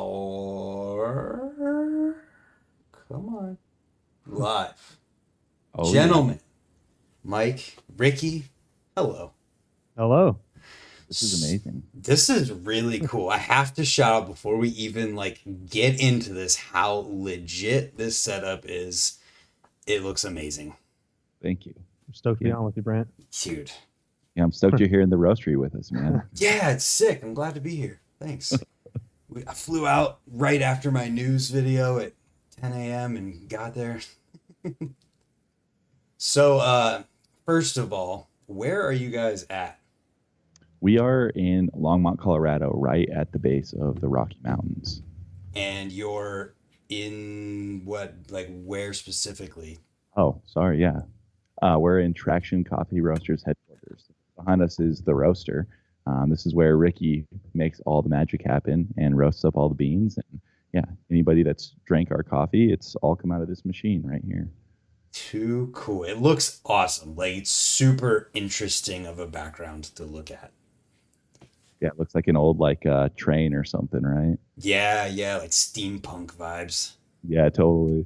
are, come on, live. Oh, Gentlemen, Mike, Ricky, hello. Hello. this is amazing. This is really cool. I have to shout out before we even get into this how legit this setup is. It looks amazing. Thank you. I'm stoked to be on with you, Brant. Dude. Yeah, I'm stoked you're here in the roastery with us, man. Yeah, it's sick. I'm glad to be here. Thanks. I flew out right after my news video at 10 a.m. and got there. So, first of all, where are you guys at? We are in Longmont, Colorado, right at the base of the Rocky Mountains. And you're in what, where specifically? Oh, sorry, yeah. We're in Traction Coffee Roasters headquarters. Behind us is the roaster. This is where Ricky makes all the magic happen and roasts up all the beans. And yeah, anybody that's drank our coffee, it's all come out of this machine right here. Too cool. It looks awesome. It's super interesting of a background to look at. Yeah, it looks like an old train or something, right? Yeah, like steampunk vibes. Yeah, totally.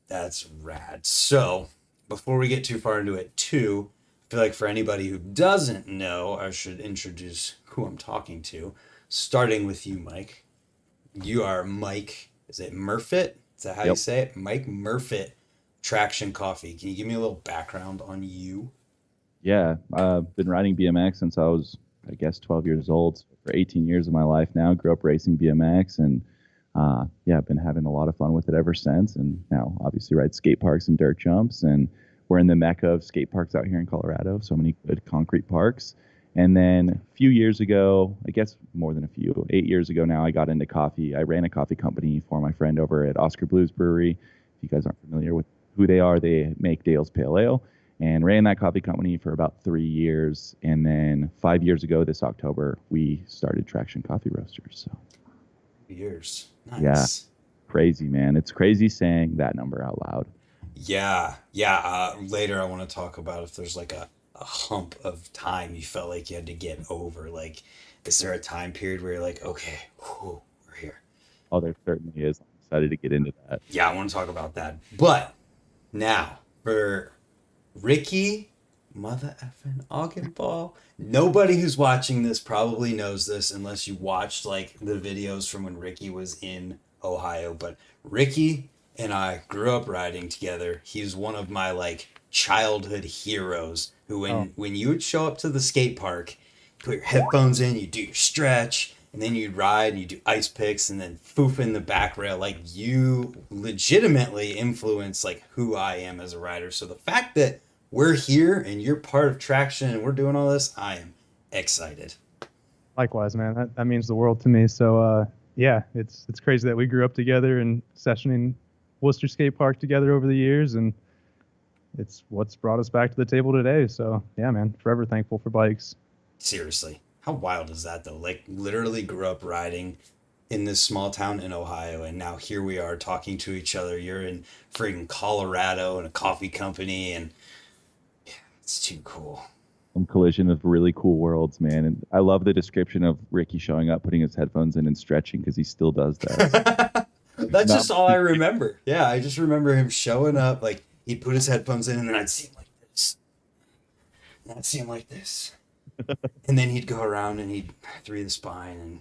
That's rad. So, before we get too far into it, too, I feel like for anybody who doesn't know, I should introduce who I'm talking to. Starting with you, Mike. You are Mike, is it Murfitt? Is that how you say it? Mike Murfitt, Traction Coffee. Can you give me a little background on you? Yeah, I've been riding BMX since I was, 12 years old. So for 18 years of my life now, grew up racing BMX, and I've been having a lot of fun with it ever since. And now, obviously, ride skate parks and dirt jumps. And we're in the mecca of skate parks out here in Colorado. So many good concrete parks. And then a few years ago, I guess more than a few, 8 years ago now, I got into coffee. I ran a coffee company for my friend over at Oscar Blues Brewery. If you guys aren't familiar with who they are, they make Dale's Pale Ale. And ran that coffee company for about 3 years. And then 5 years ago, this October, we started Traction Coffee Roasters. So Years. Nice. Yeah. Crazy, man. It's crazy saying that number out loud. Yeah. Later, I want to talk about if there's a hump of time you felt like you had to get over. Is there a time period where you're like, okay, we're here? Oh, there certainly is. I'm excited to get into that. Yeah, I want to talk about that. But now, for Ricky mother effing Aughenbaugh. Nobody who's watching this probably knows this unless you watched the videos from when Ricky was in Ohio. But Ricky and I grew up riding together. He's one of my childhood heroes who when you would show up to the skate park, put your headphones in, you do your stretch, and then you'd ride and you do ice picks and then foof in the back rail. You legitimately influence who I am as a rider. So the fact that we're here and you're part of Traction and we're doing all this, I am excited. Likewise, man. That means the world to me. So it's crazy that we grew up together and sessioning Worcester Skate Park together over the years, and it's what's brought us back to the table today. So yeah, man, forever thankful for bikes. Seriously, how wild is that though? Literally grew up riding in this small town in Ohio, and now here we are talking to each other. You're in freaking Colorado in a coffee company, and yeah, it's too cool. Some collision of really cool worlds, man. And I love the description of Ricky showing up, putting his headphones in and stretching, because he still does that. That's just all I remember. Yeah, I just remember him showing up, he'd put his headphones in and then I'd see him like this. And I'd see him like this. And then he'd go around and he'd three the spine and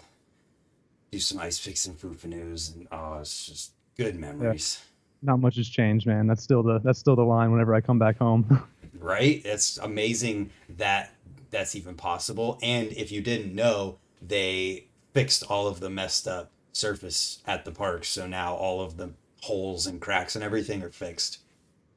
do some ice picks and foofanoos, and it's just good memories. Yeah. Not much has changed, man. That's still the line whenever I come back home. Right? It's amazing that that's even possible. And if you didn't know, they fixed all of the messed up surface at the park, so now all of the holes and cracks and everything are fixed.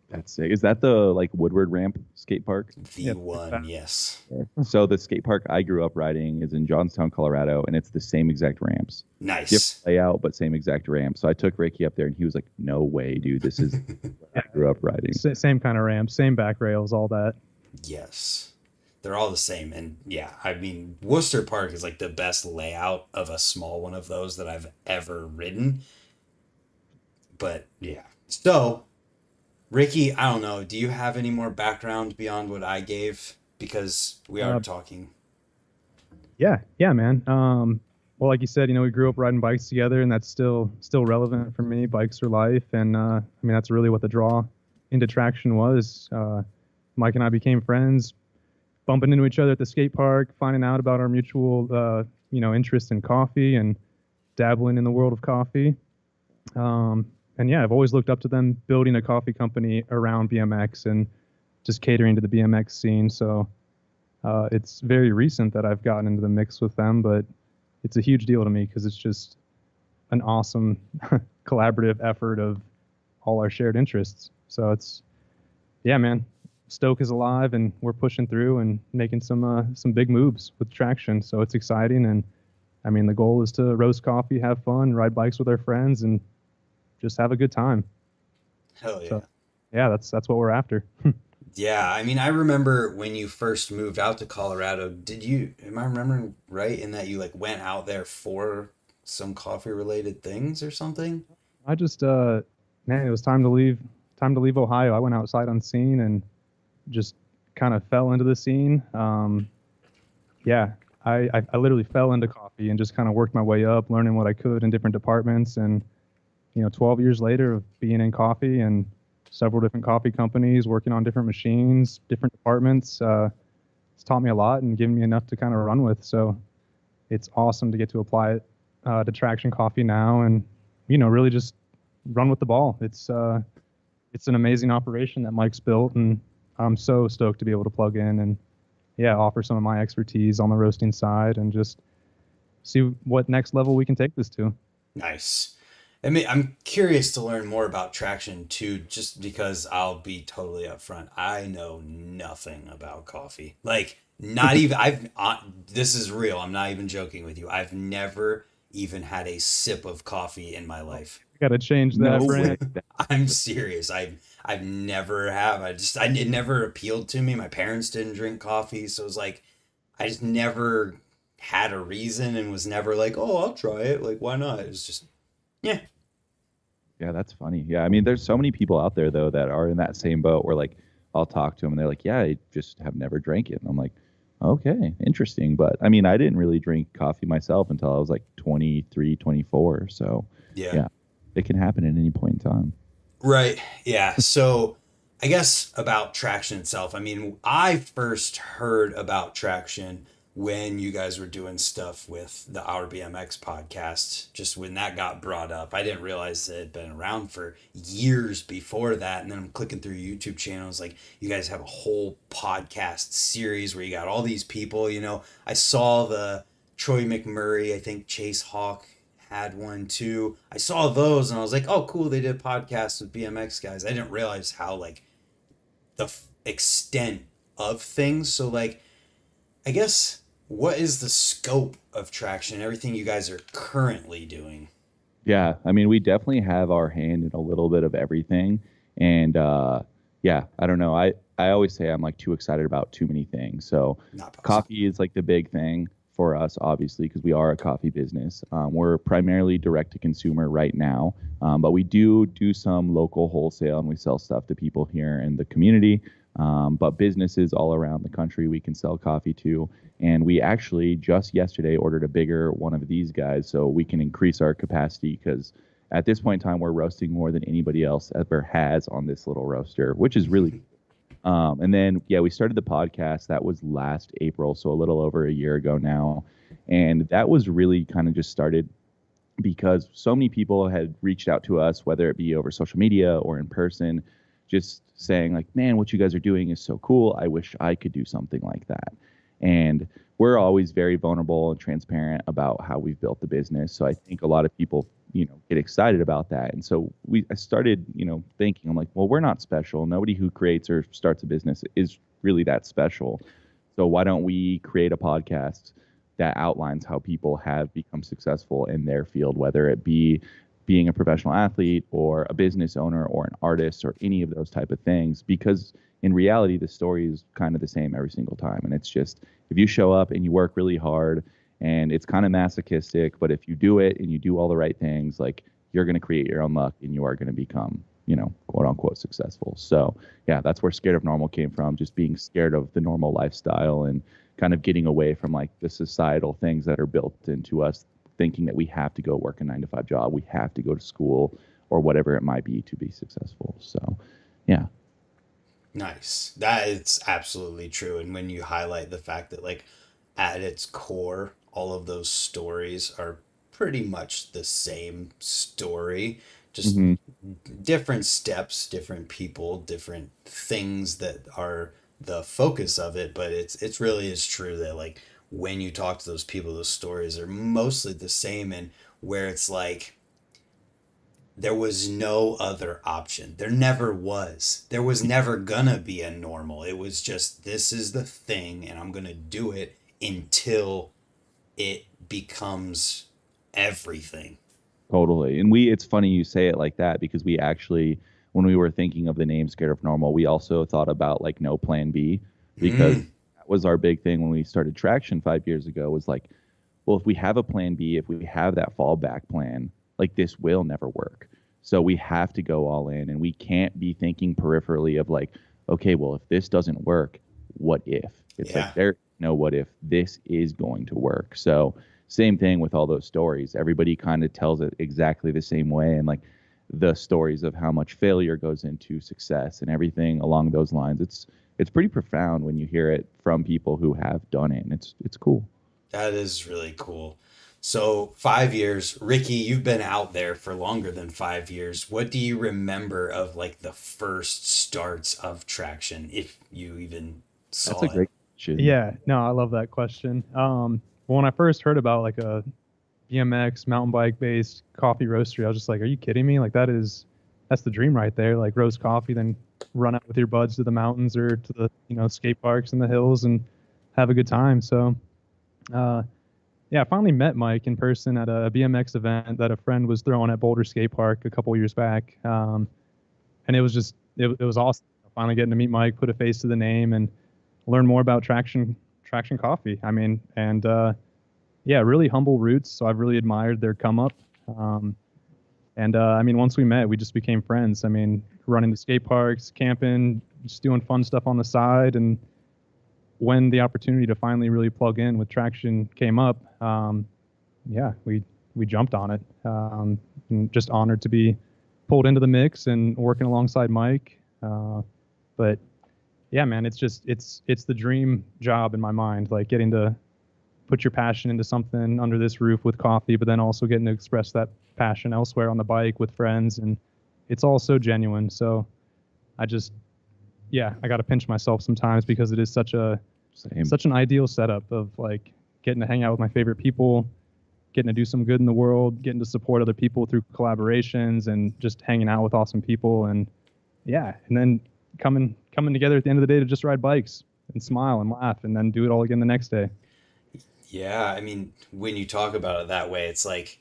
That's sick. Is that the Woodward Ramp skate park? The one, yes. So the skate park I grew up riding is in Johnstown, Colorado, and it's the same exact ramps. Nice. Different layout, but same exact ramp. So I took Ricky up there, and he was like, "No way, dude! This is where I grew up riding." Same kind of ramps, same back rails, all that. Yes, they're all the same, and yeah, I mean Worcester Park is the best layout of a small one of those that I've ever ridden. But yeah, so. Ricky, I don't know. Do you have any more background beyond what I gave? Because we are talking. Yeah, man. Well, like you said, we grew up riding bikes together, and that's still relevant for me. Bikes are life, and I mean that's really what the draw into traction was. Mike and I became friends, bumping into each other at the skate park, finding out about our mutual, interest in coffee and dabbling in the world of coffee. And yeah, I've always looked up to them building a coffee company around BMX and just catering to the BMX scene. So it's very recent that I've gotten into the mix with them, but it's a huge deal to me because it's just an awesome collaborative effort of all our shared interests. So yeah, man, Stoke is alive and we're pushing through and making some big moves with traction. So it's exciting. And I mean, the goal is to roast coffee, have fun, ride bikes with our friends, and just have a good time. Hell yeah. So, yeah, that's what we're after. Yeah, I mean, I remember when you first moved out to Colorado, am I remembering right in that you like went out there for some coffee related things or something? I just, man, it was time to leave Ohio. I went outside unseen and just kind of fell into the scene. Yeah, I literally fell into coffee and just kind of worked my way up, learning what I could in different departments. And, 12 years later of being in coffee and several different coffee companies, working on different machines, different departments, it's taught me a lot and given me enough to kind of run with. So it's awesome to get to apply it to Traction Coffee now and, really just run with the ball. It's an amazing operation that Mike's built, and I'm so stoked to be able to plug in and, yeah, offer some of my expertise on the roasting side and just see what next level we can take this to. Nice. I mean, I'm curious to learn more about traction too, just because I'll be totally upfront. I know nothing about coffee. Like, not even, this is real. I'm not even joking with you. I've never even had a sip of coffee in my life. Got to change that, Brant. I'm serious. I've never have. It never appealed to me. My parents didn't drink coffee. So it was like, I just never had a reason and was never like, oh, I'll try it. Like, why not? It was just, yeah. Yeah, that's funny. Yeah, I mean, there's so many people out there, though, that are in that same boat where, like, I'll talk to them and they're like, yeah, I just have never drank it. And I'm like, okay, interesting. But, I mean, I didn't really drink coffee myself until I was, like, 23, 24. So, yeah, it can happen at any point in time. Right. Yeah. So, I guess about traction itself. I mean, I first heard about traction when you guys were doing stuff with the Our BMX podcast, just when that got brought up. I didn't realize it had been around for years before that. And then I'm clicking through YouTube channels, like you guys have a whole podcast series where you got all these people, I saw the Troy McMurray, I think Chase Hawk had one too. I saw those and I was like, oh, cool. They did podcasts with BMX guys. I didn't realize how like the extent of things. So like, I guess, what is the scope of traction, everything you guys are currently doing? Yeah, I mean, we definitely have our hand in a little bit of everything. And yeah, I don't know. I always say I'm like too excited about too many things. So coffee is like the big thing for us, obviously, because we are a coffee business. We're primarily direct to consumer right now, but we do some local wholesale and we sell stuff to people here in the community. But businesses all around the country we can sell coffee to. And we actually just yesterday ordered a bigger one of these guys so we can increase our capacity, because at this point in time, we're roasting more than anybody else ever has on this little roaster, which is really and then, yeah, we started the podcast. That was last April, so a little over a year ago now. And that was really kind of just started because so many people had reached out to us, whether it be over social media or in person, just saying like, man, what you guys are doing is so cool. I wish I could do something like that. And we're always very vulnerable and transparent about how we've built the business. So I think a lot of people, get excited about that. And so I started, thinking, I'm like, well, we're not special. Nobody who creates or starts a business is really that special. So why don't we create a podcast that outlines how people have become successful in their field, whether it be being a professional athlete or a business owner or an artist or any of those type of things, because in reality, the story is kind of the same every single time. And it's just, if you show up and you work really hard and it's kind of masochistic, but if you do it and you do all the right things, like you're going to create your own luck and you are going to become, quote unquote successful. So yeah, that's where Scared of Normal came from, just being scared of the normal lifestyle and kind of getting away from like the societal things that are built into us thinking that we have to go work a 9 to 5 job, we have to go to school or whatever it might be to be successful. So, yeah. Nice. That is absolutely true. And when you highlight the fact that, like, at its core, all of those stories are pretty much the same story, just Hmm. different steps, different people, different things that are the focus of it. But it's really is true that, like, when you talk to those people, those stories are mostly the same, and where it's like there was no other option. There never was. There was never gonna be a normal. It was just, this is the thing, and I'm gonna do it until it becomes everything. Totally. And it's funny you say it like that, because we actually, when we were thinking of the name Scared of Normal, we also thought about like no plan B, because Mm, that was our big thing when we started Traction 5 years ago, was like, well, if we have a plan B, if we have that fallback plan, like this will never work. So we have to go all in, and we can't be thinking peripherally of like, okay, well, if this doesn't work, what if? It's yeah. like there no what if, this is going to work. So same thing with all those stories. Everybody kind of tells it exactly the same way, and like the stories of how much failure goes into success and everything along those lines. It's pretty profound when you hear it from people who have done it, and it's cool. That is really cool. So, 5 years, Ricky, you've been out there for longer than 5 years. What do you remember of like the first starts of Traction, if you even That's saw a it? great question. Yeah, no, I love that question. When I first heard about like a BMX mountain bike based coffee roastery, I was just like, are you kidding me? Like that's the dream right there. Like roast coffee, then run out with your buds to the mountains or to the, skate parks in the hills and have a good time. So, uh, yeah, I finally met Mike in person at a BMX event that a friend was throwing at Boulder Skate Park a couple years back. And it was just, it was awesome. Finally getting to meet Mike, put a face to the name, and learn more about Traction Coffee. I mean, and yeah, really humble roots. So I've really admired their come up. Um, and I mean, once we met, we just became friends. I mean, running to skate parks, camping, just doing fun stuff on the side. And when the opportunity to finally really plug in with Traction came up, yeah, we jumped on it. And just honored to be pulled into the mix and working alongside Mike. But yeah, man, it's the dream job in my mind, like getting to put your passion into something under this roof with coffee, but then also getting to express that passion elsewhere on the bike with friends, and it's all so genuine. So I just, yeah, I got to pinch myself sometimes because it is such Same. an ideal setup of like getting to hang out with my favorite people, getting to do some good in the world, getting to support other people through collaborations, and just hanging out with awesome people. And yeah, and then coming together at the end of the day to just ride bikes and smile and laugh and then do it all again the next day. Yeah, I mean, when you talk about it that way, it's like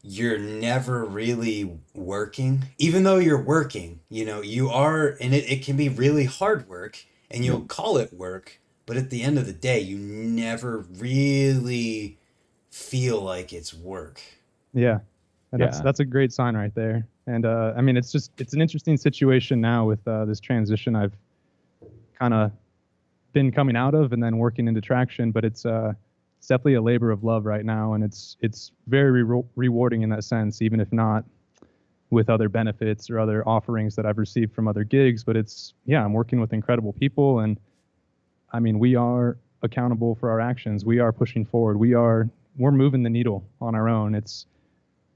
you're never really working. Even though you're working, you are, and it can be really hard work, and Yep. you'll call it work, but at the end of the day, you never really feel like it's work. Yeah. And Yeah. that's a great sign right there. And I mean, it's an interesting situation now with this transition I've kind of been coming out of and then working into Traction, but it's definitely a labor of love right now, and it's very rewarding in that sense, even if not with other benefits or other offerings that I've received from other gigs. But I'm working with incredible people, and I mean, we are accountable for our actions. We are pushing forward. We're moving the needle on our own.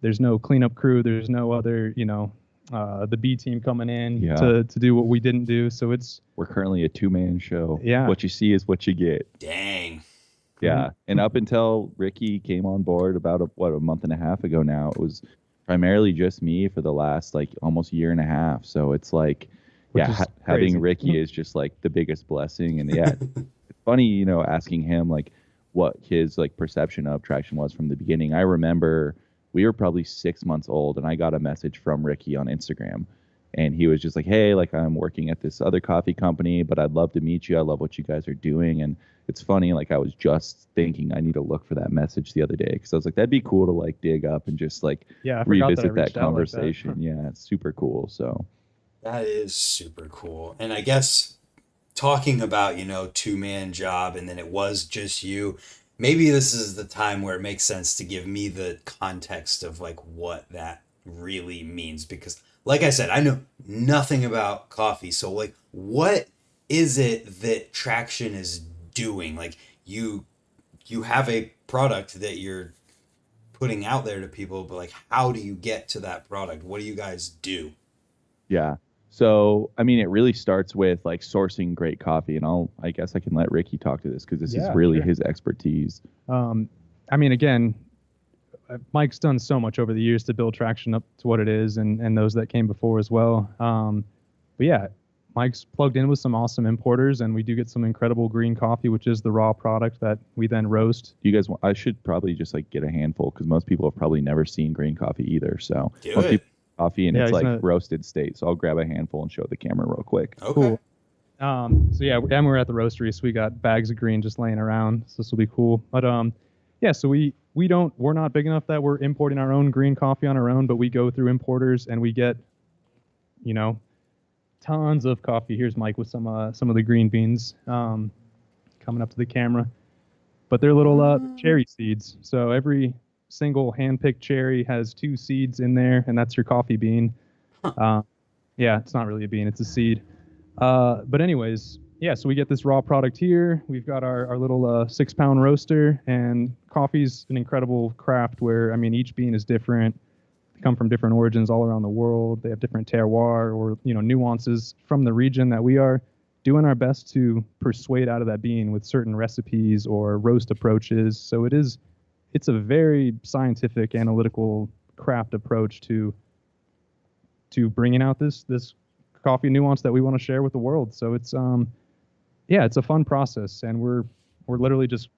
There's no cleanup crew. There's no other, the B team coming in Yeah. to do what we didn't do. So We're currently a 2-man show. Yeah. What you see is what you get. Dang. Yeah. And up until Ricky came on board about a month and a half ago now, it was primarily just me for the last like almost year and a half. So it's like, Which yeah, is having crazy. Ricky is just like the biggest blessing. And yeah, it's funny, asking him like what his like perception of Traction was from the beginning. I remember we were probably 6 months old, and I got a message from Ricky on Instagram, and he was just like, hey, like I'm working at this other coffee company, but I'd love to meet you. I love what you guys are doing. And it's funny, like I was just thinking I need to look for that message the other day, because I was like, that'd be cool to like dig up and just like Yeah, I forgot revisit that I that reached out like that. conversation. Yeah, it's super cool. So That is super cool. And I guess talking about, 2-man job, and then it was just you, maybe this is the time where it makes sense to give me the context of like what that really means, because like I said, I know nothing about coffee. So like what is it that Traction is doing? Like you have a product that you're putting out there to people, but like how do you get to that product? What do you guys do? Yeah. So, I mean, it really starts with like sourcing great coffee, and I guess I can let Ricky talk to this because this is Yeah, really sure. his expertise. I mean, again, Mike's done so much over the years to build Traction up to what it is, and those that came before as well. But yeah, Mike's plugged in with some awesome importers, and we do get some incredible green coffee, which is the raw product that we then roast. You guys, I should probably just like get a handful because most people have probably never seen green coffee either. So Do most it. people coffee and Yeah, it's he's like not- roasted state. So I'll grab a handful and show the camera real quick. Okay. Cool. So yeah, and we're at the roastery, so we got bags of green just laying around. So this will be cool. But yeah, so we're not big enough that we're importing our own green coffee on our own, but we go through importers and we get, tons of coffee. Here's Mike with some of the green beans coming up to the camera. But they're little cherry seeds. So every single hand-picked cherry has 2 seeds in there, and that's your coffee bean. Yeah, it's not really a bean, it's a seed. But anyways, yeah, so we get this raw product here. We've got our little 6-pound roaster, and coffee's an incredible craft where, I mean, each bean is different. They come from different origins all around the world. They have different terroir or, nuances from the region that we are doing our best to persuade out of that bean with certain recipes or roast approaches. So it's a very scientific, analytical craft approach to bringing out this coffee nuance that we want to share with the world. So it's it's a fun process, and we're literally just,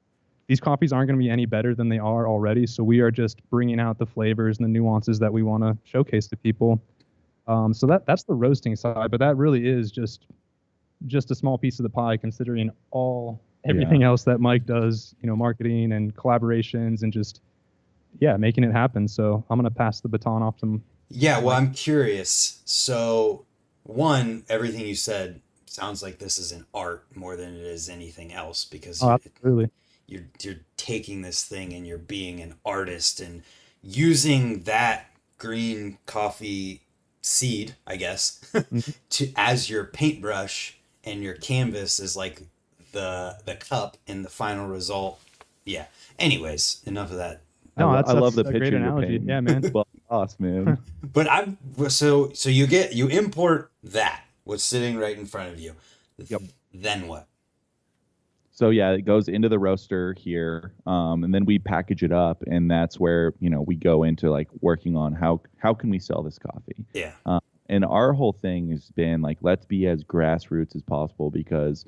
these coffees aren't going to be any better than they are already. So we are just bringing out the flavors and the nuances that we want to showcase to people. So that's the roasting side, but that really is just a small piece of the pie considering everything else that Mike does, marketing and collaborations and just making it happen. So I'm going to pass the baton off to Yeah, well, I'm curious. So, one, everything you said sounds like this is an art more than it is anything else, because absolutely. you're taking this thing and you're being an artist and using that green coffee seed, I guess, to as your paintbrush, and your canvas is like the cup and the final result. Yeah. Anyways, enough of that. No, I love the a great picture you're analogy. painting. Yeah, man. Well, awesome, man. But so you import that, what's sitting right in front of you. Yep. Then what? So yeah, it goes into the roaster here, and then we package it up, and that's where we go into like working on how can we sell this coffee. Yeah. And our whole thing has been like, let's be as grassroots as possible, because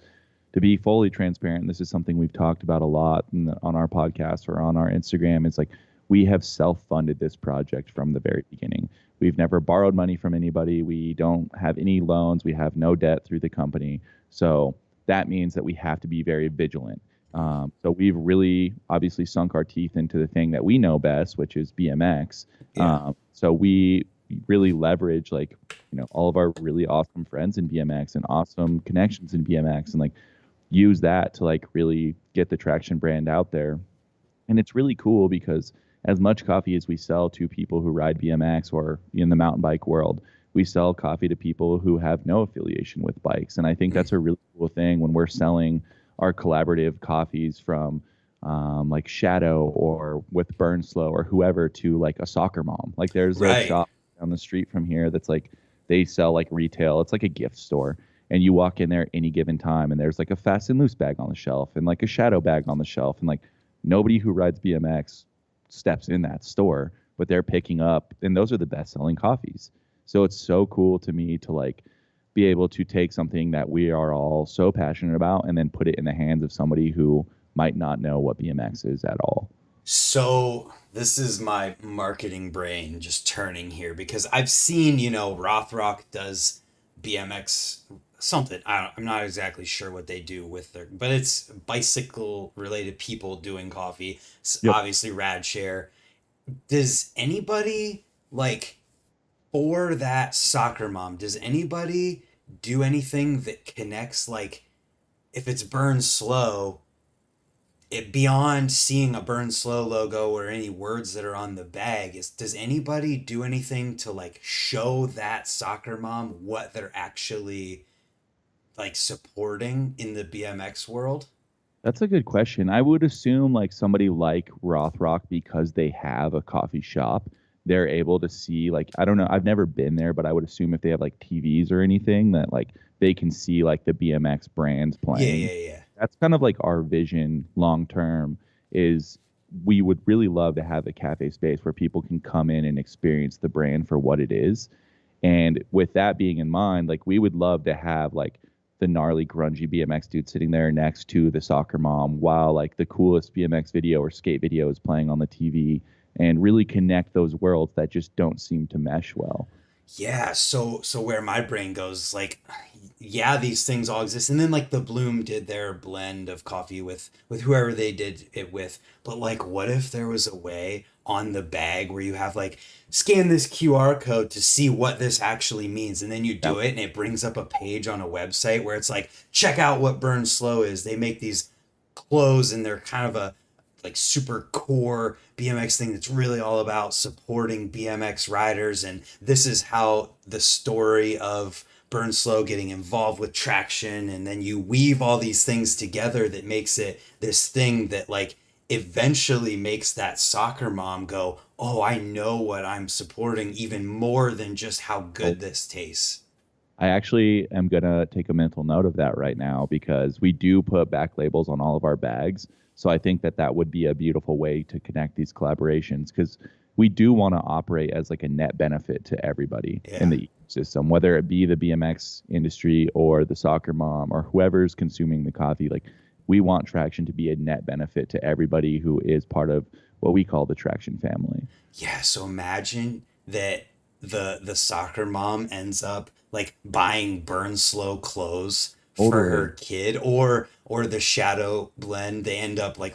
to be fully transparent, and this is something we've talked about a lot on our podcast or on our Instagram, is like we have self-funded this project from the very beginning. We've never borrowed money from anybody. We don't have any loans. We have no debt through the company. So that means that we have to be very vigilant. So we've really obviously sunk our teeth into the thing that we know best, which is BMX. Yeah. So we really leverage like all of our really awesome friends in BMX and awesome connections in BMX, and like use that to like really get the Traction brand out there. And it's really cool because as much coffee as we sell to people who ride BMX or in the mountain bike world, we sell coffee to people who have no affiliation with bikes. And I think that's a really cool thing when we're selling our collaborative coffees from like Shadow or with Burn Slow or whoever to like a soccer mom. Like there's a shop down the street from here that's like, they sell like retail. It's like a gift store. And you walk in there at any given time, and there's like a Fast and Loose bag on the shelf and like a Shadow bag on the shelf. And like nobody who rides BMX steps in that store, but they're picking up, and those are the best selling coffees. So it's so cool to me to like be able to take something that we are all so passionate about and then put it in the hands of somebody who might not know what BMX is at all. So this is my marketing brain just turning here, because I've seen, Rothrock does BMX something. I'm not exactly sure what they do with but it's bicycle related people doing coffee. Yep. Obviously Rad Share. Does anybody like, for that soccer mom, does anybody do anything that connects, like if it's Burn Slow, it beyond seeing a Burn Slow logo or any words that are on the bag, does anybody do anything to like show that soccer mom what they're actually like supporting in the BMX world? That's a good question. I would assume like somebody like Rothrock, because they have a coffee shop, they're able to see like, I don't know, I've never been there, but I would assume if they have like TVs or anything that like they can see like the BMX brands playing. Yeah. That's kind of like our vision long term, is we would really love to have a cafe space where people can come in and experience the brand for what it is. And with that being in mind, like we would love to have like the gnarly grungy BMX dude sitting there next to the soccer mom while like the coolest BMX video or skate video is playing on the TV, and really connect those worlds that just don't seem to mesh well. Yeah, so where my brain goes, like, yeah, these things all exist, and then like the Bloom did their blend of coffee with whoever they did it with, but like, what if there was a way on the bag where you have like scan this QR code to see what this actually means, and then you do it, and it brings up a page on a website where it's like, check out what Burn Slow is. They make these clothes, and they're kind of a like super core BMX thing that's really all about supporting BMX riders. And this is how the story of Burn Slow getting involved with traction. And then you weave all these things together that makes it this thing that like eventually makes that soccer mom go, oh, I know what I'm supporting, even more than just how good this tastes. I actually am going to take a mental note of that right now, because we do put back labels on all of our bags. So I think that that would be a beautiful way to connect these collaborations, because we do want to operate as like a net benefit to everybody in the ecosystem, whether it be the BMX industry or the soccer mom or whoever's consuming the coffee. Like we want Traction to be a net benefit to everybody who is part of what we call the Traction family. Yeah, so imagine that the soccer mom ends up like buying Burn Slow clothes for her kid, or the Shadow blend, they end up like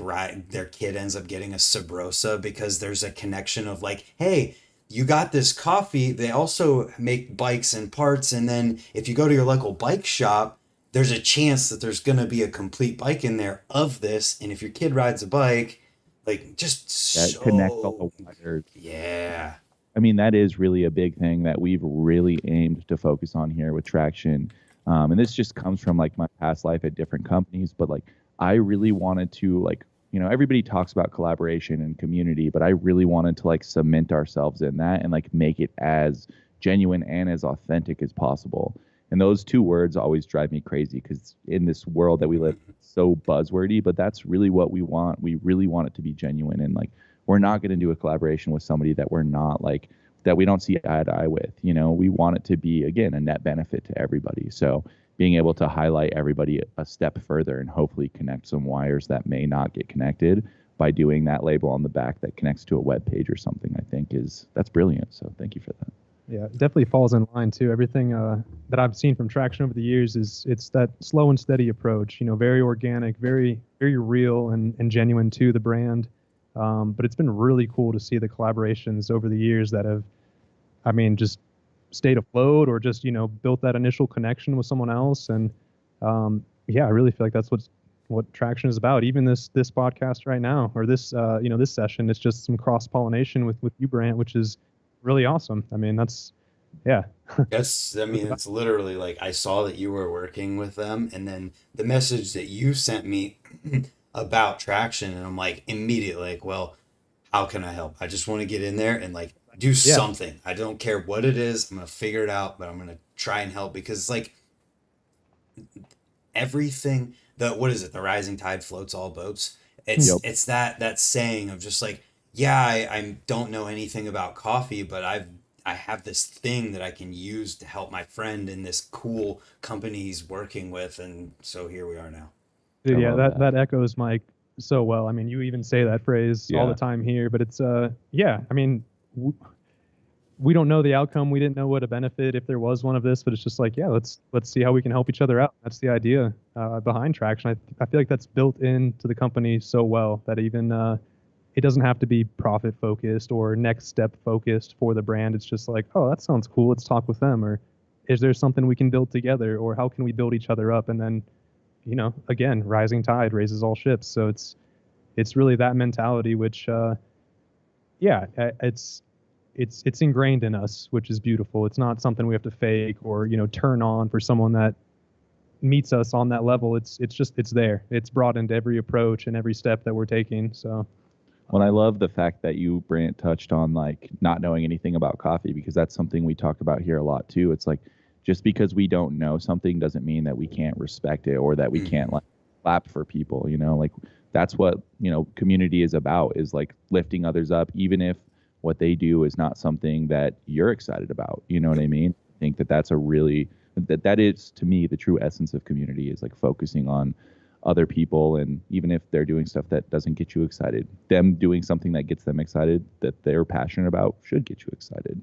their kid ends up getting a Sabrosa because there's a connection of like, hey, you got this coffee, they also make bikes and parts, and then if you go to your local bike shop, there's a chance that there's going to be a complete bike in there of this, and if your kid rides a bike, like just that connects all the wires. Yeah. I mean, that is really a big thing that we've really aimed to focus on here with Traction. And this just comes from like my past life at different companies, but like I really wanted to like, you know, everybody talks about collaboration and community, but I really wanted to like cement ourselves in that and like make it as genuine and as authentic as possible. And those two words always drive me crazy, because in this world that we live, it's so buzzwordy, but that's really what we want. We really want it to be genuine, and like we're not going to do a collaboration with somebody that we're not like, that we don't see eye to eye with. You know, we want it to be, again, a net benefit to everybody. So being able to highlight everybody a step further and hopefully connect some wires that may not get connected by doing that label on the back that connects to a web page or something, I think that's brilliant. So thank you for that. Yeah, it definitely falls in line too. Everything that I've seen from Traction over the years it's that slow and steady approach, you know, very organic, very, very real and genuine to the brand. But it's been really cool to see the collaborations over the years that have, I mean, just stayed afloat or just, you know, built that initial connection with someone else. And yeah, I really feel like that's what Traction is about. Even this podcast right now, or this, you know, this session, it's just some cross-pollination with you, Brant, which is really awesome. I mean, yeah. Yes, I mean, it's literally like I saw that you were working with them, and then the message that you sent me about Traction, and I'm like immediately like, well, how can I help? I just want to get in there and like do something. I don't care what it is. I'm gonna figure it out, but I'm gonna try and help, because it's like everything. What is it? The rising tide floats all boats. It's that saying of just like, yeah, I don't know anything about coffee, but I have this thing that I can use to help my friend in this cool company he's working with, and so here we are now. Dude, yeah, that echoes Mike so well. I mean, you even say that phrase all the time here, but it's yeah, I mean, we don't know the outcome. We didn't know what a benefit if there was one of this, but it's just like, yeah, let's see how we can help each other out. That's the idea behind Traction. I feel like that's built into the company so well that even it doesn't have to be profit focused or next step focused for the brand. It's just like, oh, that sounds cool. Let's talk with them. Or is there something we can build together, or how can we build each other up? And then, you know, again, rising tide raises all ships. So it's really that mentality, which, yeah, it's ingrained in us, which is beautiful. It's not something we have to fake or, turn on for someone that meets us on that level. It's there. It's brought into every approach and every step that we're taking. So. Well, I love the fact that you, Brant, touched on like not knowing anything about coffee, because that's something we talk about here a lot too. It's like, just because we don't know something doesn't mean that we can't respect it or that we can't like clap for people, like that's what, community is about, is like lifting others up, even if what they do is not something that you're excited about. You know what I mean? I think that that's a really, that is to me the true essence of community, is like focusing on other people, and even if they're doing stuff that doesn't get you excited, them doing something that gets them excited, that they're passionate about, should get you excited.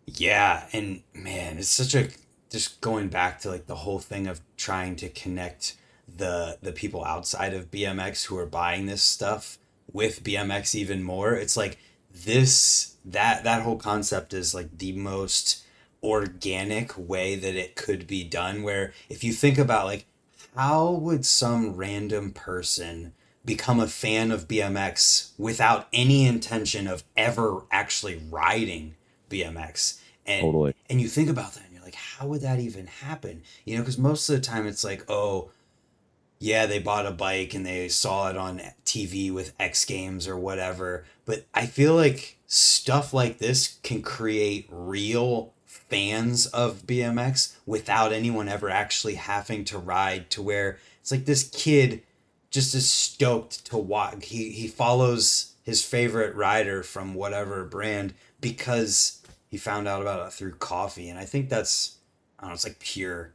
Yeah, and man, it's such a, just going back to like the whole thing of trying to connect the people outside of BMX who are buying this stuff with BMX even more. It's like that whole concept is like the most organic way that it could be done, where if you think about like, how would some random person become a fan of BMX without any intention of ever actually riding BMX? And Totally. and you think about that and you're like, how would that even happen? Because most of the time it's like, oh, yeah, they bought a bike and they saw it on TV with X Games or whatever. But I feel like stuff like this can create real fans of BMX without anyone ever actually having to ride, to where it's like this kid just is stoked to watch. He follows his favorite rider from whatever brand because he found out about it through coffee. And I think that's, I don't know, it's like pure.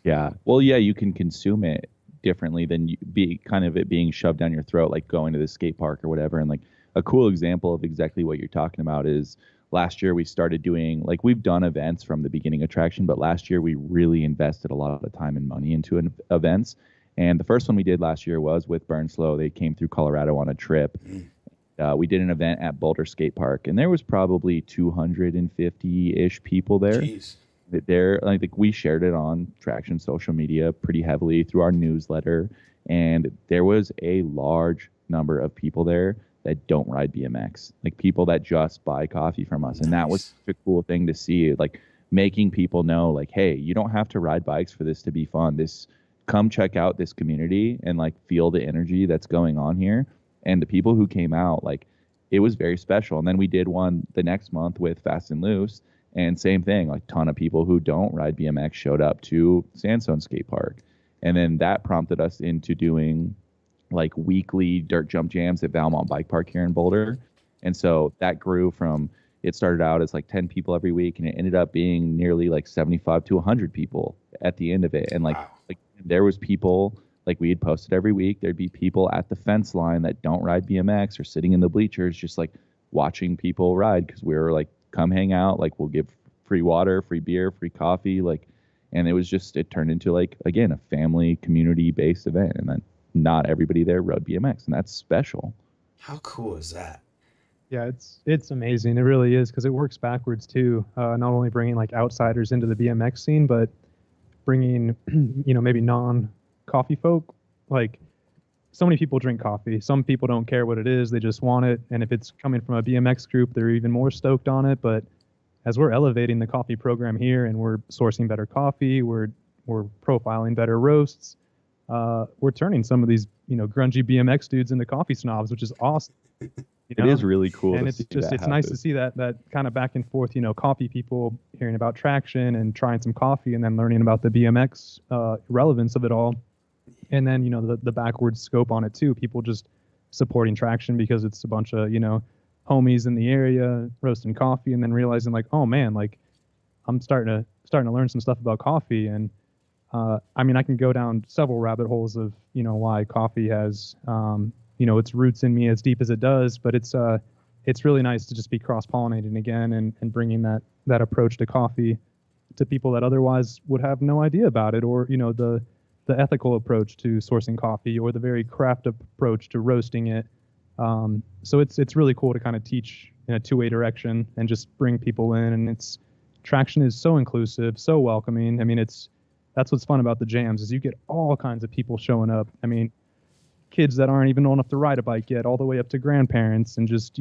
Yeah. Well, yeah, you can consume it differently than it being shoved down your throat, like going to the skate park or whatever. And like a cool example of exactly what you're talking about is last year we started doing, like, we've done events from the beginning of Traction, but last year we really invested a lot of the time and money into events. And the first one we did last year was with Burnslow. They came through Colorado on a trip. We did an event at Boulder Skate Park, and there was probably 250-ish people there. Jeez. I think we shared it on Traction social media pretty heavily through our newsletter, and there was a large number of people there that don't ride BMX, like people that just buy coffee from us. And that was a cool thing to see, like making people know, like, hey, you don't have to ride bikes for this to be fun. Come check out this community and like feel the energy that's going on here. And the people who came out, like, it was very special. And then we did one the next month with Fast and Loose, and same thing, like ton of people who don't ride BMX showed up to Sandstone Skate Park. And then that prompted us into doing like weekly dirt jump jams at Valmont Bike Park here in Boulder. And so that grew from, it started out as like 10 people every week, and it ended up being nearly like 75 to 100 people at the end of it. And like, wow. like there was people, like we had posted every week, there'd be people at the fence line that don't ride BMX or sitting in the bleachers, just like watching people ride. Cause we were like, come hang out. Like, we'll give free water, free beer, free coffee. Like, and it turned into like, again, a family community based event. And then not everybody there rode BMX, and that's special. How cool is that? Yeah, it's amazing. It really is, because it works backwards too. Not only bringing like outsiders into the BMX scene, but bringing, maybe non-coffee folk. Like, so many people drink coffee. Some people don't care what it is; they just want it. And if it's coming from a BMX group, they're even more stoked on it. But as we're elevating the coffee program here, and we're sourcing better coffee, we're profiling better roasts. We're turning some of these, grungy BMX dudes into coffee snobs, which is awesome. It is really cool. And it's nice to see that kind of back and forth, coffee people hearing about Traction and trying some coffee, and then learning about the BMX relevance of it all. And then, the backwards scope on it too. People just supporting Traction because it's a bunch of, homies in the area roasting coffee, and then realizing like, oh man, like I'm starting to learn some stuff about coffee. And I can go down several rabbit holes of, why coffee has, its roots in me as deep as it does, but it's really nice to just be cross-pollinating again and bringing that approach to coffee to people that otherwise would have no idea about it, or, the ethical approach to sourcing coffee, or the very craft approach to roasting it. So it's really cool to kind of teach in a two-way direction and just bring people in. And Traction is so inclusive, so welcoming. That's what's fun about the jams, is you get all kinds of people showing up. kids that aren't even old enough to ride a bike yet, all the way up to grandparents, and just,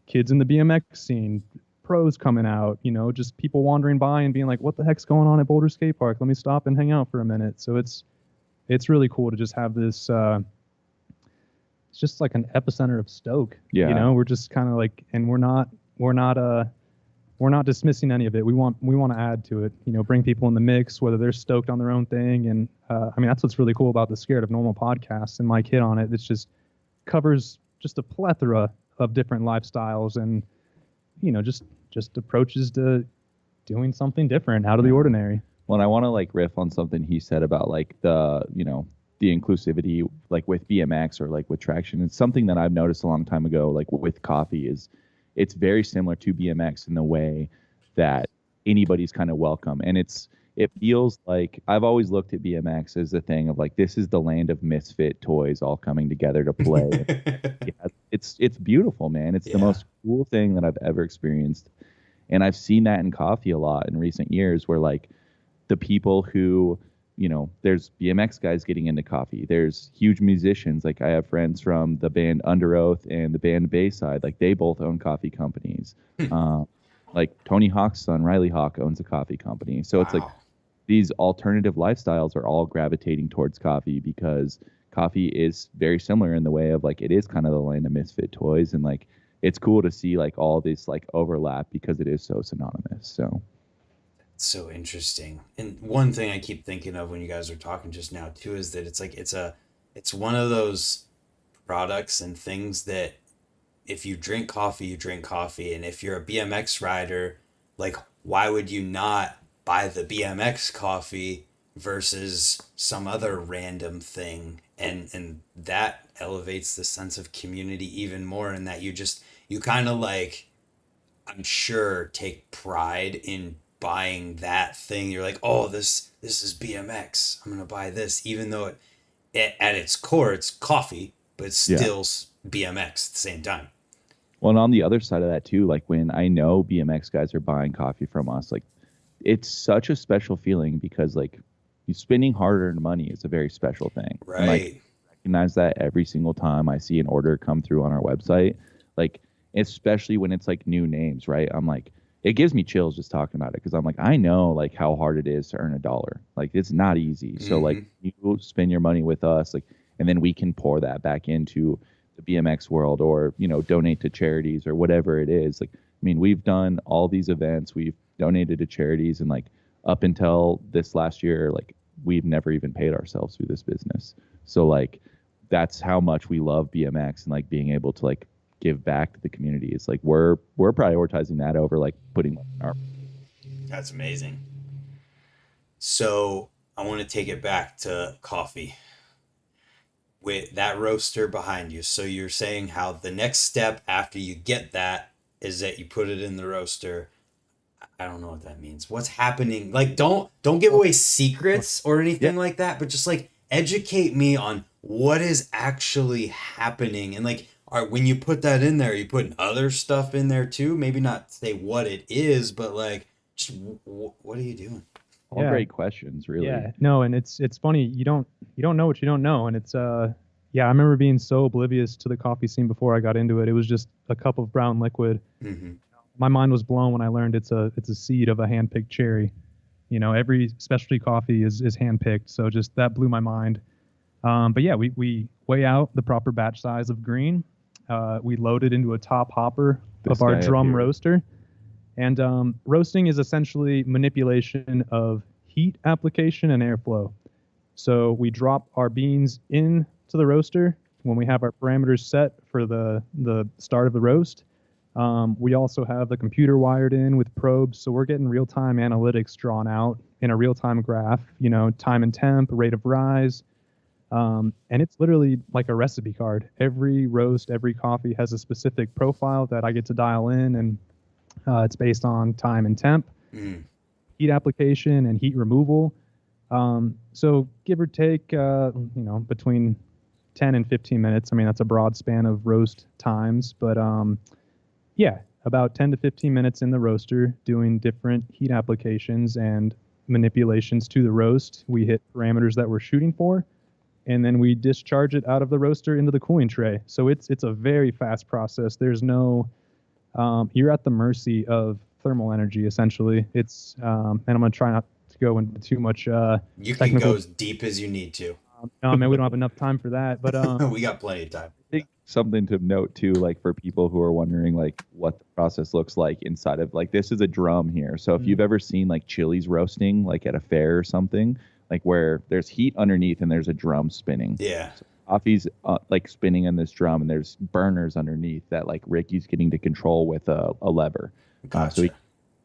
kids in the BMX scene, pros coming out, just people wandering by and being like, what the heck's going on at Boulder Skate Park? Let me stop and hang out for a minute. So it's really cool to just have this, it's just like an epicenter of stoke. Yeah. We're just kind of like, and we're not dismissing any of it. We want to add to it, bring people in the mix, whether they're stoked on their own thing. And that's what's really cool about the Scared of Normal podcast and my kid on it. It's just covers just a plethora of different lifestyles and, just approaches to doing something different out of the ordinary. Well, and I want to like riff on something he said about like the inclusivity, like with BMX or like with traction. It's something that I've noticed a long time ago, like with coffee, is it's very similar to BMX in the way that anybody's kind of welcome. And it feels like I've always looked at BMX as a thing of like, this is the land of misfit toys all coming together to play. Yeah, it's beautiful, man. It's the most cool thing that I've ever experienced. And I've seen that in coffee a lot in recent years, where like the people who, there's BMX guys getting into coffee. There's huge musicians. Like I have friends from the band Under Oath and the band Bayside. Like they both own coffee companies. Like Tony Hawk's son, Riley Hawk, owns a coffee company. So it's like these alternative lifestyles are all gravitating towards coffee, because coffee is very similar in the way of like, it is kind of the land of misfit toys. And like, it's cool to see like all this like overlap because it is so synonymous. So interesting. And one thing I keep thinking of when you guys are talking just now too is that it's like it's one of those products and things that if you drink coffee, you drink coffee. And if you're a BMX rider, like why would you not buy the BMX coffee versus some other random thing? And that elevates the sense of community even more, in that you kind of like, I'm sure, take pride in buying that thing. You're like, oh, this is BMX, I'm gonna buy this, even though at its core it's coffee, but it's still BMX at the same time. Well, and on the other side of that too, like when I know BMX guys are buying coffee from us, like it's such a special feeling, because like you spending hard-earned money is a very special thing. Right. And, like, I recognize that every single time I see an order come through on our website, like especially when it's like new names, right? I'm like, it gives me chills just talking about it, because I'm like, I know like how hard it is to earn $1. Like it's not easy. So like you spend your money with us, like, and then we can pour that back into the BMX world, or donate to charities or whatever it is. Like, I mean, we've done all these events, we've donated to charities, and like up until this last year, like we've never even paid ourselves through this business. So like that's how much we love BMX, and like being able to like give back to the community. It's like we're prioritizing that over like putting our. That's amazing. So I want to take it back to coffee with that roaster behind you. So you're saying how the next step after you get that is that you put it in the roaster. I don't know what that means. What's happening? Like, don't give away secrets or anything like that, but just like educate me on what is actually happening. And like, when you put that in there, are you putting other stuff in there too? Maybe not say what it is, but like, just what are you doing? All great questions, really. Yeah, no, and it's funny. You don't know what you don't know, and it's I remember being so oblivious to the coffee scene before I got into it. It was just a cup of brown liquid. Mm-hmm. My mind was blown when I learned it's a seed of a hand-picked cherry. Every specialty coffee is hand-picked, so just that blew my mind. But yeah, we weigh out the proper batch size of green. We load it into a top hopper of our drum roaster. And roasting is essentially manipulation of heat application and airflow. So we drop our beans into the roaster when we have our parameters set for the start of the roast. We also have the computer wired in with probes, so we're getting real-time analytics drawn out in a real-time graph, time and temp, rate of rise. And it's literally like a recipe card. Every roast, every coffee has a specific profile that I get to dial in, and it's based on time and temp, heat application, and heat removal. So give or take, between 10 and 15 minutes. I mean, that's a broad span of roast times, but about 10 to 15 minutes in the roaster doing different heat applications and manipulations to the roast. We hit parameters that we're shooting for. and then we discharge it out of the roaster into the cooling tray. So it's a very fast process. There's no you're at the mercy of thermal energy essentially. It's and I'm gonna try not to go into too much You can go as deep as you need to. no, man, we don't have enough time for that, but We got plenty of time. I think something to note too, like for people who are wondering like what the process looks like inside of, like, this is a drum here. So if you've ever seen like chilies roasting, like at a fair or something, like where there's heat underneath and there's a drum spinning. Yeah. So coffee's like spinning in this drum, and there's burners underneath that like Ricky's getting to control with a lever. Gotcha. So he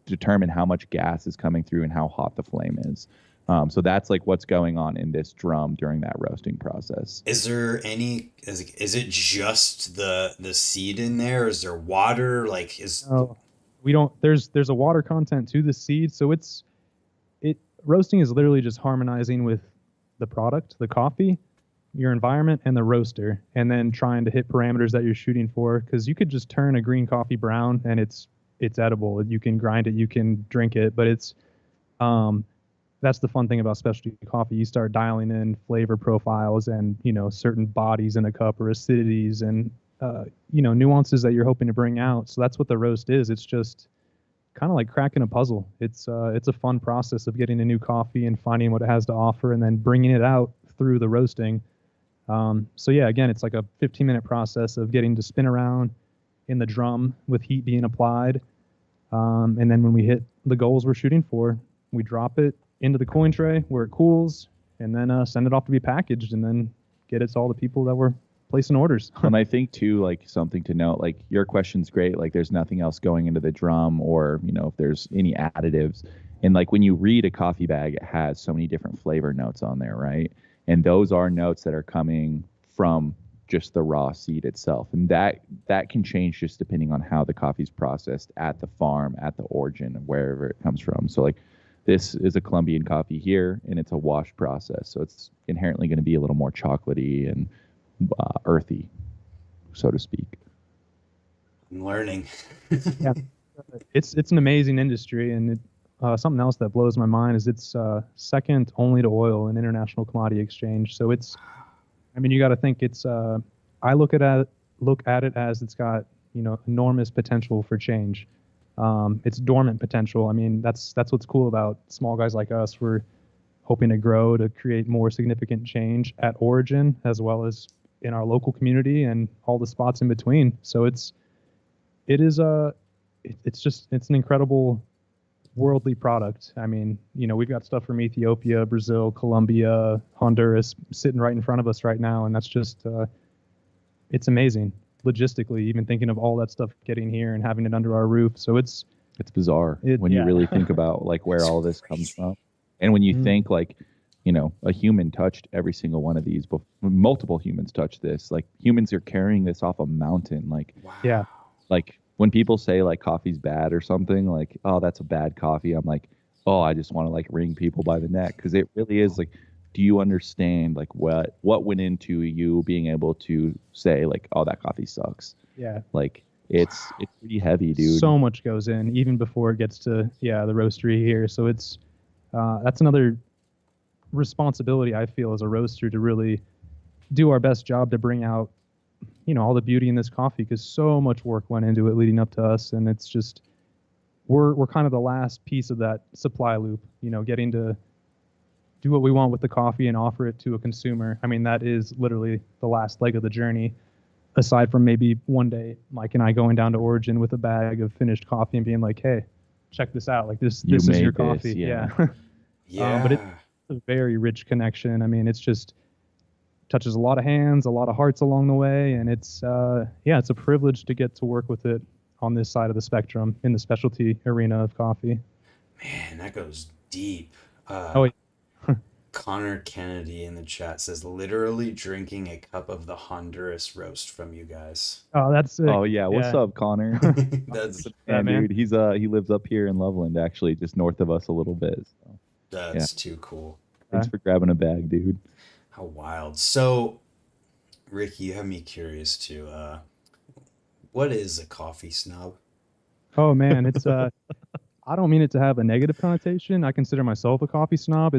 determine how much gas is coming through and how hot the flame is. So that's like what's going on in this drum during that roasting process. Is there any? Is it just the seed in there? Is there water? Like we don't. There's a water content to the seed, so roasting is literally just harmonizing with the product, the coffee, your environment, and the roaster, and then trying to hit parameters that you're shooting for. Because you could just turn a green coffee brown and it's edible. You can grind it, you can drink it, but it's that's the fun thing about specialty coffee. You start dialing in flavor profiles and, certain bodies in a cup or acidities and, nuances that you're hoping to bring out. So that's what the roast is. It's just kind of like cracking a puzzle. It's a fun process of getting a new coffee and finding what it has to offer and then bringing it out through the roasting. So yeah, again, it's like a 15-minute process of getting to spin around in the drum with heat being applied. And then when we hit the goals we're shooting for, we drop it into the cooling tray where it cools, and then send it off to be packaged, and then get it to all the people that were placing orders. And I think too, like something to note, like your question's great. Like there's nothing else going into the drum, or if there's any additives. And like when you read a coffee bag, it has so many different flavor notes on there, right? And those are notes that are coming from just the raw seed itself, and that can change just depending on how the coffee's processed at the farm, at the origin, wherever it comes from. So like this is a Colombian coffee here, and it's a wash process, so it's inherently going to be a little more chocolatey and earthy, so to speak. I'm learning. Yeah, it's an amazing industry, and something else that blows my mind is it's second only to oil in international commodity exchange. So you got to think it's. I look at it as it's got enormous potential for change. It's dormant potential. I mean, that's what's cool about small guys like us. We're hoping to grow to create more significant change at origin as well as in our local community and all the spots in between. So it's an incredible worldly product. I mean, we've got stuff from Ethiopia, Brazil, Colombia, Honduras sitting right in front of us right now, and that's just it's amazing. Logistically, even thinking of all that stuff getting here and having it under our roof. So it's bizarre when you really think about like where all this comes from. And when you think like, a human touched every single one of these, multiple humans touched this, like humans are carrying this off a mountain. Like, wow. Yeah. Like when people say like coffee's bad or something, like, oh, that's a bad coffee. I'm like, oh, I just want to like wring people by the neck. Cause it really is like, do you understand like what went into you being able to say like, oh, that coffee sucks? Yeah. Like it's pretty heavy, dude. So much goes in even before it gets to the roastery here. So it's that's another responsibility I feel as a roaster to really do our best job to bring out all the beauty in this coffee, because so much work went into it leading up to us, and it's just we're kind of the last piece of that supply loop. Getting to do what we want with the coffee and offer it to a consumer. I mean, that is literally the last leg of the journey, aside from maybe one day Mike and I going down to Origin with a bag of finished coffee and being like, hey, check this out. Like this is your coffee. Yeah. Yeah. But it's a very rich connection. I mean, it's just touches a lot of hands, a lot of hearts along the way. And it's a privilege to get to work with it on this side of the spectrum in the specialty arena of coffee. Man, that goes deep. Connor Kennedy in the chat says, literally drinking a cup of the Honduras roast from you guys. Oh, that's sick. Oh yeah, what's up, Connor? That's dude. He's he lives up here in Loveland, actually, just north of us a little bit. So. That's too cool. Thanks for grabbing a bag, dude. How wild. So, Ricky, you have me curious too. What is a coffee snob? Oh man, it's I don't mean it to have a negative connotation. I consider myself a coffee snob.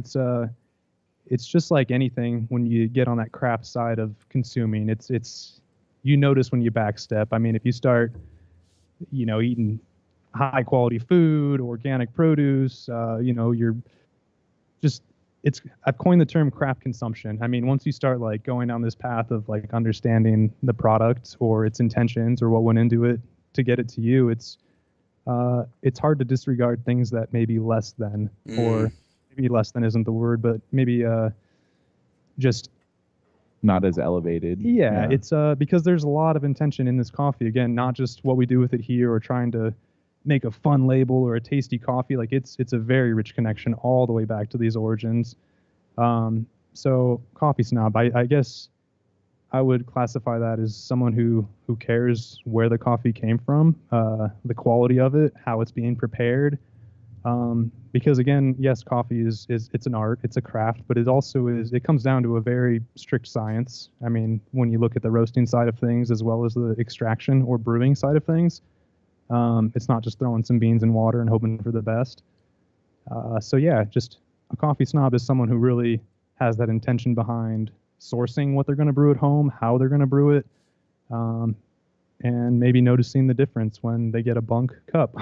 it's just like anything when you get on that craft side of consuming. It's you notice when you backstep. I mean, if you start, eating high quality food, organic produce, you're just I've coined the term craft consumption. I mean, once you start like going down this path of like understanding the product or its intentions or what went into it to get it to you, it's hard to disregard things that may be less than, or maybe less than isn't the word, but maybe just not as elevated. Yeah, it's because there's a lot of intention in this coffee. Again, not just what we do with it here or trying to make a fun label or a tasty coffee. Like it's a very rich connection all the way back to these origins. So coffee snob, I guess I would classify that as someone who cares where the coffee came from, the quality of it, how it's being prepared. Because again, yes, coffee is it's an art, it's a craft, but it also it comes down to a very strict science. I mean, when you look at the roasting side of things as well as the extraction or brewing side of things, it's not just throwing some beans in water and hoping for the best. So yeah, just a coffee snob is someone who really has that intention behind sourcing what they're going to brew at home, how they're going to brew it, and maybe noticing the difference when they get a bunk cup.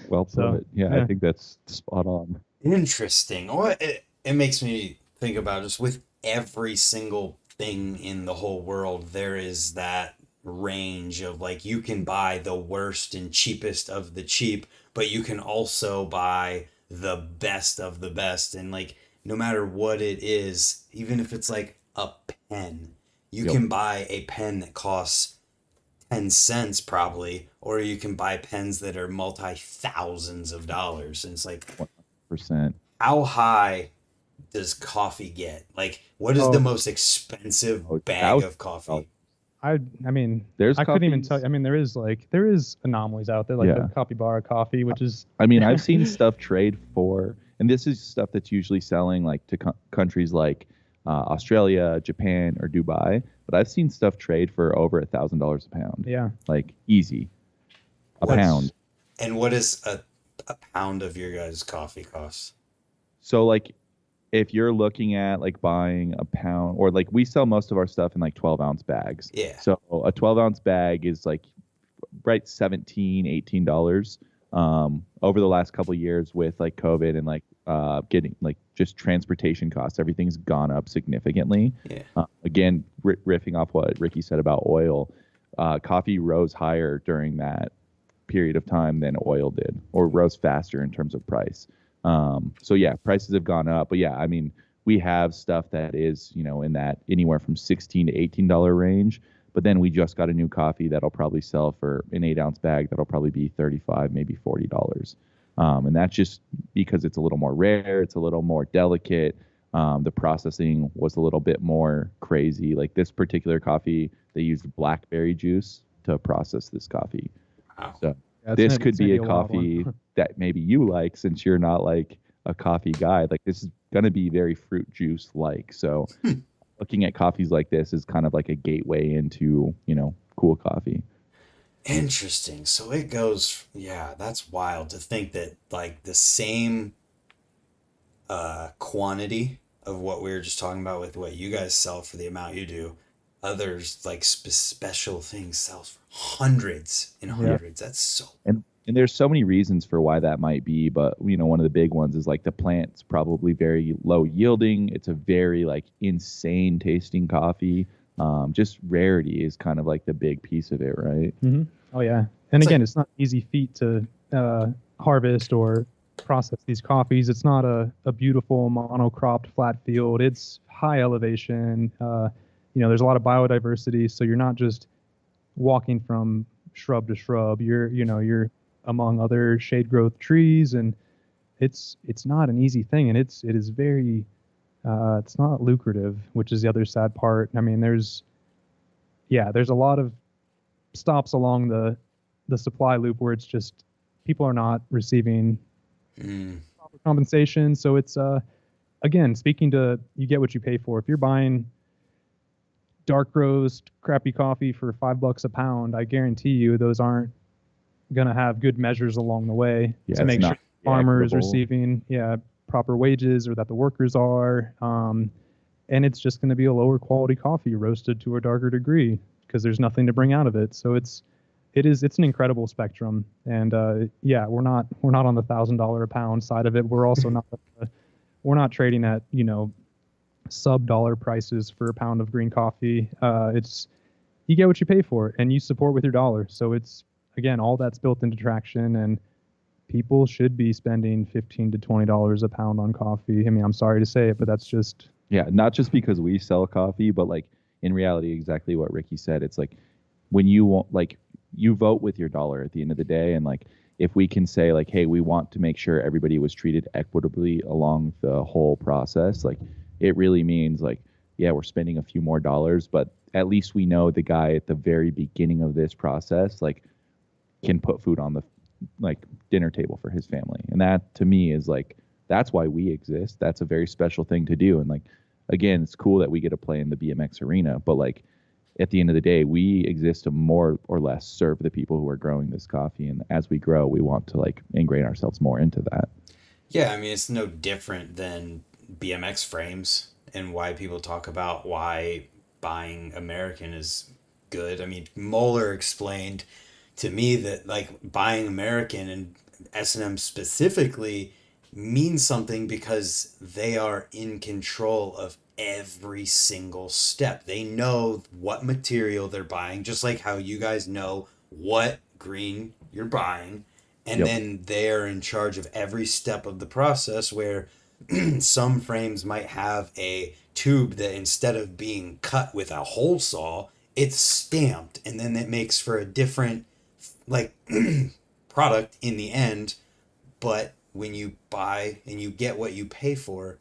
Well put. Yeah, I think that's spot on. Interesting. It makes me think about just with every single thing in the whole world, there is that range of like you can buy the worst and cheapest of the cheap, but you can also buy the best of the best. And like no matter what it is, even if it's like a pen, you can buy a pen that costs 10 cents probably, or you can buy pens that are multi-thousands of dollars. And it's like 100%. How high does coffee get? Like what is the most expensive bag of coffee? I mean, I couldn't even tell you. I mean, there is anomalies out there, like the capybara coffee, which is. I mean, I've seen stuff trade for, and this is stuff that's usually selling like to countries like Australia, Japan, or Dubai. But I've seen stuff trade for over $1,000 a pound. Yeah, like easy, pound. And what is a pound of your guys' coffee cost? So like, if you're looking at like buying a pound, or like we sell most of our stuff in like 12-ounce bags. Yeah. So a 12-ounce bag is like right $17, $18. Over the last couple of years with like COVID and like getting like just transportation costs, everything's gone up significantly. Yeah. Again, riffing off what Ricky said about oil, coffee rose higher during that period of time than oil did, or rose faster in terms of price. So yeah, prices have gone up, but yeah, I mean, we have stuff that is, in that anywhere from $16 to $18 range, but then we just got a new coffee that'll probably sell for an 8-ounce bag. That'll probably be $35, maybe $40. And that's just because it's a little more rare. It's a little more delicate. The processing was a little bit more crazy. Like this particular coffee, they used blackberry juice to process this coffee. Wow. So this could be a coffee that maybe you like, since you're not like a coffee guy. Like this is going to be very fruit juice like. So looking at coffees like this is kind of like a gateway into, cool coffee. Interesting. So it goes, that's wild to think that like the same quantity of what we were just talking about with what you guys sell for the amount you do, others like special things sells for hundreds and hundreds. That's so. And there's so many reasons for why that might be, but one of the big ones is like the plant's probably very low yielding. It's a very like insane tasting coffee. Just rarity is kind of like the big piece of it, right? Mm-hmm. Oh yeah. And again, it's not an easy feat to harvest or process these coffees. It's not a beautiful monocropped flat field. It's high elevation. There's a lot of biodiversity, so you're not just walking from shrub to shrub. You're among other shade growth trees, and it's not an easy thing, and it is very it's not lucrative, which is the other sad part. I mean, there's a lot of stops along the supply loop where it's just people are not receiving proper compensation. So it's again, speaking to, you get what you pay for. If you're buying dark roast crappy coffee for $5 a pound, I guarantee you those aren't gonna have good measures along the way to make sure farmers receiving proper wages, or that the workers are. and it's just going to be a lower quality coffee roasted to a darker degree because there's nothing to bring out of it. So it's an incredible spectrum. And yeah, we're not on the $1,000 a pound side of it. We're also not we're not trading at, you know, sub-dollar prices for a pound of green coffee. It's, you get what you pay for and you support with your dollar. So it's, again, all that's built into traction, and people should be spending $15 to $20 a pound on coffee. I mean, I'm sorry to say it, but that's just, Yeah, not just because we sell coffee, but like in reality, exactly what Ricky said. It's like when you want, like, you vote with your dollar at the end of the day. And like, if we can say like, hey, we want to make sure everybody was treated equitably along the whole process, like it really means like, yeah, we're spending a few more dollars, but at least we know the guy at the very beginning of this process, like, can put food on the like dinner table for his family. And that to me is like, that's why we exist. That's a very special thing to do. And like, again, it's cool that we get to play in the BMX arena, but like at the end of the day, we exist to more or less serve the people who are growing this coffee. And as we grow, we want to like ingrain ourselves more into that. Yeah, I mean, it's no different than BMX frames and why people talk about why buying American is good. I mean, Moeller explained to me that like buying American and S&M specifically means something because they are in control of every single step. They know what material they're buying, just like how you guys know what green you're buying. And Yep. then they're in charge of every step of the process, where some frames might have a tube that instead of being cut with a hole saw, it's stamped, and then it makes for a different like product in the end. But when you buy and you get what you pay for,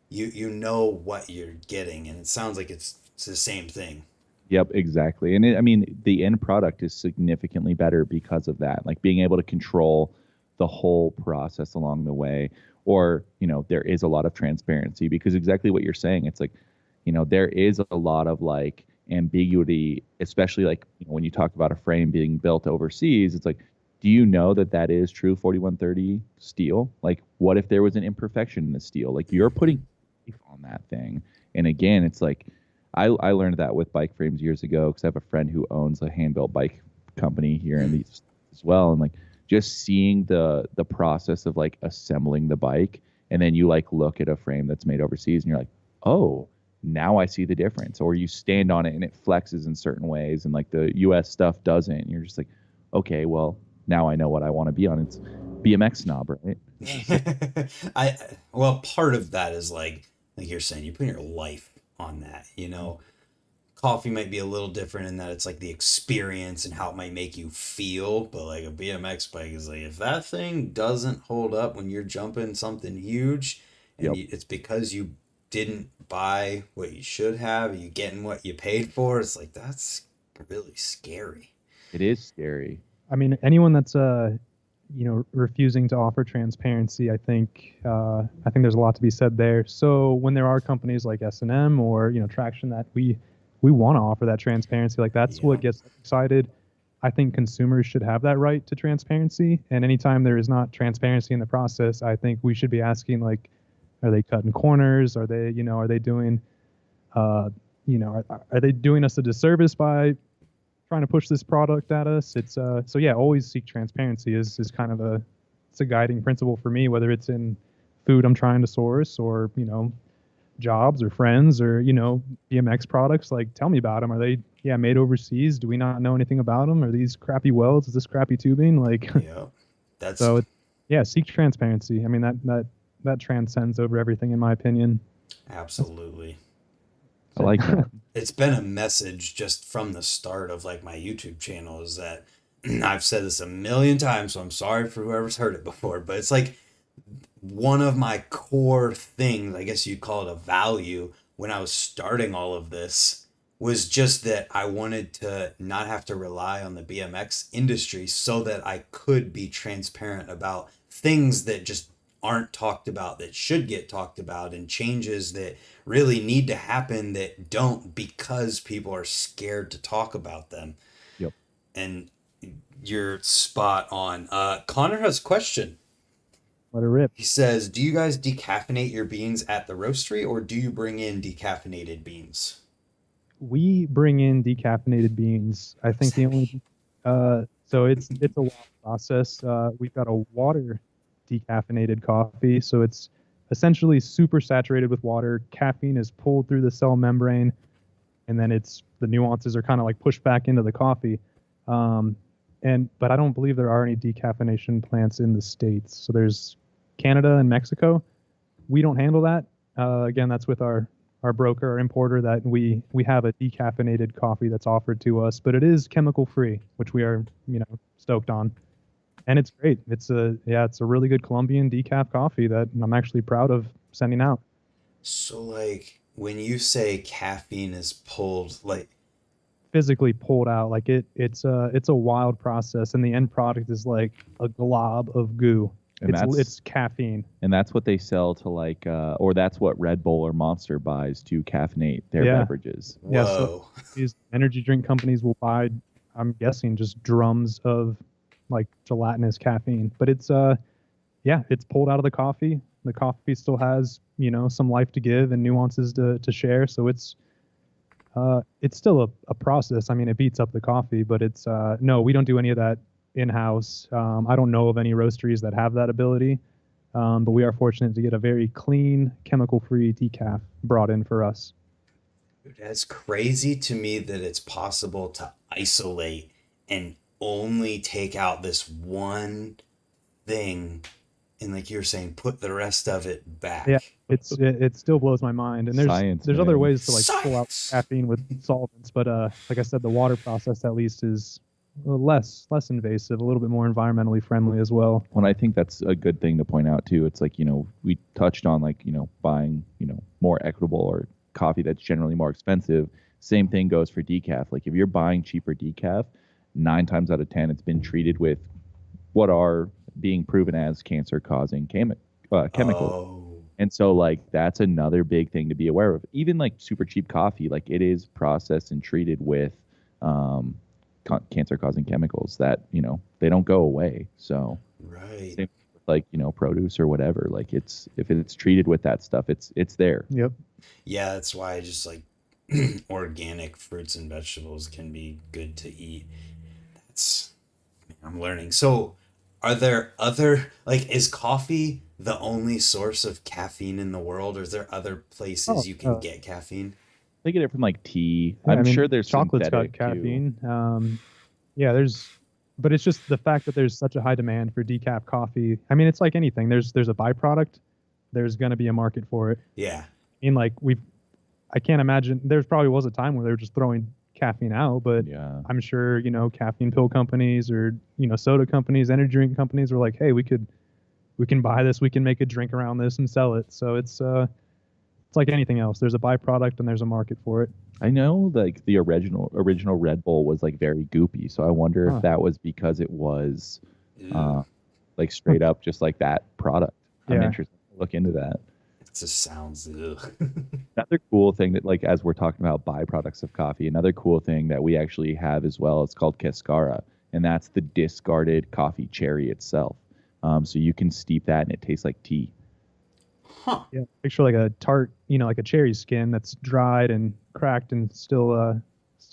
you know what you're getting, and it sounds like it's the same thing. Yep, exactly. And I mean, the end product is significantly better because of that, like being able to control the whole process along the way. Or, you know, there is a lot of transparency because exactly what you're saying. It's like, you know, there is a lot of like ambiguity, especially like, you know, when you talk about a frame being built overseas, it's like, do you know that that is true 4130 steel? Like, what if there was an imperfection in the steel? Like, you're putting life on that thing. And again, it's like, I learned that with bike frames years ago because I have a friend who owns a hand-built bike company here in these as well. And like, just seeing the process of like assembling the bike, and then you like look at a frame that's made overseas and you're like, oh, now I see the difference. Or you stand on it and it flexes in certain ways and like the US stuff doesn't. And you're just like, okay, well, now I know what I want to be on. It's BMX snob, right? I well, part of that is like you're saying, you put your life on that, you know. Coffee might be a little different in that it's like the experience and how it might make you feel, but like a BMX bike is like, if that thing doesn't hold up when you're jumping something huge, and Yep. it's because you didn't buy what you should have, you getting what you paid for, it's like that's really scary. It is scary. I mean, anyone that's you know, refusing to offer transparency, I think there's a lot to be said there. So when there are companies like S&M or, you know, Traction that we want to offer that transparency, like that's what gets us excited. I think consumers should have that right to transparency, and anytime there is not transparency in the process, I think we should be asking, like, are they cutting corners? Are they, you know, are they doing you know, are they doing us a disservice by trying to push this product at us? It's so yeah, always seek transparency is kind of it's a guiding principle for me, whether it's in food I'm trying to source or, you know, jobs or friends or, you know, BMX products. Like, tell me about them. Are they made overseas? Do we not know anything about them? Are these crappy welds? Is this crappy tubing? Like, Yeah, that's so seek transparency. I mean, that transcends over everything, in my opinion. absolutely. I like that. It's been a message just from the start of like my YouTube channel, is that I've said this a million times, so I'm sorry for whoever's heard it before, but it's like one of my core things, I guess you'd call it a value, when I was starting all of this, was just that I wanted to not have to rely on the BMX industry so that I could be transparent about things that just aren't talked about that should get talked about, and changes that really need to happen that don't, because people are scared to talk about them. Yep. And you're spot on. Connor has a question. Let it rip. He says, do you guys decaffeinate your beans at the roastery or do you bring in decaffeinated beans? We bring in decaffeinated beans. I think the only so it's a wild process. We've got a water decaffeinated coffee, so it's essentially super saturated with water. Caffeine is pulled through the cell membrane, and then the nuances are kind of like pushed back into the coffee. But I don't believe there are any decaffeination plants in the States. So there's Canada and Mexico. We don't handle that. Again, that's with our broker, our importer, that we have a decaffeinated coffee that's offered to us, but it is chemical free, which we are, stoked on. And it's great. It's a really good Colombian decaf coffee that I'm actually proud of sending out. So like when you say caffeine is pulled, like physically pulled out, like it's a wild process, and the end product is like a glob of goo. And it's caffeine. And that's what they sell to or that's what Red Bull or Monster buys to caffeinate their beverages. Whoa. Yeah, so these energy drink companies will buy, I'm guessing, just drums of like gelatinous caffeine. But it's pulled out of the coffee. The coffee still has, some life to give and nuances to share. So it's still a process. I mean, it beats up the coffee, but no, we don't do any of that in-house. I don't know of any roasteries that have that ability, but we are fortunate to get a very clean, chemical-free decaf brought in for us. That's crazy to me that it's possible to isolate and only take out this one thing and, like you were saying, put the rest of it back. Yeah, it still blows my mind. And there's other ways to like pull out caffeine with solvents, but like I said, the water process at least is less invasive, a little bit more environmentally friendly as well. Well, I think that's a good thing to point out too. It's like, we touched on like, buying, more equitable or coffee that's generally more expensive. Same thing goes for decaf. Like if you're buying cheaper decaf, 9 times out of 10, it's been treated with what are being proven as cancer-causing chemicals. Oh. And so like that's another big thing to be aware of. Even like super cheap coffee, like it is processed and treated with cancer-causing chemicals that they don't go away. So right, same with like produce or whatever. Like if it's treated with that stuff, it's there. Yep. Yeah, that's why I just like organic fruits and vegetables can be good to eat. I'm learning. So are there other, like, is coffee the only source of caffeine in the world, or is there other places you can get caffeine? They get it from like tea. Yeah, I'm sure there's chocolate's got synthetic caffeine. But it's just the fact that there's such a high demand for decaf coffee. I mean, it's like anything. There's a byproduct. There's going to be a market for it. Yeah. I mean, like I can't imagine. There probably was a time where they were just throwing caffeine out, but yeah. I'm sure caffeine pill companies or soda companies, energy drink companies were like, hey, we can buy this, we can make a drink around this and sell it. So it's like anything else. There's a byproduct and there's a market for it. I know like the original Red Bull was like very goopy, so I wonder if that was because it was like straight up just like that product. I'm interested to look into that. It just sounds Another cool thing that, like, as we're talking about byproducts of coffee, another cool thing that we actually have as well, it's called cascara, and that's the discarded coffee cherry itself. So you can steep that and it tastes like tea. Huh. Yeah, picture like a tart, like a cherry skin that's dried and cracked and still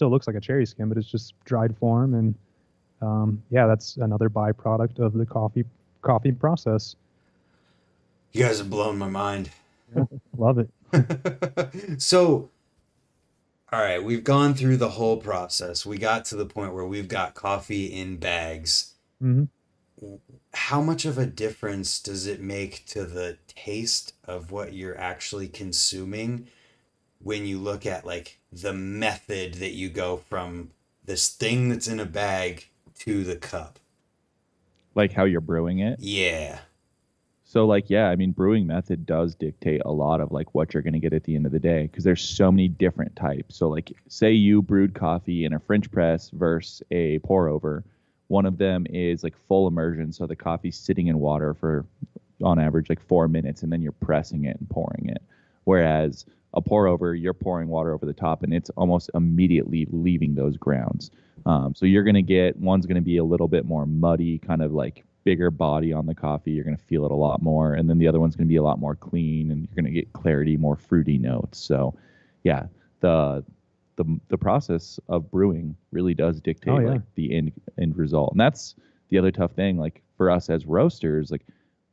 looks like a cherry skin, but it's just dried form. And that's another byproduct of the coffee process. You guys have blown my mind. Yeah, love it. So, all right, we've gone through the whole process. We got to the point where we've got coffee in bags. Mm-hmm. How much of a difference does it make to the taste of what you're actually consuming when you look at like the method that you go from this thing that's in a bag to the cup? Like how you're brewing it? Yeah. So like, yeah, I mean, brewing method does dictate a lot of like what you're going to get at the end of the day, because there's so many different types. So like, say you brewed coffee in a French press versus a pour over. One of them is like full immersion. So the coffee's sitting in water for on average like 4 minutes, and then you're pressing it and pouring it. Whereas a pour over, you're pouring water over the top and it's almost immediately leaving those grounds. So you're going to get, one's going to be a little bit more muddy, kind of like bigger body on the coffee. You're going to feel it a lot more. And then the other one's going to be a lot more clean, and you're going to get clarity, more fruity notes. So yeah, the process of brewing really does dictate like the end result. And that's the other tough thing. Like for us as roasters, like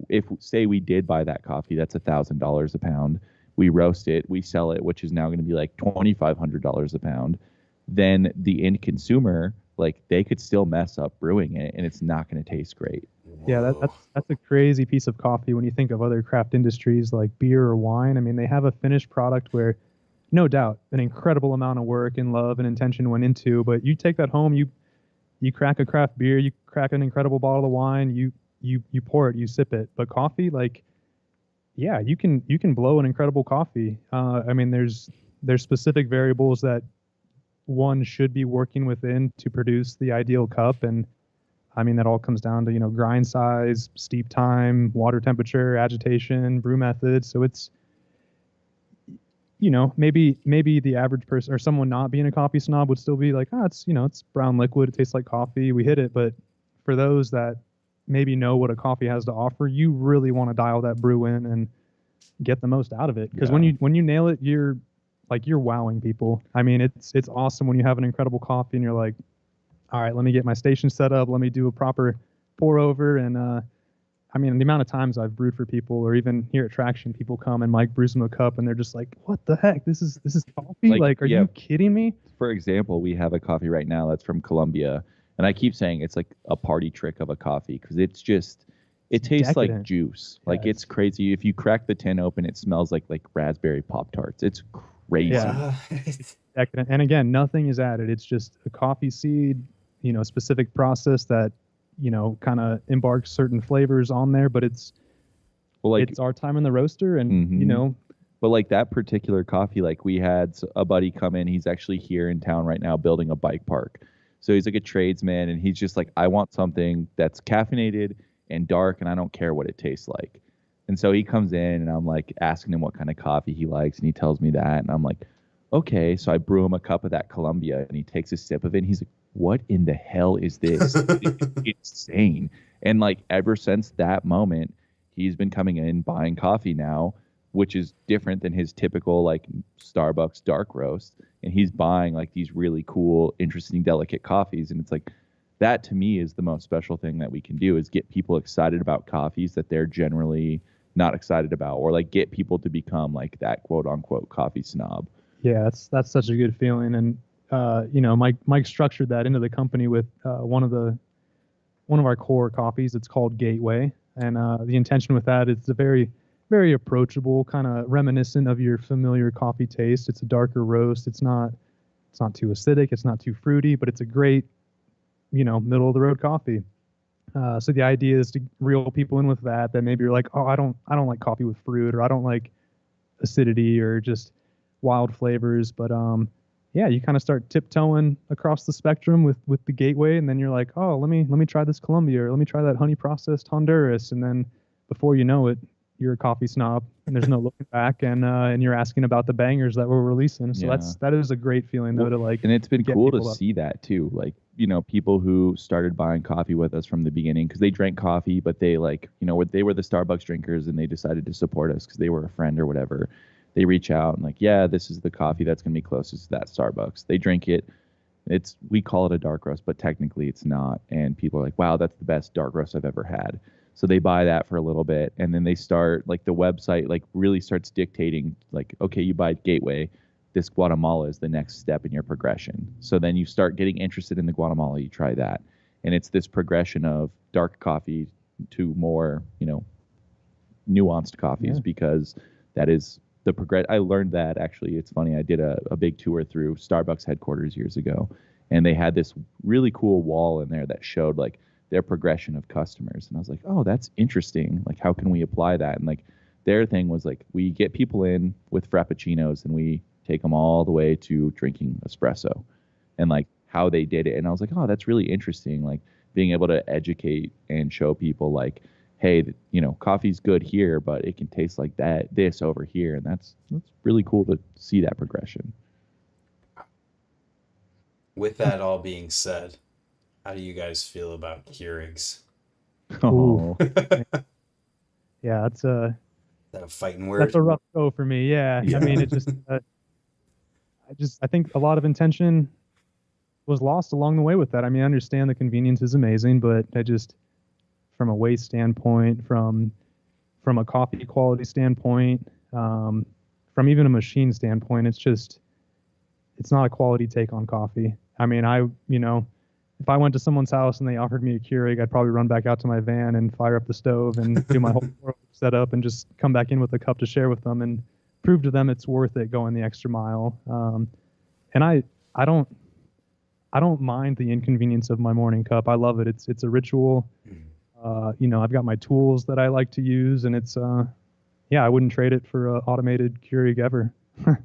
if say we did buy that coffee, that's $1,000 a pound. We roast it, we sell it, which is now going to be like $2,500 a pound. Then the end consumer, like they could still mess up brewing it, and it's not going to taste great. Yeah, that's a crazy piece of coffee when you think of other craft industries like beer or wine. I mean, they have a finished product where, no doubt, an incredible amount of work and love and intention went into. But you take that home, you crack a craft beer, you crack an incredible bottle of wine, you pour it, you sip it. But coffee, like, yeah, you can blow an incredible coffee. I mean, there's specific variables that one should be working within to produce the ideal cup, and I mean that all comes down to grind size, steep time, water temperature, agitation, brew method. So it's maybe the average person or someone not being a coffee snob would still be like, it's brown liquid, it tastes like coffee, we hit it. But for those that maybe know what a coffee has to offer, you really want to dial that brew in and get the most out of it. Because when you nail it, you're wowing people. I mean, it's awesome when you have an incredible coffee and you're like, all right, let me get my station set up, let me do a proper pour over. And I mean, the amount of times I've brewed for people, or even here at Traction, people come and Mike brews them a cup and they're just like, what the heck? This is coffee? Like, are you kidding me? For example, we have a coffee right now that's from Colombia. And I keep saying it's like a party trick of a coffee because it tastes decadent. Like juice. Yeah, like it's crazy. If you crack the tin open, it smells like raspberry Pop-Tarts. It's crazy. Yeah. Decadent. And again, nothing is added. It's just a coffee seed, specific process that, kind of embarks certain flavors on there. But it's our time in the roaster, and But like that particular coffee, like we had a buddy come in. He's actually here in town right now building a bike park. So he's like a tradesman, and he's just like, I want something that's caffeinated and dark, and I don't care what it tastes like. And so he comes in, and I'm like asking him what kind of coffee he likes, and he tells me that, and I'm like, okay. So I brew him a cup of that Columbia, and he takes a sip of it, and he's like, what in the hell is this? It's insane. And like ever since that moment, he's been coming in buying coffee now, which is different than his typical like Starbucks dark roast. And he's buying like these really cool, interesting, delicate coffees. And it's like, that to me is the most special thing that we can do, is get people excited about coffees that they're generally not excited about, or like get people to become like that quote unquote coffee snob. Yeah, that's such a good feeling. And, Mike structured that into the company with one of our core coffees. It's called Gateway. And the intention with that is it's a very, very approachable, kind of reminiscent of your familiar coffee taste. It's a darker roast. It's not too acidic. It's not too fruity, but it's a great, middle of the road coffee. So the idea is to reel people in with that maybe you're like, oh, I don't like coffee with fruit, or I don't like acidity or just wild flavors. But yeah, you kind of start tiptoeing across the spectrum with the Gateway, and then you're like, oh, let me try this Colombia, or let me try that honey processed Honduras, and then before you know it, you're a coffee snob, and there's no looking back, and you're asking about the bangers that we're releasing. So that is a great feeling though, to like. And it's been cool to see that too. Like, people who started buying coffee with us from the beginning because they drank coffee, but they like, they were the Starbucks drinkers, and they decided to support us because they were a friend or whatever. They reach out and like, yeah, this is the coffee that's going to be closest to that Starbucks. They drink it. We call it a dark roast, but technically it's not. And people are like, wow, that's the best dark roast I've ever had. So they buy that for a little bit, and then they start like the website like really starts dictating like, okay, you buy Gateway, this Guatemala is the next step in your progression. So then you start getting interested in the Guatemala, you try that. And it's this progression of dark coffee to more, nuanced coffees, because that is the progress. I learned that actually. It's funny. I did a big tour through Starbucks headquarters years ago, and they had this really cool wall in there that showed like their progression of customers. And I was like, oh, that's interesting. Like, how can we apply that? And like their thing was like, we get people in with Frappuccinos and we take them all the way to drinking espresso, and like how they did it. And I was like, oh, that's really interesting. Like being able to educate and show people like, hey, coffee's good here, but it can taste like this over here. And that's really cool to see that progression. With that all being said, how do you guys feel about Keurigs? Oh, Yeah, Is that a fighting word? that's a rough go for me. Yeah. Yeah. I mean, it just, I think a lot of intention was lost along the way with that. I mean, I understand the convenience is amazing, but I just, from a waste standpoint, from a coffee quality standpoint, from even a machine standpoint, it's not a quality take on coffee. I mean, if I went to someone's house and they offered me a Keurig, I'd probably run back out to my van and fire up the stove and do my whole setup and just come back in with a cup to share with them and prove to them it's worth it going the extra mile. And I don't mind the inconvenience of my morning cup. I love it. It's a ritual. I've got my tools that I like to use, and I wouldn't trade it for an automated Keurig ever.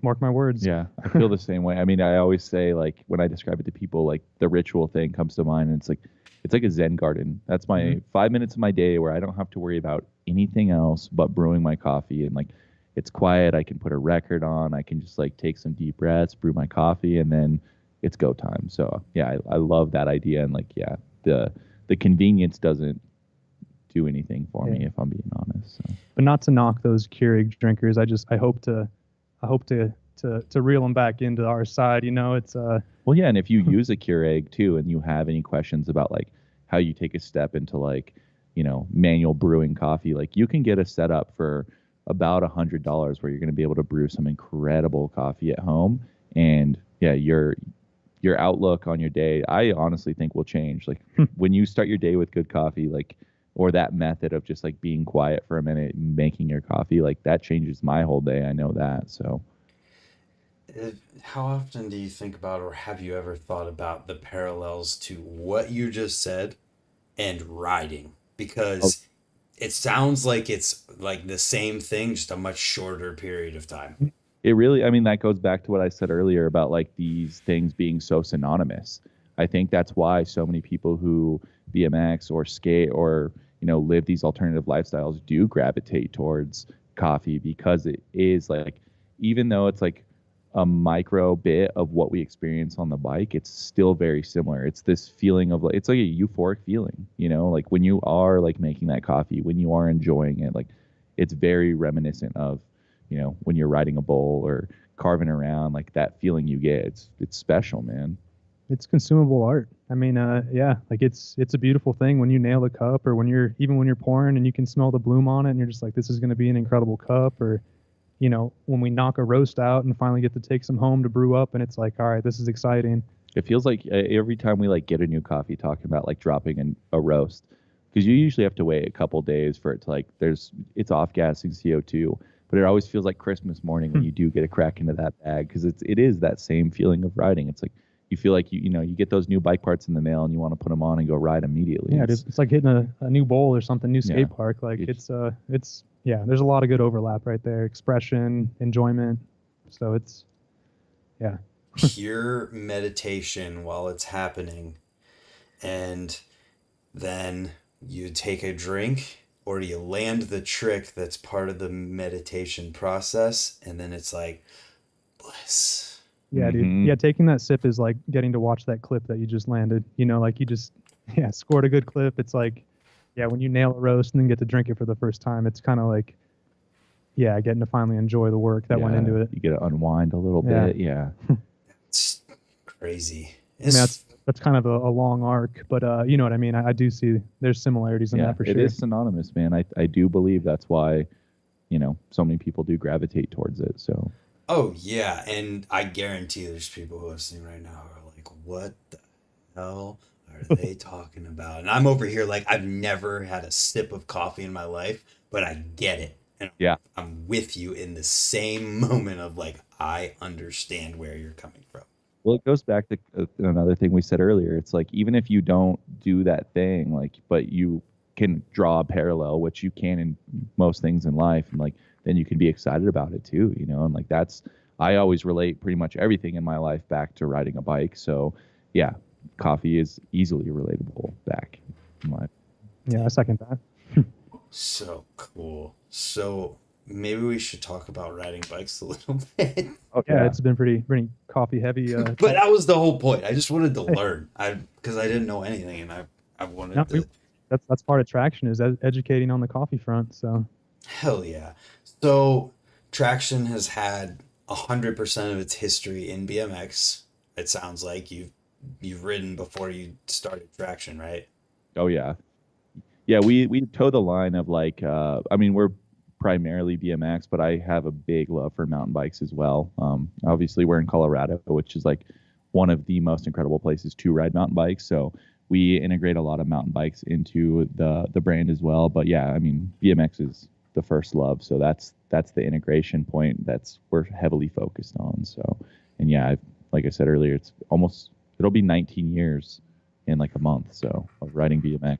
Mark my words. Yeah, I feel the same way. I mean, I always say, like, when I describe it to people, like, the ritual thing comes to mind, and it's like a Zen garden. That's my 5 minutes of my day where I don't have to worry about anything else but brewing my coffee, and like, it's quiet. I can put a record on. I can just like take some deep breaths, brew my coffee, and then it's go time. So yeah, I love that idea, and like, yeah, the convenience doesn't do anything for me, if I'm being honest. So. But not to knock those Keurig drinkers. I hope to reel them back into our side. It's well, yeah, and if you use a Keurig too, and you have any questions about like how you take a step into like, manual brewing coffee, like you can get a setup for about $100 where you're going to be able to brew some incredible coffee at home. And yeah, your outlook on your day, I honestly think will change. Like when you start your day with good coffee, like, or that method of just like being quiet for a minute, making your coffee, like that changes my whole day. I know that. So how often do you think about, or have you ever thought about the parallels to what you just said and riding? Because it sounds like it's like the same thing, just a much shorter period of time. It really, I mean, that goes back to what I said earlier about like these things being so synonymous. I think that's why so many people who BMX or skate or, live these alternative lifestyles do gravitate towards coffee, because it is like, even though it's like a micro bit of what we experience on the bike, it's still very similar. It's this feeling of like, it's like a euphoric feeling, like when you are like making that coffee, when you are enjoying it, like it's very reminiscent of, when you're riding a bull or carving around, like that feeling you get. It's special, man. It's consumable art. I mean, like it's a beautiful thing when you nail the cup, or when you're pouring and you can smell the bloom on it and you're just like, this is going to be an incredible cup. Or, when we knock a roast out and finally get to take some home to brew up, and it's like, all right, this is exciting. It feels like every time we like get a new coffee, talking about like dropping a roast, because you usually have to wait a couple days for it to like, it's off gassing CO2, but it always feels like Christmas morning when you do get a crack into that bag, because it is that same feeling of riding. It's like, you feel like you get those new bike parts in the mail and you want to put them on and go ride immediately. Yeah, it's like hitting a new bowl or something, new skate park. Like it's there's a lot of good overlap right there. Expression, enjoyment. So pure meditation while it's happening. And then you take a drink, or you land the trick that's part of the meditation process, and then it's like bliss. Yeah, dude. Yeah, taking that sip is like getting to watch that clip that you just landed. Like you just scored a good clip. It's like, when you nail a roast and then get to drink it for the first time, it's kind of like, getting to finally enjoy the work that went into it. You get to unwind a little bit. Yeah. It's crazy. I mean, that's kind of a long arc, but you know what I mean? I do see there's similarities in that for sure. It is synonymous, man. I do believe that's why, so many people do gravitate towards it. So. Oh, yeah, and I guarantee there's people who are listening right now who are like, what the hell are they talking about? And I'm over here like, I've never had a sip of coffee in my life, but I get it. And I'm with you in the same moment of like, I understand where you're coming from. Well, it goes back to another thing we said earlier. It's like, even if you don't do that thing, like, but you can draw a parallel, which you can in most things in life, and like, then you can be excited about it too, and like I always relate pretty much everything in my life back to riding a bike. So yeah, coffee is easily relatable back in my. Yeah, I second that. So cool. So maybe we should talk about riding bikes a little bit. Okay. Yeah, it's been pretty coffee heavy. But that was the whole point. I just wanted to learn. Because I didn't know anything, and I wanted to. that's part of traction is educating on the coffee front. So Hell yeah. So Traction has had 100% of its history in BMX. It sounds like you've ridden before you started Traction, right? Oh yeah. Yeah, we toe the line of like I mean we're primarily BMX, but I have a big love for mountain bikes as well. Obviously we're in Colorado, which is like one of the most incredible places to ride mountain bikes. So we integrate a lot of mountain bikes into the brand as well. But yeah, I mean BMX is the first love, so that's the integration point that's we're heavily focused on. So and yeah, like I said earlier, it'll be 19 years in like a month, so of riding BMX,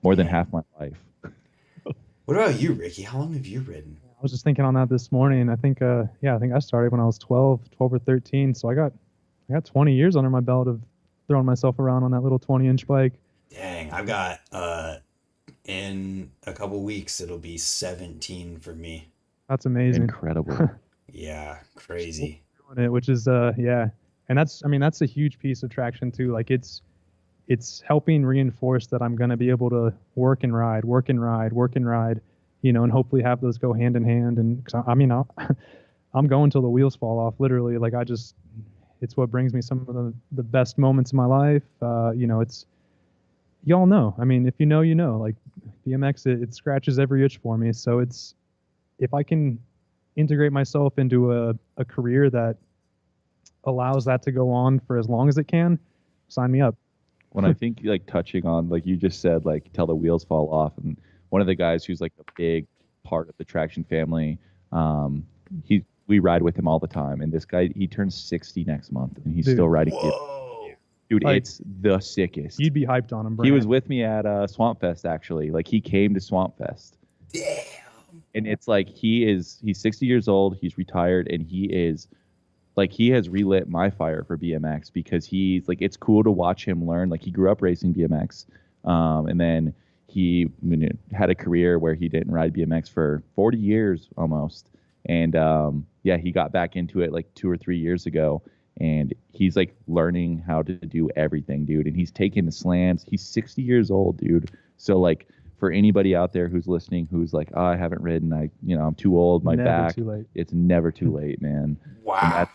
more than half my life. What about you, Ricky? How long have you ridden? I was just thinking on that this morning. I think I started when I was 12 or 13. So I got 20 years under my belt of throwing myself around on that little 20-inch bike. Dang, I've got in a couple weeks it'll be 17 for me. That's amazing. Incredible. Yeah, crazy. Doing it, which is yeah. And that's a huge piece of traction too. Like it's helping reinforce that I'm going to be able to work and ride, and hopefully have those go hand in hand. And 'cause I'm going till the wheels fall off, literally. Like it's what brings me some of the best moments of my life. It's, y'all know, I mean, if you know, like BMX, it scratches every itch for me. So if I can integrate myself into a career that allows that to go on for as long as it can, sign me up. When I think like touching on, like you just said, like till the wheels fall off, and one of the guys who's like a big part of the Traction family, we ride with him all the time, and this guy, he turns 60 next month and he's still riding. Whoa. Dude, Like, it's the sickest. You'd be hyped on him, Brant. He was with me at Swamp Fest, actually. Like he came to Swamp Fest. Damn. And it's like he's 60 years old, he's retired, and he has relit my fire for BMX because he's like, it's cool to watch him learn. Like he grew up racing BMX, and then he had a career where he didn't ride BMX for 40 years almost. And yeah, he got back into it like 2 or 3 years ago, and he's like learning how to do everything, dude. And he's taking the slams. He's 60 years old, dude. So like for anybody out there who's listening, who's like, oh, I haven't ridden, I'm too old, my Never back. too late. It's never too late, man. Wow.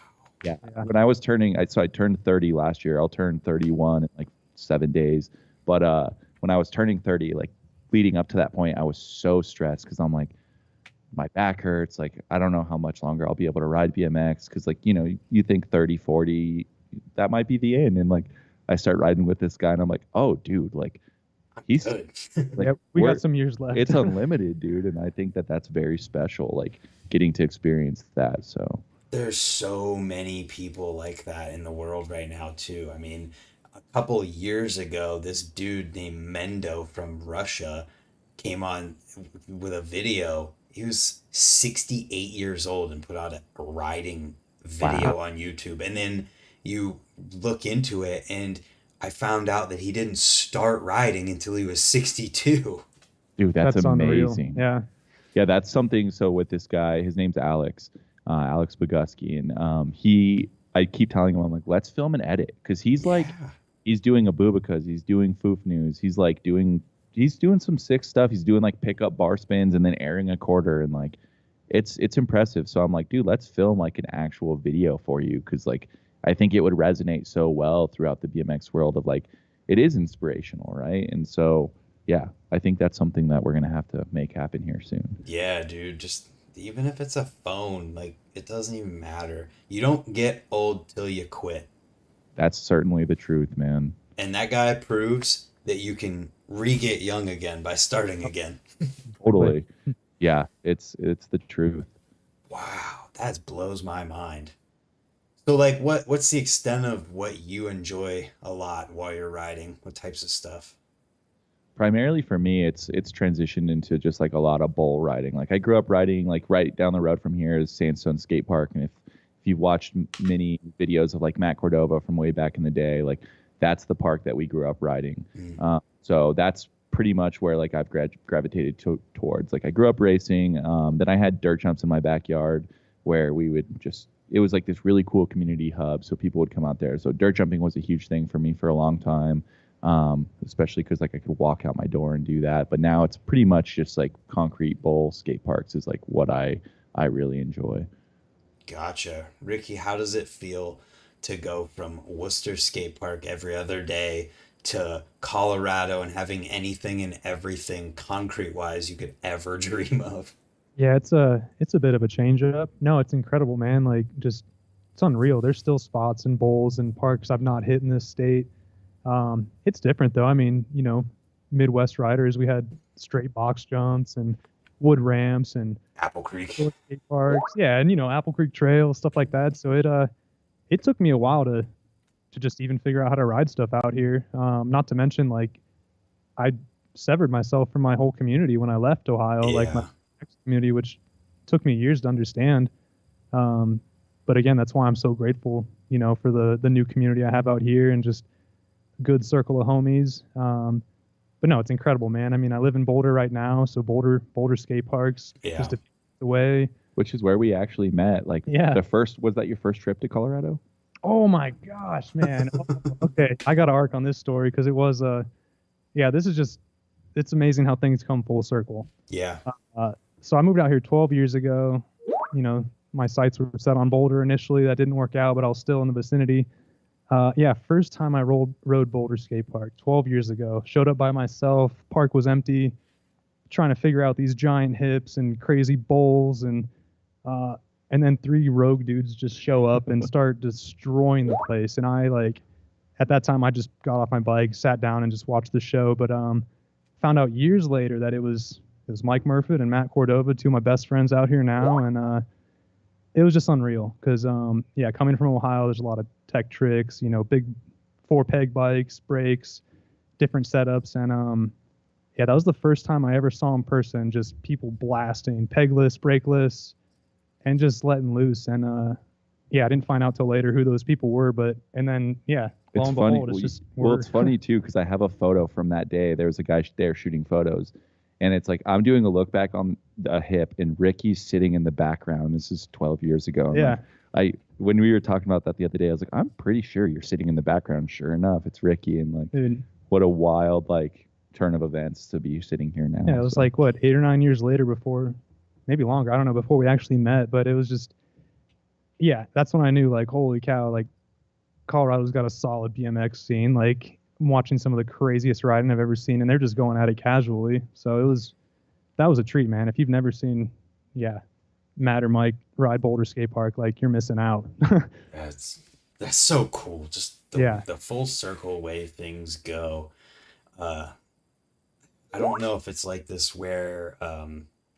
Yeah. When I was I turned 30 last year. I'll turn 31 in like 7 days. But when I was turning 30, like leading up to that point, I was so stressed because I'm like, my back hurts. Like, I don't know how much longer I'll be able to ride BMX because, like, you think 30, 40, that might be the end. And like, I start riding with this guy and I'm like, oh, dude, like, he's Good. like, Yep, we got some years left. it's unlimited, dude. And I think that's very special, like getting to experience that. So. There's so many people like that in the world right now too. I mean, a couple years ago, this dude named Mendo from Russia came on with a video. He was 68 years old and put out a riding video on YouTube. And then you look into it, and I found out that he didn't start riding until he was 62. Dude, that's amazing. Unreal. Yeah, that's something. So with this guy, his name's Alex Boguski, and I keep telling him, I'm like, let's film and edit, because he's like, he's doing a Bubicas, he's doing Foof News, he's doing some sick stuff. He's doing like pickup bar spins and then airing a quarter, and like it's impressive. So I'm like, dude, let's film like an actual video for you, because like I think it would resonate so well throughout the BMX world of like, it is inspirational, right? And so yeah, I think that's something that we're gonna have to make happen here soon. Yeah, dude, just even if it's a phone, like it doesn't even matter. You don't get old till you quit. That's certainly the truth, man. And that guy proves that you can re-get young again by starting again. Totally. Yeah, it's the truth. Wow, that blows my mind. So like what's the extent of what you enjoy a lot while you're riding? What types of stuff? Primarily for me, it's transitioned into just like a lot of bowl riding. Like I grew up riding like right down the road from here is Sandstone Skate Park, and if you've watched many videos of like Matt Cordova from way back in the day, like that's the park that we grew up riding. So that's pretty much where like I've gravitated towards. Like I grew up racing. Then I had dirt jumps in my backyard where we would it was like this really cool community hub. So people would come out there. So dirt jumping was a huge thing for me for a long time. Especially because like I could walk out my door and do that. But now it's pretty much just like concrete bowl skate parks is like what I really enjoy. Gotcha. Ricky, how does it feel to go from Worcester Skate Park every other day to Colorado and having anything and everything concrete wise you could ever dream of? Yeah, it's a bit of a change up. No, it's incredible, man. Like just it's unreal. There's still spots and bowls and parks I've not hit in this state. It's different though. I mean, Midwest riders, we had straight box jumps and wood ramps and Apple Creek. skate parks. Yeah, and Apple Creek Trail, stuff like that. So it took me a while to just even figure out how to ride stuff out here. Not to mention like I severed myself from my whole community when I left Ohio, like my community, which took me years to understand. But again, that's why I'm so grateful, for the new community I have out here and just a good circle of homies. But no, it's incredible, man. I mean, I live in Boulder right now, so Boulder skate parks just a few minutes away. Which is where we actually met. Like was that your first trip to Colorado? Oh my gosh, man. Okay, I got to arc on this story because it was this is just it's amazing how things come full circle. Yeah. So I moved out here 12 years ago. My sights were set on Boulder initially. That didn't work out, but I was still in the vicinity. First time I rode Boulder Skate Park 12 years ago. Showed up by myself. Park was empty. Trying to figure out these giant hips and crazy bowls and then 3 rogue dudes just show up and start destroying the place. And I at that time I just got off my bike, sat down and just watched the show. But found out years later that it was Mike Murfitt and Matt Cordova, 2 of my best friends out here now, and it was just unreal because coming from Ohio, there's a lot of tech tricks, big 4-peg bikes, brakes, different setups, and that was the first time I ever saw in person just people blasting pegless, brakeless, and just letting loose. And I didn't find out till later who those people were, lo and behold, it's just it's funny too because I have a photo from that day. There was a guy there shooting photos. And it's like I'm doing a look back on a hip, and Ricky's sitting in the background. This is 12 years ago. And when we were talking about that the other day, I was like, I'm pretty sure you're sitting in the background. Sure enough, it's Ricky. And Dude. What a wild turn of events to be sitting here now. Yeah, it was 8 or 9 years later before, maybe longer. I don't know, before we actually met. But it was just, that's when I knew holy cow, Colorado's got a solid BMX scene. I'm watching some of the craziest riding I've ever seen, and they're just going at it casually. So that was a treat, man. If you've never seen, Matt or Mike ride Boulder Skate Park, you're missing out. That's so cool. Just the full circle way things go. I don't know if it's like this where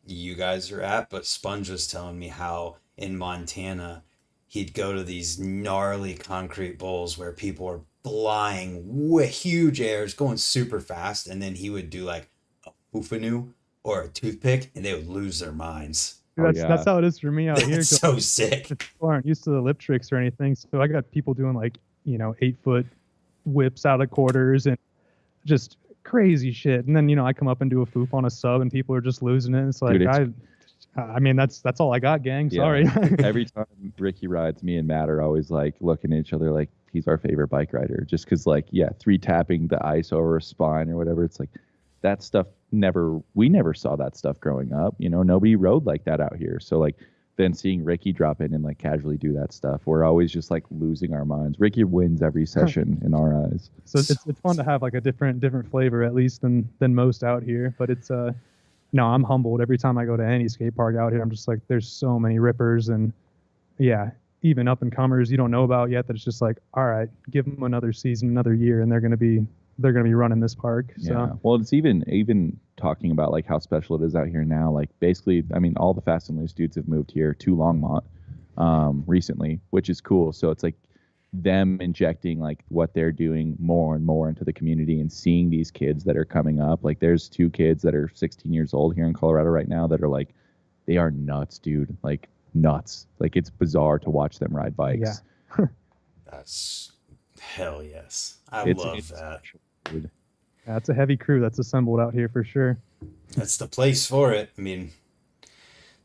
you guys are at, but Sponge was telling me how in Montana he'd go to these gnarly concrete bowls where people are flying huge airs, going super fast, and then he would do a hoofanu or a toothpick, and they would lose their minds. That's how it is for me out here. It's so sick. People aren't used to the lip tricks or anything, so I got people doing 8-foot whips out of quarters and just crazy shit. And then I come up and do a foop on a sub, and people are just losing it. It's I mean, that's all I got, gang. Sorry. Every time Ricky rides, me and Matt are always looking at each other like he's our favorite bike rider. Just because 3 tapping the ice over a spine or whatever. It's that stuff we never saw that stuff growing up. Nobody rode like that out here. So then seeing Ricky drop in and casually do that stuff, we're always just losing our minds. Ricky wins every session in our eyes. So it's fun to have a different flavor at least than most out here. But it's no, I'm humbled every time I go to any skate park out here. I'm just there's so many rippers and even up and comers you don't know about yet. That it's just all right, give them another season, another year, and they're gonna be running this park. So. Yeah. Well, it's even talking about how special it is out here now. Basically, I mean, all the Fast and Loose dudes have moved here to Longmont recently, which is cool. So it's them injecting what they're doing more and more into the community and seeing these kids that are coming up. There's 2 kids that are 16 years old here in Colorado right now that are they are nuts, dude. Nuts. It's bizarre to watch them ride bikes. Yeah. That's hell yes. I love that. Dude. Yeah, it's a heavy crew that's assembled out here for sure. That's the place for it. I mean,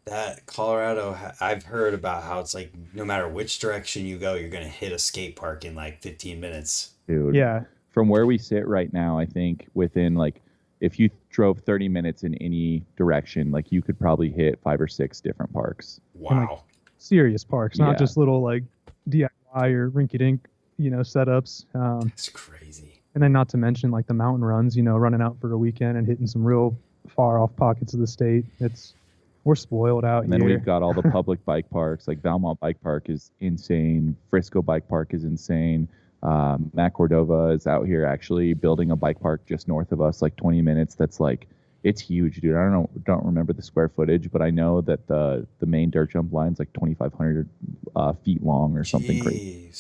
that Colorado, I've heard about how it's no matter which direction you go, you're going to hit a skate park in 15 minutes. Dude. Yeah. from where we sit right now, I think within like, if you drove 30 minutes in any direction, like you could probably hit 5 or 6 different parks. Wow. Serious parks, not Yeah. just little like DIY or rinky-dink, setups. That's crazy. And then not to mention like the mountain runs, running out for a weekend and hitting some real far off pockets of the state. We're spoiled out And here. then we've got all the public bike parks, like Valmont Bike Park is insane. Frisco Bike Park is insane. Matt Cordova is out here actually building a bike park just north of us, like 20 minutes. That's like, it's huge, dude. I don't remember the square footage, but I know that the main dirt jump line's like 2,500 feet long or something crazy.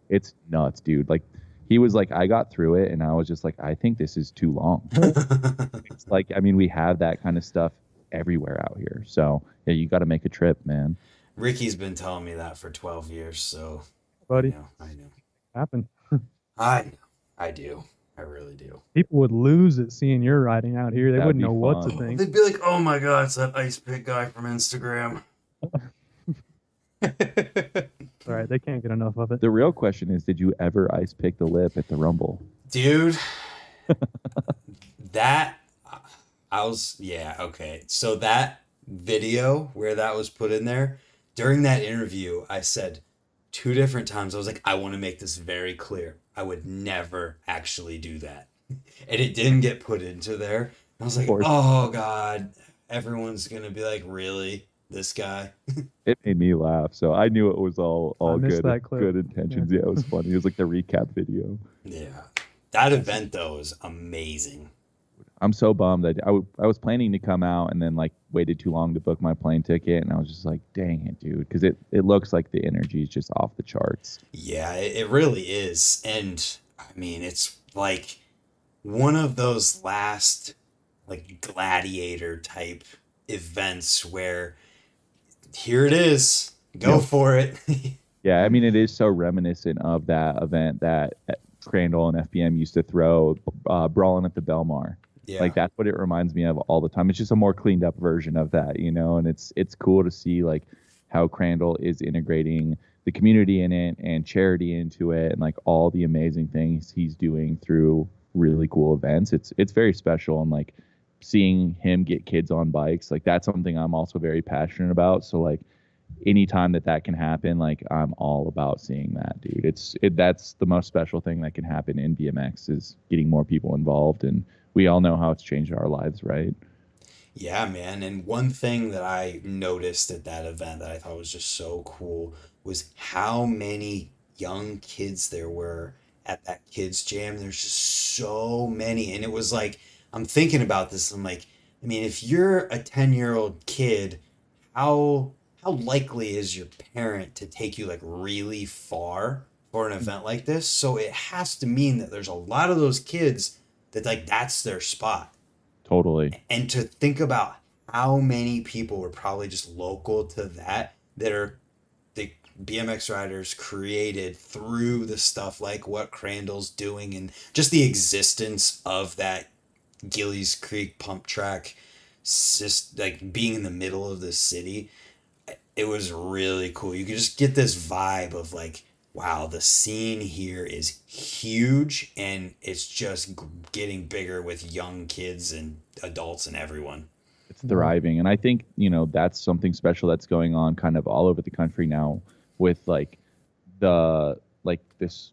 It's nuts, dude. Like, he was like, I got through it, and I was just like, I think this is too long. It's like, I mean, we have that kind of stuff everywhere out here. So yeah, you got to make a trip, man. Ricky's been telling me that for 12 years, so buddy. I know. Happen. I know. I do. I really do. People would lose it seeing you're riding out here. They That'd wouldn't be know what to fun. think. They'd be like, "Oh my God, it's that ice pick guy from Instagram." All right, they can't get enough of it. The real question is, did you ever ice pick the lip at the Rumble? Dude, that okay. So that video where that was put in there, during that interview, I said 2 different times, I was like, I want to make this very clear. I would never actually do that. And it didn't get put into there. I was like, oh God, everyone's going to be like, really? This guy? It made me laugh. So I knew it was all good intentions. Yeah, it was funny. It was like the recap video. Yeah. That event, though, is amazing. I'm so bummed that I was planning to come out and then like waited too long to book my plane ticket. And I was just like, dang it, dude. Because it looks like the energy is just off the charts. Yeah, it really is. And I mean, it's like one of those last like gladiator type events where here it is, go for it. Yeah, I mean, it is so reminiscent of that event that Crandall and FBM used to throw, Brawling at the Belmar. Yeah. Like, that's what it reminds me of all the time. It's just a more cleaned up version of that, and it's cool to see like how Crandall is integrating the community in it and charity into it, and like all the amazing things he's doing through really cool events. It's very special, and like seeing him get kids on bikes, like that's something I'm also very passionate about. So like anytime that can happen, like I'm all about seeing that, dude. That's the most special thing that can happen in BMX is getting more people involved, and we all know how it's changed our lives, right? Yeah, man. And one thing that I noticed at that event that I thought was just so cool was how many young kids there were at that kids jam. There's just so many. And it was like, I'm thinking about this. I'm like, I mean, if you're a 10-year-old kid, how likely is your parent to take you like really far for an event like this? So it has to mean that there's a lot of those kids that like that's their spot. Totally. And to think about how many people were probably just local to that are the BMX riders created through the stuff like what Crandall's doing and just the existence of that Gillies Creek pump track, just like being in the middle of the city. It was really cool. You could just get this vibe of like, wow, the scene here is huge and it's just getting bigger with young kids and adults and everyone. It's thriving. And I think, that's something special that's going on kind of all over the country now with like this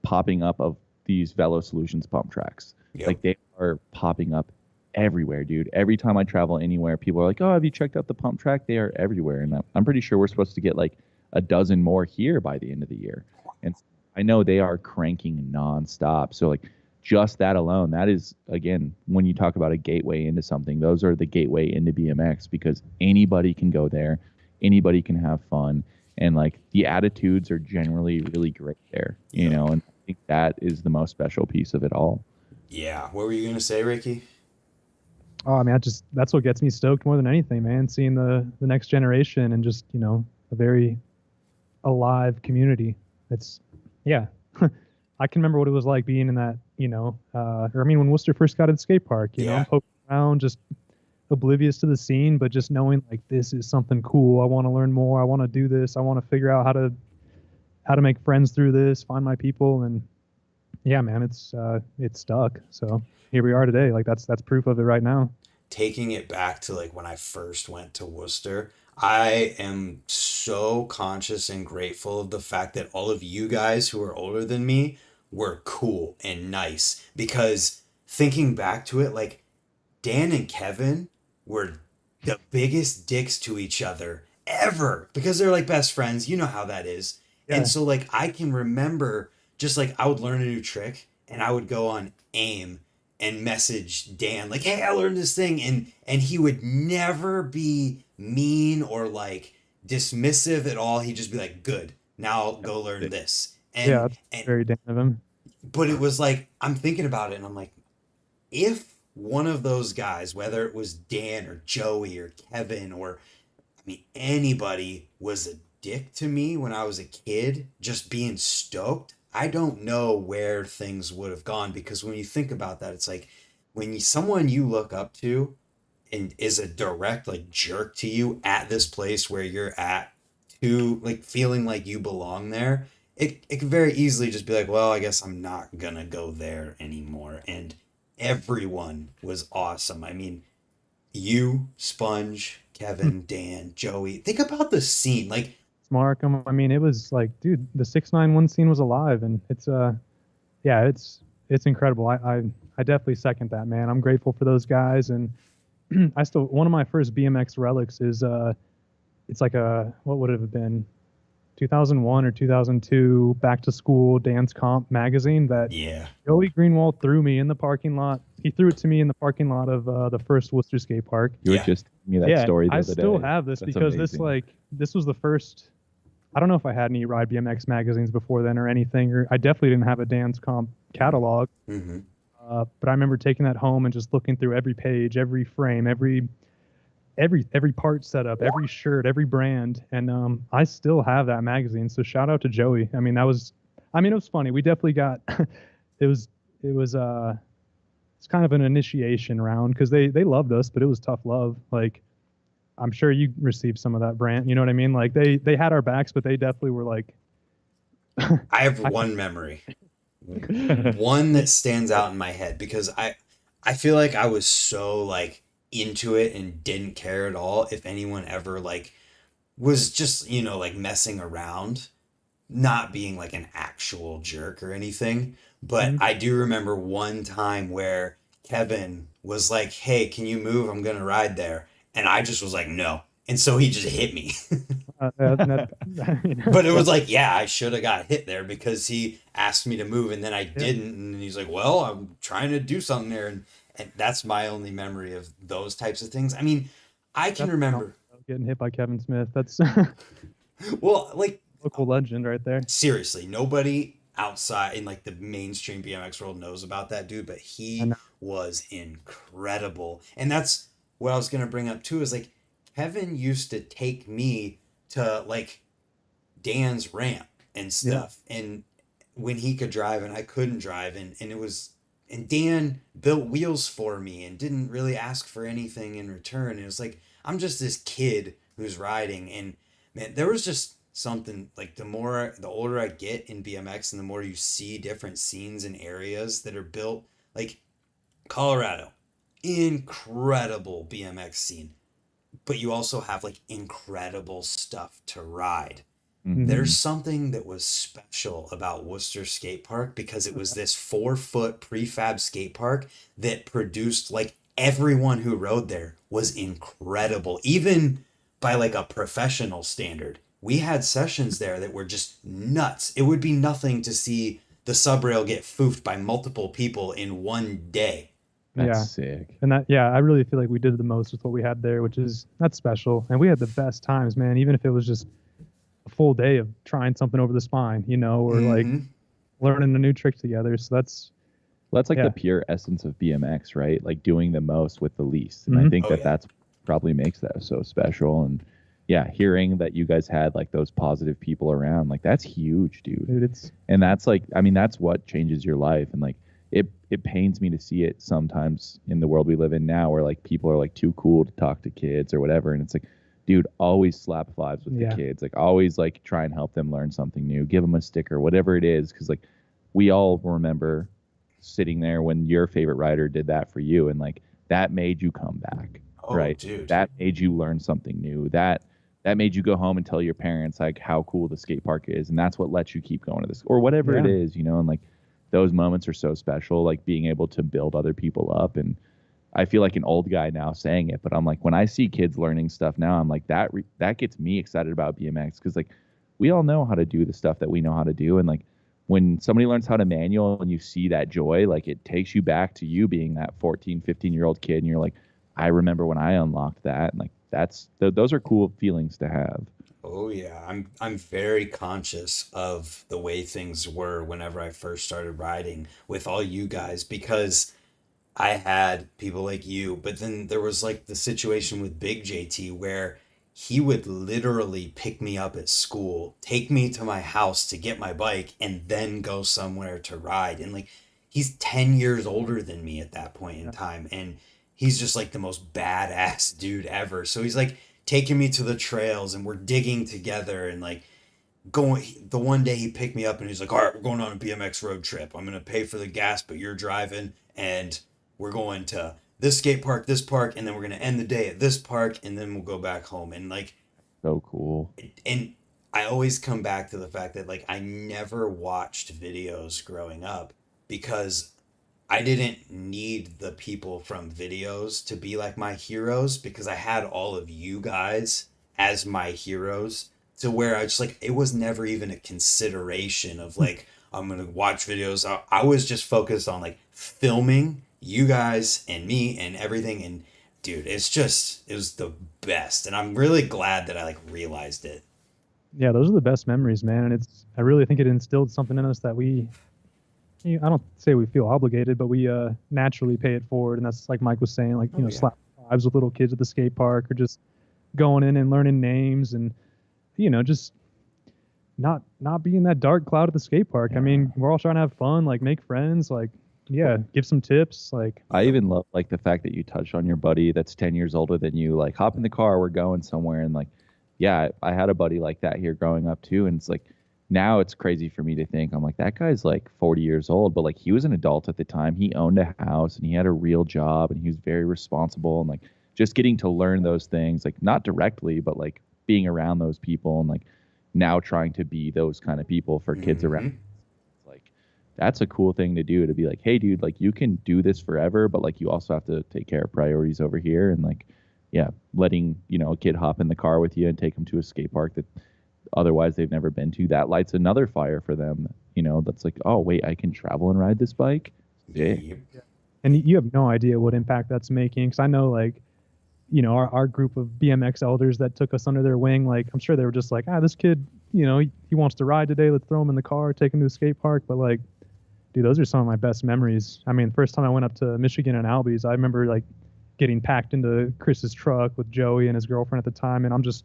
popping up of these Velo Solutions pump tracks. Yep. Like they are popping up everywhere, dude. Every time I travel anywhere, people are like, oh, have you checked out the pump track? They are everywhere. And I'm pretty sure we're supposed to get like a dozen more here by the end of the year. And I know they are cranking nonstop. So like just that alone, that is, again, when you talk about a gateway into something, those are the gateway into BMX because anybody can go there. Anybody can have fun. And like the attitudes are generally really great there, and I think that is the most special piece of it all. Yeah. What were you going to say, Ricky? Oh, I mean, that's what gets me stoked more than anything, man. Seeing the next generation and just, a very alive community. It's, yeah. I can remember what it was like being in that, when Worcester first got to the skate park, you know, poking around, just oblivious to the scene, but just knowing like this is something cool. I want to learn more. I want to do this. I want to figure out how to make friends through this, find my people. And Yeah, man, it's stuck. So here we are today. Like that's proof of it right now. Taking it back to like when I first went to Worcester, I am so conscious and grateful of the fact that all of you guys who are older than me were cool and nice, because thinking back to it, like Dan and Kevin were the biggest dicks to each other ever because they're like best friends. You know how that is. And Yeah. so like I can remember just like I would learn a new trick and I would go on AIM and message Dan like, "Hey, I learned this thing," and he would never be mean or like dismissive at all. He'd just be like, "Good, now go learn this." Yeah, that's And very Dan of him. but it was like I'm thinking about it and I'm like, if one of those guys, whether it was Dan or Joey or Kevin or I mean anybody, was a dick to me when I was a kid, just being stoked, I don't know where things would have gone, because when you think about that, it's like when someone you look up to and is a direct like jerk to you at this place where you're at, to like feeling like you belong there, it could very easily just be like, well, I guess I'm not gonna go there anymore. And everyone was awesome. I mean, you, Sponge, Kevin, Dan, Joey. Think about the scene. Like, Mark, I mean, it was like, dude, the 691 scene was alive, and it's yeah, it's incredible. I definitely second that, man. I'm grateful for those guys, and I still one of my first BMX relics is it's like a what would it have been, 2001 or 2002 back to school dance comp magazine that yeah, Joey Greenwald threw me in the parking lot. He threw it to me in the parking lot of the first Worcester skate park. You were Yeah. just telling me that story the I other day. still have this That's because amazing. this was the first. I don't know if I had any Ride BMX magazines before then or anything, or I definitely didn't have a dance comp catalog. mm-hmm. But I remember taking that home and just looking through every page, every frame, every part setup, every shirt, every brand, and I still have that magazine. So shout out to Joey. I mean, it was funny. We definitely got it was it's kind of an initiation round because they loved us, but it was tough love. Like I'm sure you received some of that, Brant. You know what I mean? Like they had our backs, but they definitely were like. I have one memory, one that stands out in my head, because I feel like I was so like into it and didn't care at all if anyone ever like was just, you know, like messing around, not being like an actual jerk or anything. But Mhm. I do remember one time where Kevin was like, "Hey, can you move? I'm gonna ride there." And I just was like, "No." And so he just hit me. But it was like, yeah, I should have got hit there because he asked me to move and then I Yeah. didn't. And he's like, "Well, I'm trying to do something there." And that's my only memory of those types of things. I mean, I can That's remember, getting hit by Kevin Smith. That's well, like, local legend right there. seriously, nobody outside in like the mainstream BMX world knows about that dude, but I he know. was incredible. And that's what I was gonna bring up too, is like Kevin used to take me to like Dan's ramp and stuff. And when he could drive and I couldn't drive, and it was, and Dan built wheels for me and didn't really ask for anything in return. It was like I'm just this kid who's riding, and man, there was just something like the older I get in BMX and the more you see different scenes and areas that are built, like Colorado, incredible BMX scene, but you also have like incredible stuff to ride. Mhm. There's something that was special about Worcester Skate Park because it was this 4 foot prefab skate park that produced like everyone who rode there was incredible, even by like a professional standard. We had sessions there that were just nuts. It would be nothing to see the subrail get foofed by multiple people in one day. That's Yeah. sick. And I really feel like we did the most with what we had there, which is that's special. And we had the best times, man, even if it was just a full day of trying something over the spine, you know, or like Mhm. learning a new trick together. So that's Well, that's like Yeah. the pure essence of BMX, right? Like doing the most with the least. And I Mhm. think Oh, that yeah. that's probably makes that so special. And yeah, hearing that you guys had like those positive people around, like that's huge, dude. dude, it's And that's like, I mean, that's what changes your life. And like, it pains me to see it sometimes in the world we live in now, where like people are like too cool to talk to kids or whatever. And it's like, dude, always slap fives with Yeah. the kids. Like always like try and help them learn something new, give them a sticker, whatever it is. Cause like we all remember sitting there when your favorite rider did that for you, and like that made you come back, Oh, right? dude. That made you learn something new. That made you go home and tell your parents like how cool the skate park is, and that's what lets you keep going to this or whatever it Yeah. is, and like those moments are so special, like being able to build other people up. And I feel like an old guy now saying it, but I'm like, when I see kids learning stuff now, I'm like, that gets me excited about BMX, because like we all know how to do the stuff that we know how to do, and like when somebody learns how to manual and you see that joy, like it takes you back to you being that 14, 15-year-old kid, and you're like, I remember when I unlocked that, and like those are cool feelings to have. Oh yeah, I'm very conscious of the way things were whenever I first started riding with all you guys, because I had people like you, but then there was like the situation with Big JT where he would literally pick me up at school, take me to my house to get my bike, and then go somewhere to ride. And like he's 10 years older than me at that point in time, and he's just like the most badass dude ever. So he's like taking me to the trails and we're digging together and like going. The one day he picked me up and he's like, all right, we're going on a BMX road trip. I'm gonna pay for the gas, but you're driving, and we're going to this park, and then we're gonna end the day at this park, and then we'll go back home. And like, So cool. and I always come back to the fact that like I never watched videos growing up because I didn't need the people from videos to be like my heroes, because I had all of you guys as my heroes, to where I just like it was never even a consideration of like I'm gonna watch videos. I was just focused on like filming you guys and me and everything. And dude, it was the best, and I'm really glad that I like realized it. Yeah, those are the best memories, man. And I really think it instilled something in us that I don't say we feel obligated, but we naturally pay it forward. And that's like Mike was saying, like, Oh, yeah. slap vibes with little kids at the skate park, or just going in and learning names, and, just not being that dark cloud at the skate park. I mean, we're all trying to have fun, like make friends, like, yeah, give some tips. Like, I even love like the fact that you touched on your buddy that's 10 years older than you, like hop in the car, we're going somewhere. And like, yeah, I had a buddy like that here growing up too. And it's like, now it's crazy for me to think, I'm like, that guy's like 40 years old, but like he was an adult at the time. He owned a house and he had a real job and he was very responsible, and like just getting to learn those things, like not directly, but like being around those people, and like now trying to be those kind of people for kids around. Like that's a cool thing to do, to be like, hey dude, like you can do this forever, but like you also have to take care of priorities over here. And like, yeah, letting, a kid hop in the car with you and take them to a skate park that otherwise they've never been to, that lights another fire for them, that's like, oh wait, I can travel and ride this bike. Yeah. and you have no idea what impact that's making. Cause I know, like, our group of BMX elders that took us under their wing, like, I'm sure they were just like, this kid, he wants to ride today. Let's throw him in the car, take him to a skate park. But like, dude, those are some of my best memories. I mean, the first time I went up to Michigan and Albies, I remember like getting packed into Chris's truck with Joey and his girlfriend at the time. And I'm just,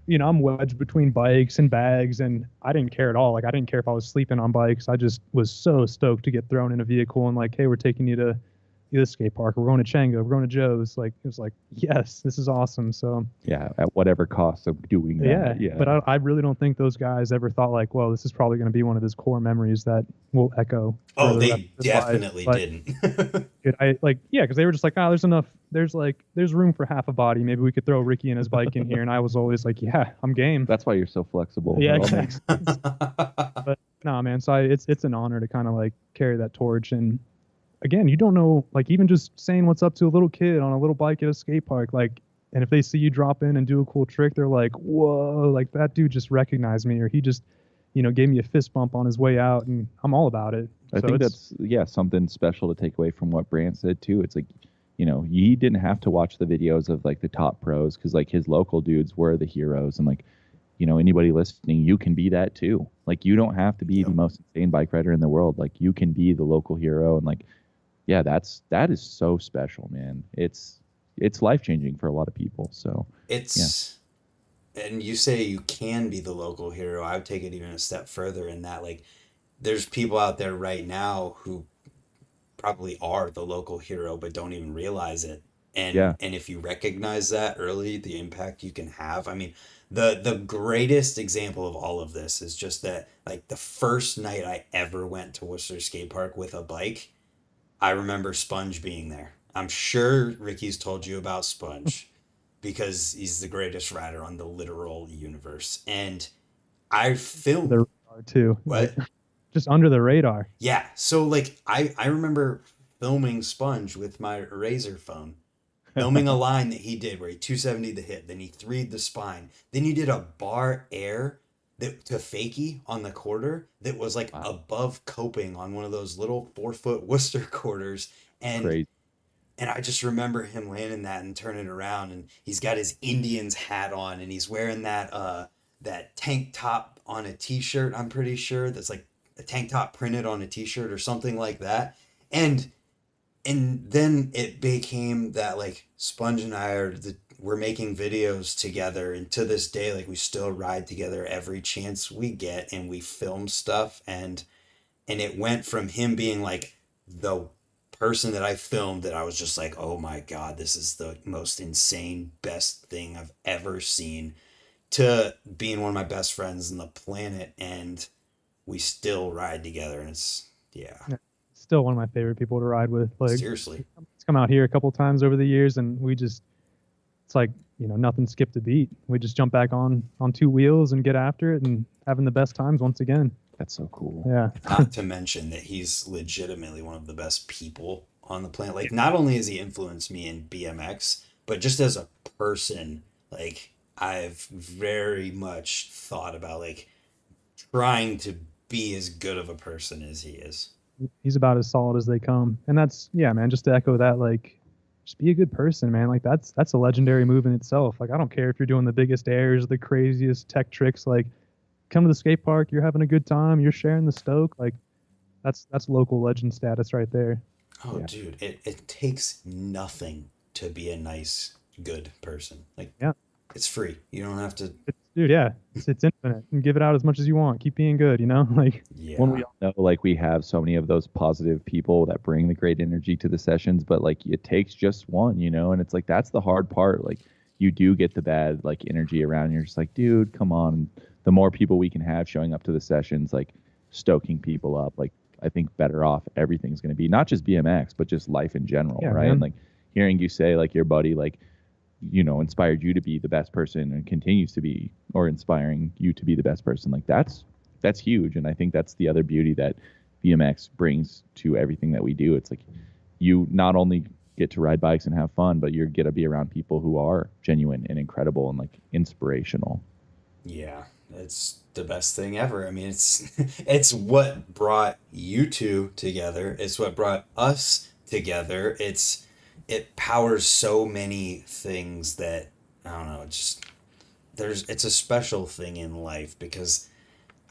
I'm wedged between bikes and bags, and I didn't care at all. Like, I didn't care if I was sleeping on bikes. I just was so stoked to get thrown in a vehicle and like, hey, we're taking you to the skate park. We're going to Changa. We're going to Joe's. Like, it was like, yes, this is awesome. So yeah, at whatever cost of doing that. Yeah. But I really don't think those guys ever thought like, well, this is probably going to be one of his core memories that will echo. Oh, they definitely didn't. Because they were just like, there's enough. There's room for half a body. Maybe we could throw Ricky and his bike in here. And I was always like, yeah, I'm game. That's why you're so flexible. Yeah, exactly. But no, man. So it's an honor to kind of like carry that torch. And again, you don't know, like, even just saying what's up to a little kid on a little bike at a skate park, like, and if they see you drop in and do a cool trick, they're like, whoa, like that dude just recognized me, or he just, gave me a fist bump on his way out, and I'm all about it. I think that's something special to take away from what Brant said too. It's like, he didn't have to watch the videos of like the top pros, because like his local dudes were the heroes, and like, anybody listening, you can be that too. Like, you don't have to be the most insane bike rider in the world. Like, you can be the local hero, and like, yeah, that is so special, man. It's life-changing for a lot of people. So and you say you can be the local hero. I would take it even a step further in that, like, there's people out there right now who probably are the local hero but don't even realize it. Yeah. And if you recognize that early, the impact you can have. I mean, the greatest example of all of this is just that, like, the first night I ever went to Worcester Skate Park with a bike, I remember Sponge being there. I'm sure Ricky's told you about Sponge because he's the greatest rider on the literal universe. And I The filmed radar too, like what? just under the radar. Yeah. So like I remember filming Sponge with my Razor phone, filming a line that he did where he 270 the hip, then he 3'd the spine, then he did a bar air that to fakie on the quarter that was like Wow. above coping on one of those little 4-foot Worcester quarters. And Crazy. and I just remember him landing that and turning around, and he's got his Indians hat on, and he's wearing that tank top on a t-shirt, I'm pretty sure, that's like a tank top printed on a t-shirt or something like that. And then it became that like Sponge and I we're making videos together, and to this day like we still ride together every chance we get, and we film stuff. And it went from him being like the person that I filmed that I was just like, oh my God, this is the most insane, best thing I've ever seen, to being one of my best friends on the planet. And we still ride together. And it's, yeah, Yeah, still one of my favorite people to ride with. Like, seriously. he's come out here a couple times over the years, and it's like, nothing skipped a beat. We just jump back on two wheels and get after it and having the best times once again. That's so cool. Yeah. Not to mention that he's legitimately one of the best people on the planet. Like, not only has he influenced me in BMX, but just as a person, like, I've very much thought about, like, trying to be as good of a person as he is. He's about as solid as they come. And that's, yeah, man, just to echo that, like, just be a good person, man. Like, that's a legendary move in itself. Like, I don't care if you're doing the biggest airs, the craziest tech tricks. Like, come to the skate park, you're having a good time, you're sharing the stoke. Like, that's local legend status right there. Oh, Yeah. dude, it takes nothing to be a nice, good person. Like, Yeah. it's free. You don't have to. Dude, yeah, it's infinite. And give it out as much as you want. Keep being good, Like, Yeah. When we all know, like, we have so many of those positive people that bring the great energy to the sessions, but like it takes just one, and it's like that's the hard part. Like, you do get the bad like energy around. You're just like, dude, come on. The more people we can have showing up to the sessions, like stoking people up, like I think better off everything's going to be, not just BMX, but just life in general, Yeah, right? man. Like hearing you say like your buddy, like, inspired you to be the best person and continues to be, or inspiring you to be the best person. Like that's huge. And I think that's the other beauty that BMX brings to everything that we do. It's like you not only get to ride bikes and have fun, but you get to be around people who are genuine and incredible and like inspirational. Yeah, it's the best thing ever. I mean, it's it's what brought you two together. It's what brought us together. It powers so many things that I don't know. It's a special thing in life because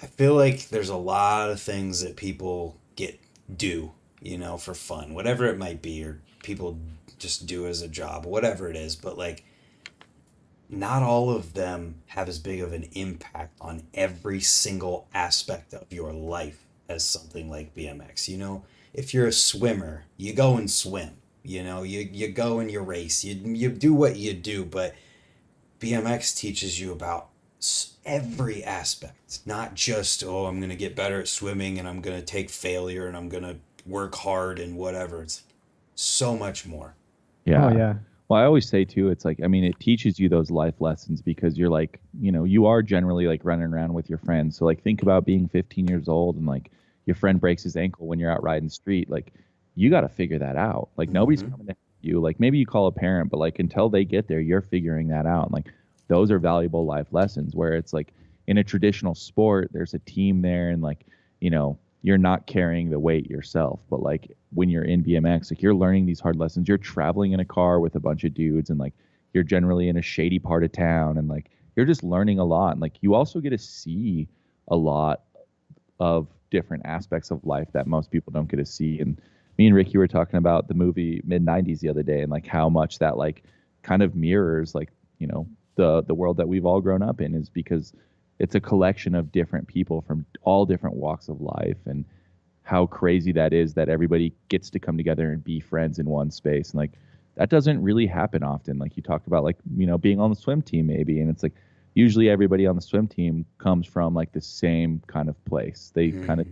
I feel like there's a lot of things that people do, for fun, whatever it might be, or people just do as a job, whatever it is. But like, not all of them have as big of an impact on every single aspect of your life as something like BMX. If you're a swimmer, you go and swim. You go and you race. You do what you do, but BMX teaches you about every aspect, not just, oh, I'm going to get better at swimming and I'm going to take failure and I'm going to work hard and whatever. It's so much more. Yeah. Oh, yeah. Well, I always say too, it's like, I mean, it teaches you those life lessons because you're like, you are generally like running around with your friends. So like, think about being 15 years old and like your friend breaks his ankle when you're out riding the street. Like, you got to figure that out. Like, nobody's coming to help you. Like, maybe you call a parent, but like, until they get there, you're figuring that out. And like, those are valuable life lessons where it's like in a traditional sport, there's a team there and like, you're not carrying the weight yourself. But like when you're in BMX, like you're learning these hard lessons. You're traveling in a car with a bunch of dudes and like you're generally in a shady part of town and like you're just learning a lot. And like you also get to see a lot of different aspects of life that most people don't get to see. And me and Ricky were talking about the movie mid-90s the other day and like how much that like kind of mirrors like, the world that we've all grown up in, is because it's a collection of different people from all different walks of life, and how crazy that is that everybody gets to come together and be friends in one space. And like that doesn't really happen often. Like you talked about, like, being on the swim team maybe, and it's like usually everybody on the swim team comes from like the same kind of place. They kind of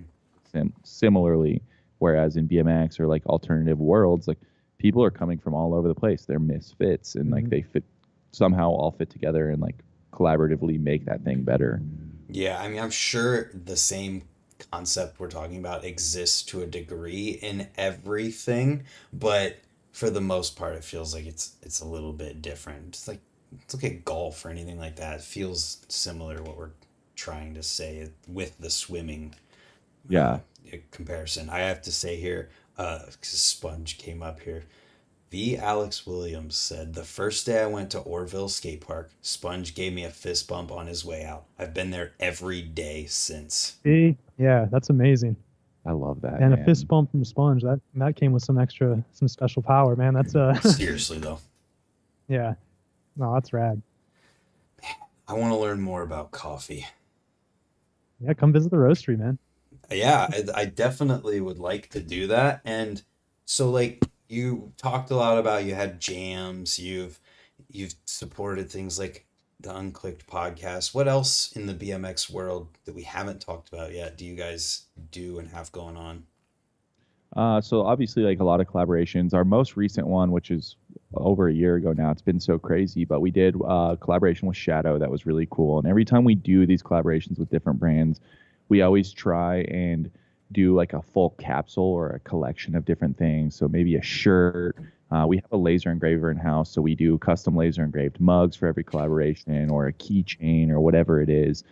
similarly, whereas in BMX or like alternative worlds, like people are coming from all over the place. They're misfits, and like they somehow all fit together and like collaboratively make that thing better. Yeah, I mean, I'm sure the same concept we're talking about exists to a degree in everything, but for the most part, it feels like it's a little bit different. It's like let's look at golf or anything like that. It feels similar to what we're trying to say with the swimming Yeah. comparison. I have to say here, 'cause Sponge came up here. The Alex Williams said, the first day I went to Orville Skate Park, Sponge gave me a fist bump on his way out. I've been there every day since. See? Yeah, that's amazing. I love that. And man. a fist bump from Sponge, that came with some special power, man. That's Seriously though. yeah. No, that's rad. I want to learn more about coffee. Yeah, come visit the roastery, man. Yeah, I definitely would like to do that. And so like you talked a lot about you had jams, you've supported things like the Unclicked podcast. What else in the BMX world that we haven't talked about yet do you guys do and have going on? So obviously, like a lot of collaborations. Our most recent one, which is over a year ago now, it's been so crazy, but we did a collaboration with Shadow that was really cool. And every time we do these collaborations with different brands, we always try and do like a full capsule or a collection of different things. So maybe a shirt. We have a laser engraver in house, so we do custom laser engraved mugs for every collaboration, or a keychain or whatever it is.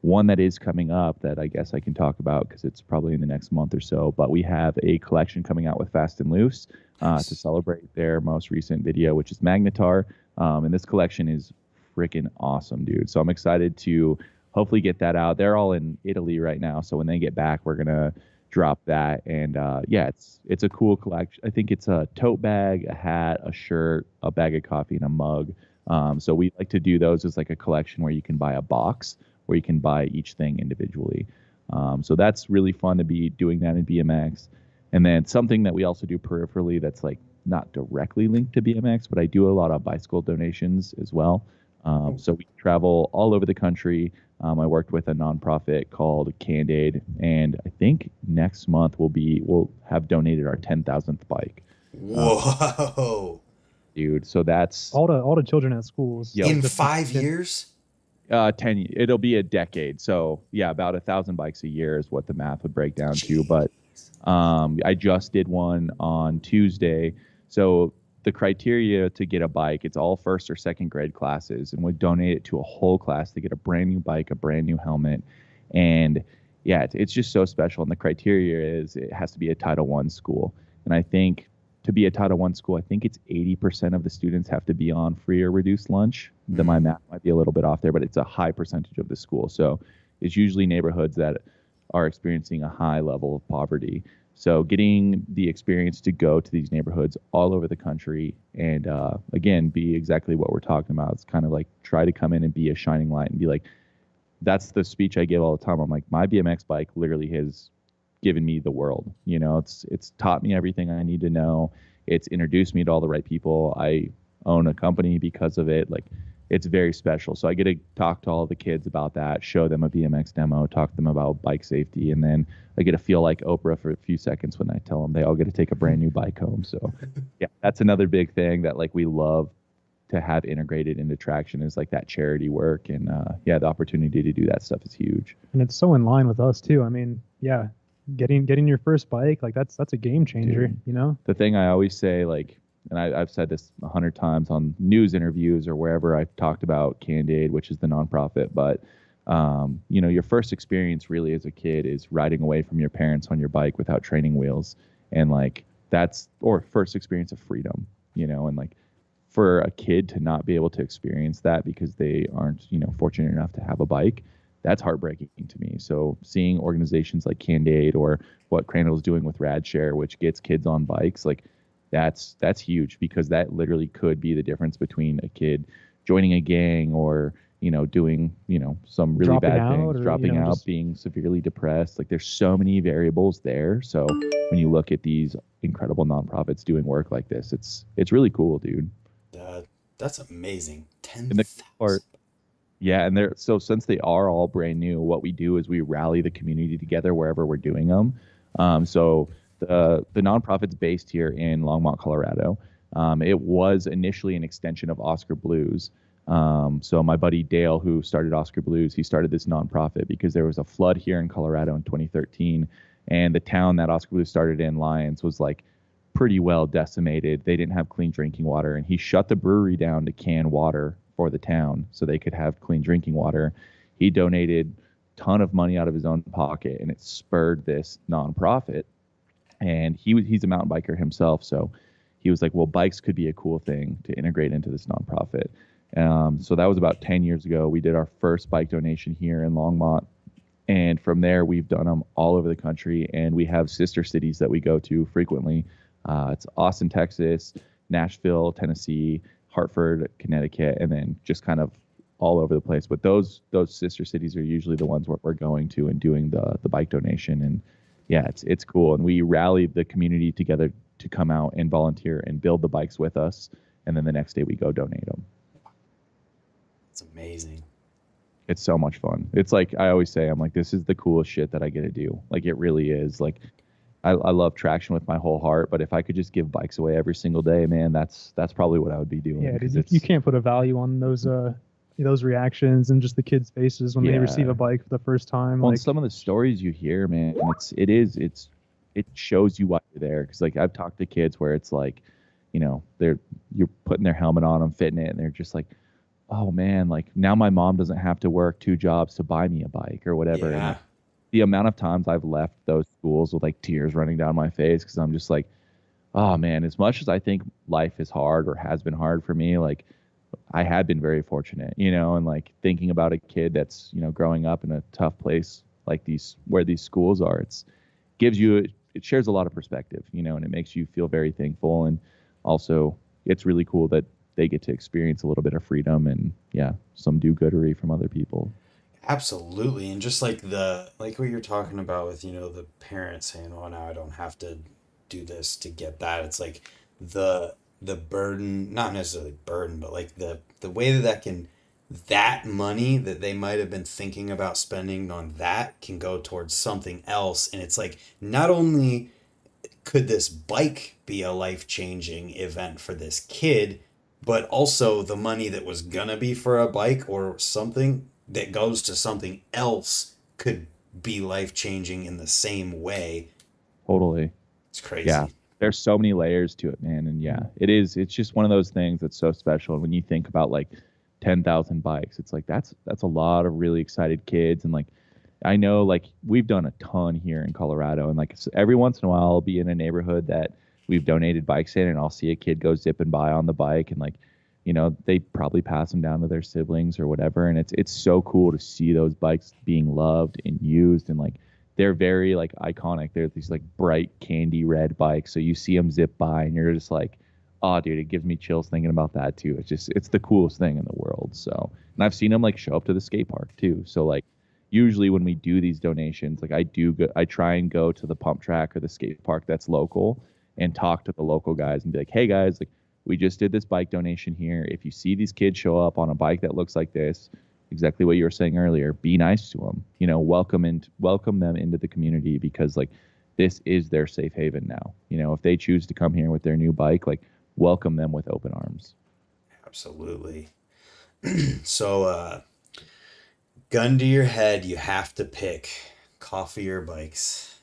One that is coming up that I guess I can talk about because it's probably in the next month or so, but we have a collection coming out with Fast and Loose to celebrate their most recent video, which is Magnetar. And this collection is freaking awesome, dude. So I'm excited to hopefully get that out. They're all in Italy right now, so when they get back, we're gonna drop that. And yeah, it's a cool collection. I think it's a tote bag, a hat, a shirt, a bag of coffee, and a mug. So we like to do those as like a collection where you can buy a box, where you can buy each thing individually. So that's really fun to be doing that in BMX. And then something that we also do peripherally that's like not directly linked to BMX, but I do a lot of bicycle donations as well. So we travel all over the country. I worked with a nonprofit called Cand-Aid, and I think next month we'll have donated our 10,000th bike. Whoa, dude! So that's all the children at schools. Yep. In 5 years. 10. It'll be a decade. So yeah, about 1,000 bikes a year is what the math would break down to. But I just did one on Tuesday. So the criteria to get a bike, it's all first or second grade classes, and we donate it to a whole class to get a brand new bike, a brand new helmet. And yeah, it's just so special. And the criteria is it has to be a Title I school. And I think to be a Title I school, I think it's 80% of the students have to be on free or reduced lunch. Then my math might be a little bit off there, but it's a high percentage of the school. So it's usually neighborhoods that are experiencing a high level of poverty. So getting the experience to go to these neighborhoods all over the country and, again, be exactly what we're talking about. It's kind of like try to come in and be a shining light and be like, that's the speech I give all the time. I'm like, my BMX bike literally has given me the world. You know, it's taught me everything I need to know. It's introduced me to all the right people. I own a company because of it. Like, it's very special. So I get to talk to all the kids about that, show them a BMX demo, talk to them about bike safety, and then I get to feel like Oprah for a few seconds when I tell them they all get to take a brand new bike home. So yeah, that's another big thing that like we love to have integrated into Traction is like that charity work. And yeah, the opportunity to do that stuff is huge. And it's so in line with us too. I mean, yeah, getting your first bike, like that's a game changer. Dude, you know, the thing I always say, like, and I've said this 100 times on news interviews or wherever I've talked about Cand-Aid, which is the nonprofit, but you know, your first experience really as a kid is riding away from your parents on your bike without training wheels. And like or first experience of freedom, you know, and like for a kid to not be able to experience that because they aren't, you know, fortunate enough to have a bike, that's heartbreaking to me. So seeing organizations like Cand-Aid or what Crandall's doing with RadShare, which gets kids on bikes, like that's huge because that literally could be the difference between a kid joining a gang or, doing, some really Dropping bad out things, or, dropping out, just... being severely depressed. Like there's so many variables there. So when you look at these incredible nonprofits doing work like this, it's really cool, dude. That's amazing. And the part, yeah, and so since they are all brand new, what we do is we rally the community together wherever we're doing them. So the nonprofit's based here in Longmont, Colorado. It was initially an extension of Oscar Blues. So my buddy Dale, who started Oscar Blues, he started this nonprofit because there was a flood here in Colorado in 2013, and the town that Oscar Blues started in, Lyons, was like pretty well decimated. They didn't have clean drinking water, and he shut the brewery down to can water for the town so they could have clean drinking water. He donated a ton of money out of his own pocket, and it spurred this nonprofit. And he's a mountain biker himself, so he was like, well, bikes could be a cool thing to integrate into this nonprofit. So that was about 10 years ago. We did our first bike donation here in Longmont. And from there, we've done them all over the country. And we have sister cities that we go to frequently. It's Austin, Texas, Nashville, Tennessee, Hartford, Connecticut, and then just kind of all over the place. But those sister cities are usually the ones where we're going to and doing the bike donation. And yeah, it's cool. And we rally the community together to come out and volunteer and build the bikes with us. And then the next day we go donate them. It's amazing. It's so much fun. It's like, I always say, I'm like, this is the coolest shit that I get to do. Like, it really is. Like, I love traction with my whole heart, but if I could just give bikes away every single day, man, that's probably what I would be doing. Yeah, you can't put a value on those reactions and just the kids' faces when they receive a bike for the first time. Well, some of the stories you hear, man, it shows you why you're there. Because like I've talked to kids where it's like, you're putting their helmet on them, fitting it, and they're just like, oh man, like now my mom doesn't have to work 2 jobs to buy me a bike or whatever. Yeah. And the amount of times I've left those schools with like tears running down my face because I'm just like, oh man, as much as I think life is hard or has been hard for me, like I had been very fortunate, and like thinking about a kid that's, growing up in a tough place like where these schools are, it shares a lot of perspective, and it makes you feel very thankful. And also it's really cool that they get to experience a little bit of freedom and some do-goodery from other people. Absolutely. And just like what you're talking about with, the parents saying, oh, now I don't have to do this to get that. It's like the burden, not necessarily burden, but like the way that money that they might have been thinking about spending on that can go towards something else. And it's like, not only could this bike be a life-changing event for this kid, but also the money that was gonna be for a bike or something that goes to something else could be life-changing in the same way. Totally. It's crazy. Yeah. There's so many layers to it, man. And it's just one of those things that's so special. And when you think about like 10,000 bikes, it's like, that's a lot of really excited kids. And like, I know like we've done a ton here in Colorado, and like every once in a while I'll be in a neighborhood that we've donated bikes in, and I'll see a kid go zipping by on the bike, and like, they probably pass them down to their siblings or whatever. And it's so cool to see those bikes being loved and used. And like, they're very like iconic. They're these like bright candy red bikes. So you see them zip by and you're just like, oh dude, it gives me chills thinking about that too. It's the coolest thing in the world. So, and I've seen them like show up to the skate park too. So like, usually when we do these donations, like I try and go to the pump track or the skate park that's local and talk to the local guys and be like, hey guys, like we just did this bike donation here. If you see these kids show up on a bike that looks like this, exactly what you were saying earlier, be nice to them, welcome them into the community, because like this is their safe haven now. If they choose to come here with their new bike, like welcome them with open arms. Absolutely. So, gun to your head, you have to pick coffee or bikes.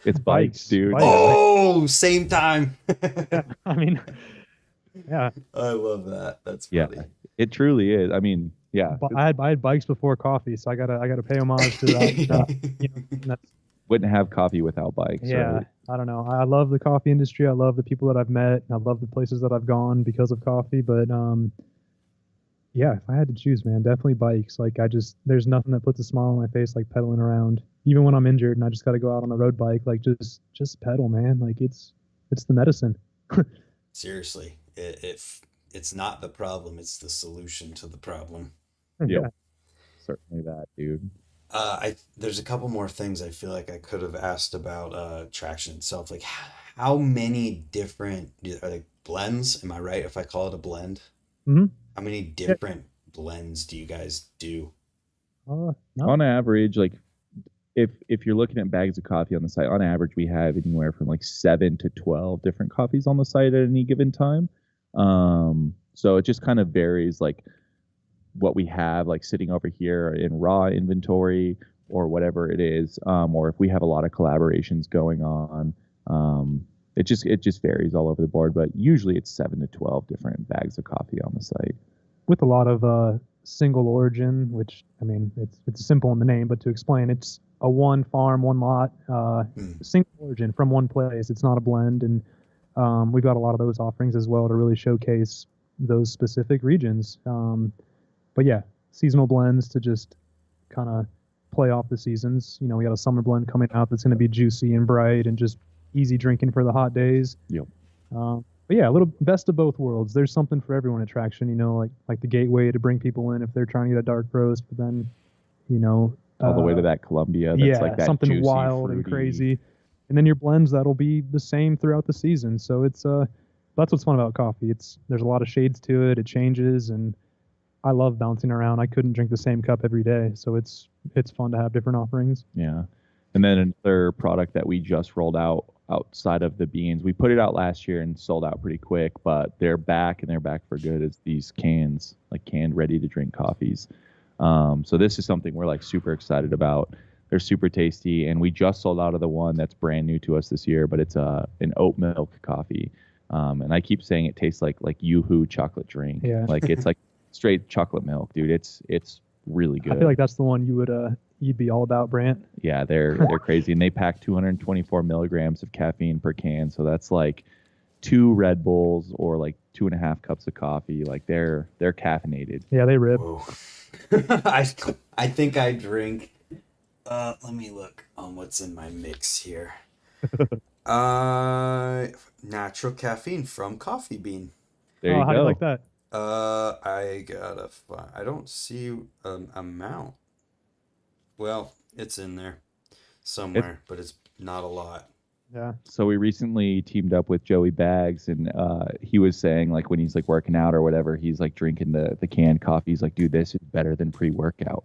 It's bikes, dude. Bikes. Oh, same time. Yeah, I mean, yeah. I love that. That's funny. Yeah, it truly is. I mean, yeah. I had bikes before coffee, so I gotta pay homage to that. That's, wouldn't have coffee without bikes. yeah, Right? I don't know. I love the coffee industry. I love the people that I've met. I love the places that I've gone because of coffee. But yeah, if I had to choose, man, definitely bikes. Like there's nothing that puts a smile on my face like pedaling around. Even when I'm injured and I just got to go out on the road bike, like just pedal, man. Like it's the medicine. Seriously, it it's not the problem, it's the solution to the problem. Yep. Yeah. Certainly that, dude. There's a couple more things I feel like I could have asked about traction itself. Like how many different are they blends? Am I right if I call it a blend? Hmm. How many Yeah. different blends do you guys do? No. On average, like if you're looking at bags of coffee on the site, on average we have anywhere from like 7 to 12 different coffees on the site at any given time. So it just kind of varies, like what we have like sitting over here in raw inventory or whatever it is, or if we have a lot of collaborations going on. It just varies all over the board, but usually it's 7 to 12 different bags of coffee on the site. With a lot of single origin, which I mean, it's simple in the name, but to explain, it's a one farm, one lot, single origin from one place. It's not a blend, and we've got a lot of those offerings as well to really showcase those specific regions. But yeah, seasonal blends to just kind of play off the seasons. You know, we got a summer blend coming out that's going to be juicy and bright and just easy drinking for the hot days. Yep. But yeah, a little best of both worlds. There's something for everyone at Traction, you know, like the gateway to bring people in if they're trying to get a dark roast, but then, you know, All the way to that Columbia. That's yeah, like that something juicy, wild fruity. and crazy. And then your blends that'll be the same throughout the season. So it's that's what's fun about coffee. There's a lot of shades to it. It changes, and I love bouncing around. I couldn't drink the same cup every day, so it's fun to have different offerings. Yeah. And then another product that we just rolled out outside of the beans, we put it out last year and sold out pretty quick, but they're back and they're back for good, is these cans, like canned ready to drink coffees. So this is something we're like super excited about. They're super tasty, and we just sold out of the one that's brand new to us this year, but it's an oat milk coffee. And I keep saying it tastes like Yoo-hoo chocolate drink. Yeah. Like it's like straight chocolate milk, dude. It's really good. I feel like that's the one you'd be all about, Brant. Yeah, they're crazy, and they pack 224 milligrams of caffeine per can, so that's like 2 Red Bulls or like 2.5 cups of coffee. Like they're caffeinated. Yeah, they rip. Whoa. I think I drink. Let me look on what's in my mix here. Natural caffeine from coffee bean. There you How do go. you like that? I don't see an amount. Well, it's in there somewhere, but it's not a lot. Yeah. So we recently teamed up with Joey Bags, and he was saying like when he's like working out or whatever, he's like drinking the canned coffee. He's like, dude, this is better than pre-workout.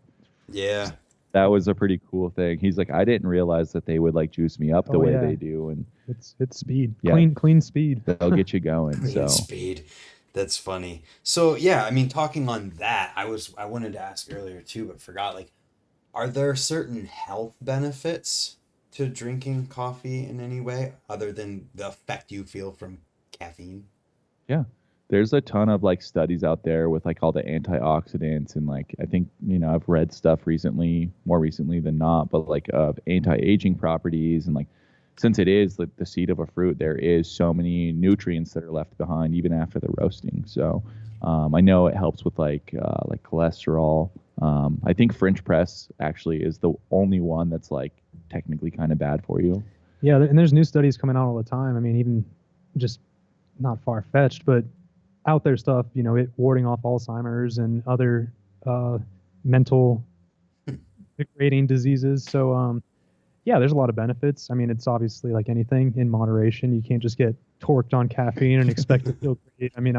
Yeah. That was a pretty cool thing. He's like, I didn't realize that they would like juice me up the way yeah. they do, and It's speed. Yeah. Clean speed. they'll get you going. Clean So speed. That's funny. So yeah, I mean, talking on that, I wanted to ask earlier too, but forgot. Like, are there certain health benefits to drinking coffee in any way other than the effect you feel from caffeine? yeah, there's a ton of like studies out there with like all the antioxidants, and like I think, you know, I've read stuff more recently than not, but like of anti-aging properties, and like since it is like the seed of a fruit, there is so many nutrients that are left behind even after the roasting. So I know it helps with like cholesterol. I think French press actually is the only one that's like technically kind of bad for you. Yeah, and there's new studies coming out all the time. I mean, even just not far-fetched, but out there stuff, you know, it warding off Alzheimer's and other mental degrading diseases. So, yeah, there's a lot of benefits. I mean, it's obviously like anything in moderation. You can't just get torqued on caffeine and expect to feel great. I mean,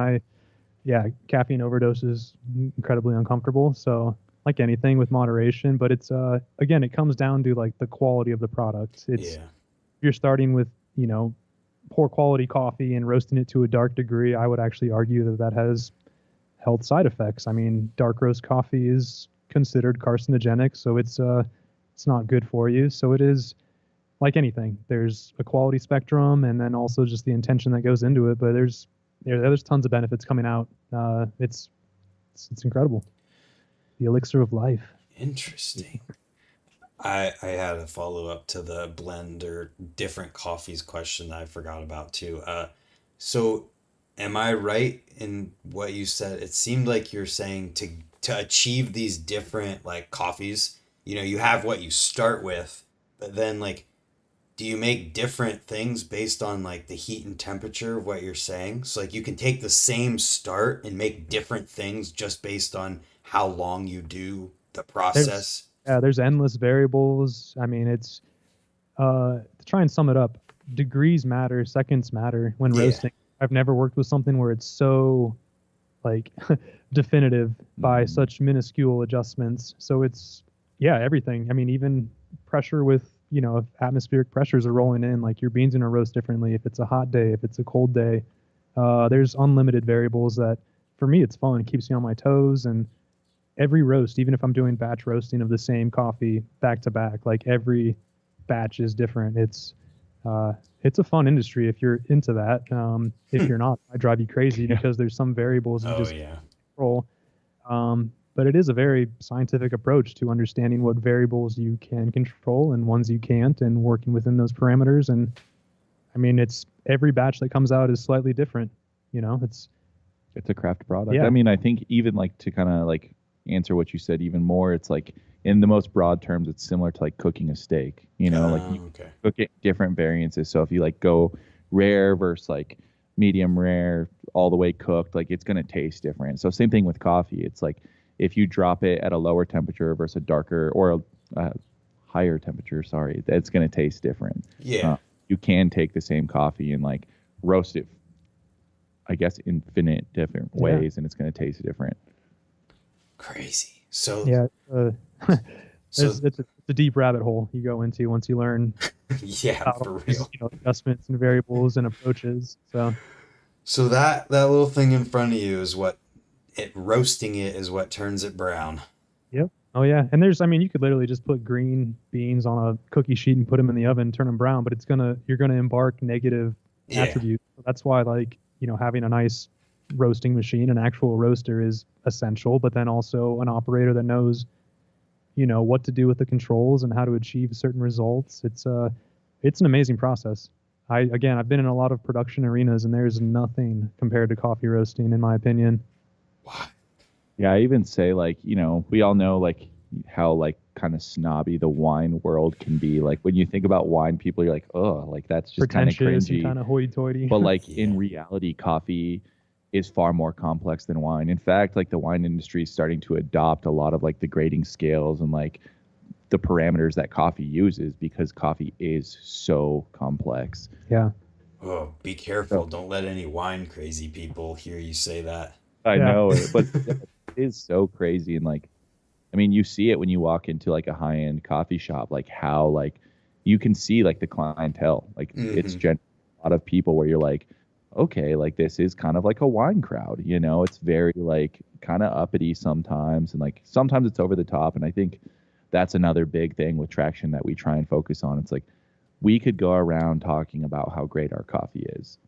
caffeine overdose is incredibly uncomfortable. So, like anything with moderation, but it's again, it comes down to like the quality of the product. It's Yeah. if you're starting with, you know, poor quality coffee and roasting it to a dark degree, I would actually argue that has health side effects. I mean, dark roast coffee is considered carcinogenic, so it's not good for you. So it is like anything. There's a quality spectrum, and then also just the intention that goes into it. But there's tons of benefits coming out. It's incredible. The elixir of life. Interesting. I had a follow up to the blend or different coffees question that I forgot about too. So am I right in what you said? It seemed like you're saying to achieve these different like coffees, you know, you have what you start with, but then like do you make different things based on like the heat and temperature of what you're saying? So like you can take the same start and make different things just based on how long you do the There's process. yeah, there's endless variables. I mean, it's to try and sum it up, degrees matter, seconds matter when Yeah. roasting. I've never worked with something where it's so like definitive by such minuscule adjustments. So it's yeah, everything. I mean, even pressure with, you know, if atmospheric pressures are rolling in, like your beans gonna roast differently if it's a hot day, if it's a cold day. There's unlimited variables that for me it's fun. It keeps me on my toes, and every roast, even if I'm doing batch roasting of the same coffee back to back, like every batch is different. It's a fun industry if you're into that. If you're not, I drive you crazy because there's some variables you Oh just yeah. control. But it is a very scientific approach to understanding what variables you can control and ones you can't, and working within those parameters. And I mean, it's every batch that comes out is slightly different. You know, it's a craft product. Yeah. I mean, I think even like to kind of like answer what you said even more, it's like in the most broad terms, it's similar to like cooking a steak. You know, like you Okay. cook it different variances. So if you like go rare versus like medium rare, all the way cooked, like it's gonna taste different. So same thing with coffee. It's like if you drop it at a lower temperature versus a darker or a higher temperature, sorry, it's gonna taste different. Yeah. You can take the same coffee and like roast it, I guess, infinite different ways, and it's gonna taste different. Crazy. So yeah, so it's a deep rabbit hole you go into once you learn yeah, about for all these, real. you know, adjustments and variables and approaches. So So that little thing in front of you is what roasting it is what turns it brown. yep. Oh yeah, and there's, I mean, you could literally just put green beans on a cookie sheet and put them in the oven, turn them brown, but you're gonna embark negative Yeah. attributes. So that's why, like, you know, having a nice roasting machine, an actual roaster, is essential. But then also an operator that knows, you know, what to do with the controls and how to achieve certain results. It's an amazing process. I've been in a lot of production arenas, and there's nothing compared to coffee roasting, in my opinion. What? Yeah, I even say, like, you know, we all know like how like kind of snobby the wine world can be. Like when you think about wine, people are like, oh, like that's just kind of Pretentious and cringy. kind of hoity-toity. But like Yeah. in reality, coffee is far more complex than wine. In fact, like the wine industry is starting to adopt a lot of like the grading scales and like the parameters that coffee uses, because coffee is so complex. Yeah. Oh, be careful. Don't let any wine crazy people hear you say that. I Yeah. know it, but it is so crazy. And like, I mean, you see it when you walk into like a high-end coffee shop, like how like you can see like the clientele, like it's a lot of people where you're like, okay, like this is kind of like a wine crowd, you know, it's very like kind of uppity sometimes. And like sometimes it's over the top. And I think that's another big thing with Traction that we try and focus on. It's like we could go around talking about how great our coffee is.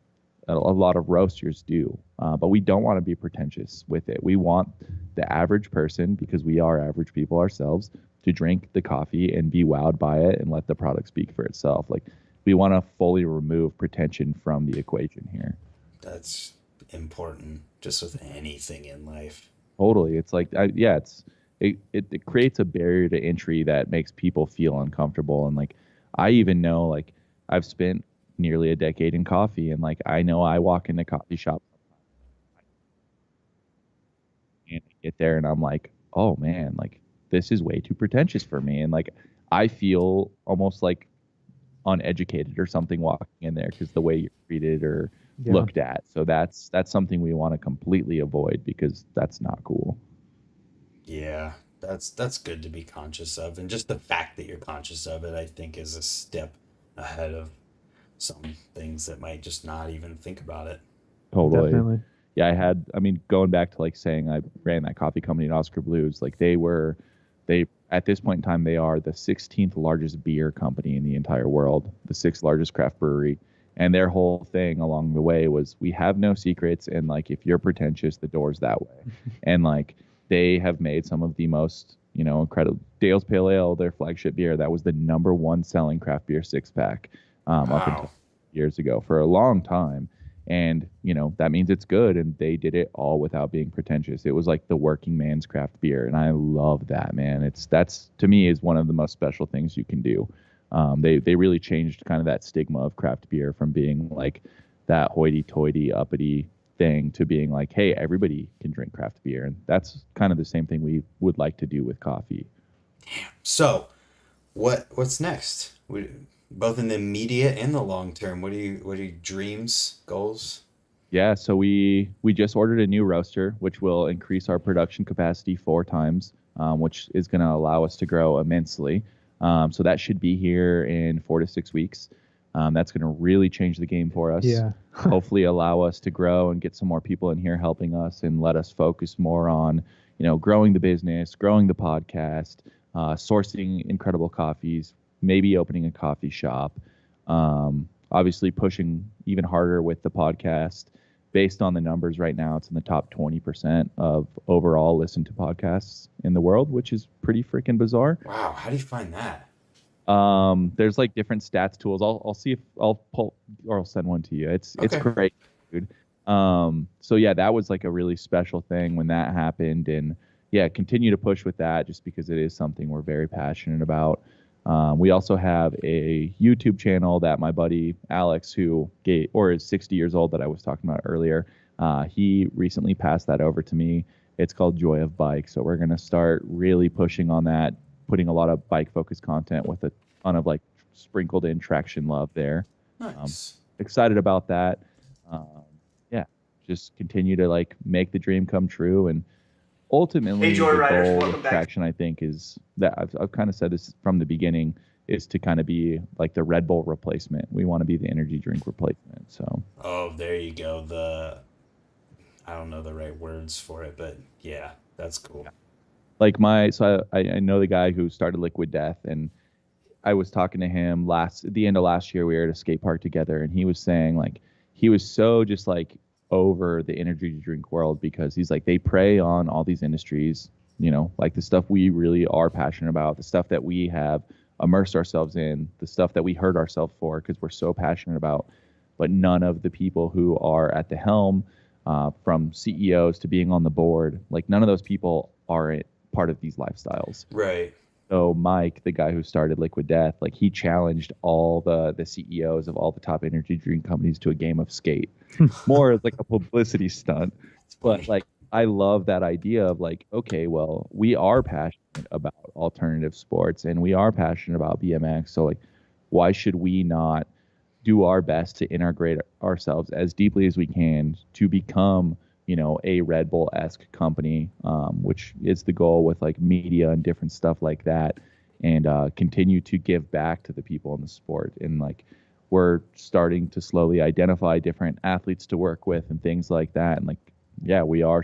A lot of roasters do, but we don't want to be pretentious with it. We want the average person, because we are average people ourselves, to drink the coffee and be wowed by it and let the product speak for itself. Like we want to fully remove pretension from the equation here. That's important just with anything in life. Totally. It's like, it creates a barrier to entry that makes people feel uncomfortable. And like, I even know, like, I've spent nearly a decade in coffee, and like, I know I walk into coffee shop and I get there and I'm like, oh man, like this is way too pretentious for me. And like, I feel almost like uneducated or something walking in there because the way you're treated or Yeah. looked at. So that's something we want to completely avoid, because that's not cool. Yeah, that's good to be conscious of. And just the fact that you're conscious of it, I think, is a step ahead of some things that might just not even think about it. Totally. Definitely. Yeah, I mean, going back to like saying I ran that coffee company at Oscar Blues, like they at this point in time, they are the 16th largest beer company in the entire world, the 6th largest craft brewery. And their whole thing along the way was, we have no secrets. And like, if you're pretentious, the door's that way. And like, they have made some of the most, you know, incredible Dale's Pale Ale, their flagship beer. That was the #1 selling craft beer 6-pack up until years ago for a long time. And, you know, that means it's good. And they did it all without being pretentious. It was like the working man's craft beer. And I love that, man. That's to me is one of the most special things you can do. They really changed kind of that stigma of craft beer from being like that hoity-toity, uppity thing to being like, hey, everybody can drink craft beer. And that's kind of the same thing we would like to do with coffee. So what's next? Both in the immediate and the long term. What are your dreams, goals? Yeah, so we just ordered a new roaster, which will increase our production capacity 4 times, which is going to allow us to grow immensely. So that should be here in 4 to 6 weeks. That's going to really change the game for us. Yeah. Hopefully allow us to grow and get some more people in here helping us and let us focus more on, growing the business, growing the podcast, sourcing incredible coffees, maybe opening a coffee shop. Obviously pushing even harder with the podcast. Based on the numbers right now, it's in the top 20% of overall listened to podcasts in the world, which is pretty freaking bizarre. Wow, how do you find that? There's like different stats tools. I'll see if I'll pull or I'll send one to you. It's great, dude. So yeah, that was like a really special thing when that happened, and yeah, continue to push with that just because it is something we're very passionate about. We also have a YouTube channel that my buddy Alex, who is 60 years old that I was talking about earlier, he recently passed that over to me. It's called Joy of Bike. So we're going to start really pushing on that, putting a lot of bike focused content with a ton of like sprinkled in traction love there. Nice. Excited about that. Yeah, just continue to like make the dream come true. And ultimately, the goal with traction, I think, is that I've kind of said this from the beginning, is to kind of be like the Red Bull replacement. We want to be the energy drink replacement. So. Oh, there you go. I don't know the right words for it, but yeah, that's cool. Yeah. Like I know the guy who started Liquid Death, and I was talking to him at the end of last year. We were at a skate park together, and he was saying like he was so just like over the energy drink world because he's like, they prey on all these industries, like the stuff we really are passionate about, the stuff that we have immersed ourselves in, the stuff that we hurt ourselves for because we're so passionate about, but none of the people who are at the helm, from CEOs to being on the board, like none of those people are part of these lifestyles. Right. So Mike, the guy who started Liquid Death, like he challenged all the CEOs of all the top energy drink companies to a game of skate, more as like a publicity stunt. But like, I love that idea of like, okay, well, we are passionate about alternative sports and we are passionate about BMX. So like, why should we not do our best to integrate ourselves as deeply as we can to become, a Red Bull-esque company, which is the goal with like media and different stuff like that, and continue to give back to the people in the sport. And like, we're starting to slowly identify different athletes to work with and things like that. And like, yeah, we are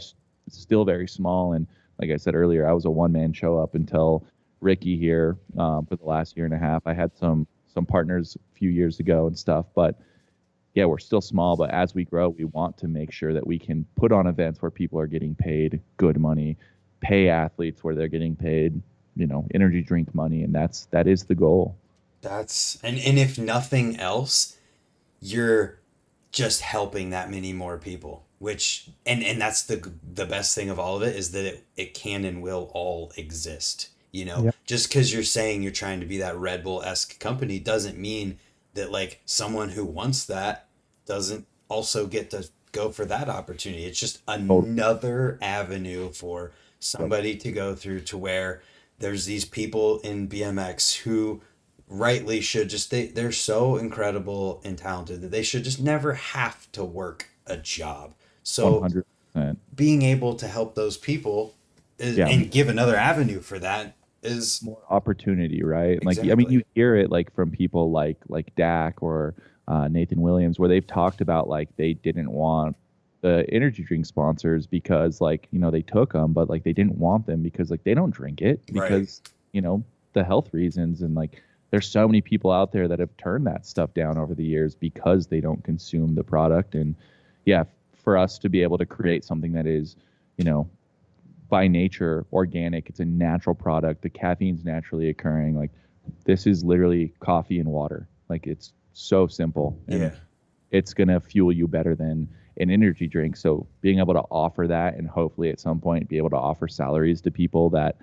still very small. And like I said earlier, I was a one-man show up until Ricky here for the last year and a half. I had some partners a few years ago and stuff, but yeah, we're still small, but as we grow, we want to make sure that we can put on events where people are getting paid good money, pay athletes where they're getting paid, energy drink money. And that is the goal. And if nothing else, you're just helping that many more people, which, and that's the best thing of all of it, is that it can and will all exist. Yep. Just because you're saying you're trying to be that Red Bull-esque company doesn't mean that like someone who wants that doesn't also get to go for that opportunity. It's just another avenue for somebody to go through, to where there's these people in BMX who rightly should just, they're so incredible and talented that they should just never have to work a job. So 100%. Being able to help those people and give another avenue for that is more opportunity, right? Exactly. Like, I mean, you hear it like from people like Dak or Nathan Williams, where they've talked about like they didn't want the energy drink sponsors because like, they took them, but like they didn't want them because like they don't drink it because, the health reasons. And like, there's so many people out there that have turned that stuff down over the years because they don't consume the product. And yeah, for us to be able to create something that is, by nature organic, it's a natural product, the caffeine's naturally occurring, like this is literally coffee and water. Like, it's so simple, and it's gonna fuel you better than an energy drink. So being able to offer that, and hopefully at some point be able to offer salaries to people that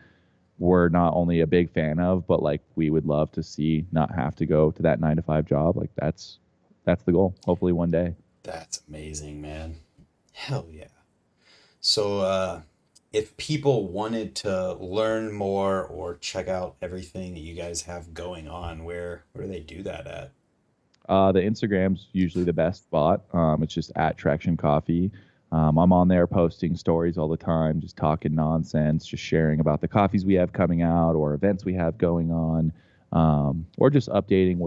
we're not only a big fan of, but like we would love to see not have to go to that 9 to 5 job. Like that's the goal. Hopefully one day. That's amazing, man. Hell yeah. So, if people wanted to learn more or check out everything that you guys have going on, where do they do that at? The Instagram's usually the best spot. It's just at Traction Coffee. I'm on there posting stories all the time, just talking nonsense, just sharing about the coffees we have coming out or events we have going on, or just updating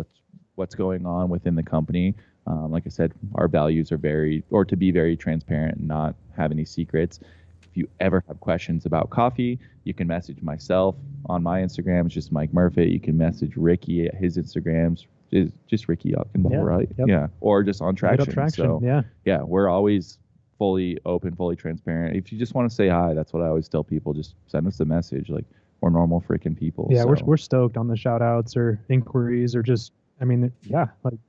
what's going on within the company. Like I said, our values are to be very transparent and not have any secrets. If you ever have questions about coffee, you can message myself on my Instagram. It's just Mike Murfitt. You can message Ricky at his Instagrams. Is just Ricky Aughenbaugh, right? Yep. Yeah. Or just on Traction. So yeah, we're always fully open, fully transparent. If you just want to say hi, that's what I always tell people. Just send us a message. Like, we're normal freaking people. Yeah, so. we're stoked on the shout outs or inquiries or just, I mean, yeah, like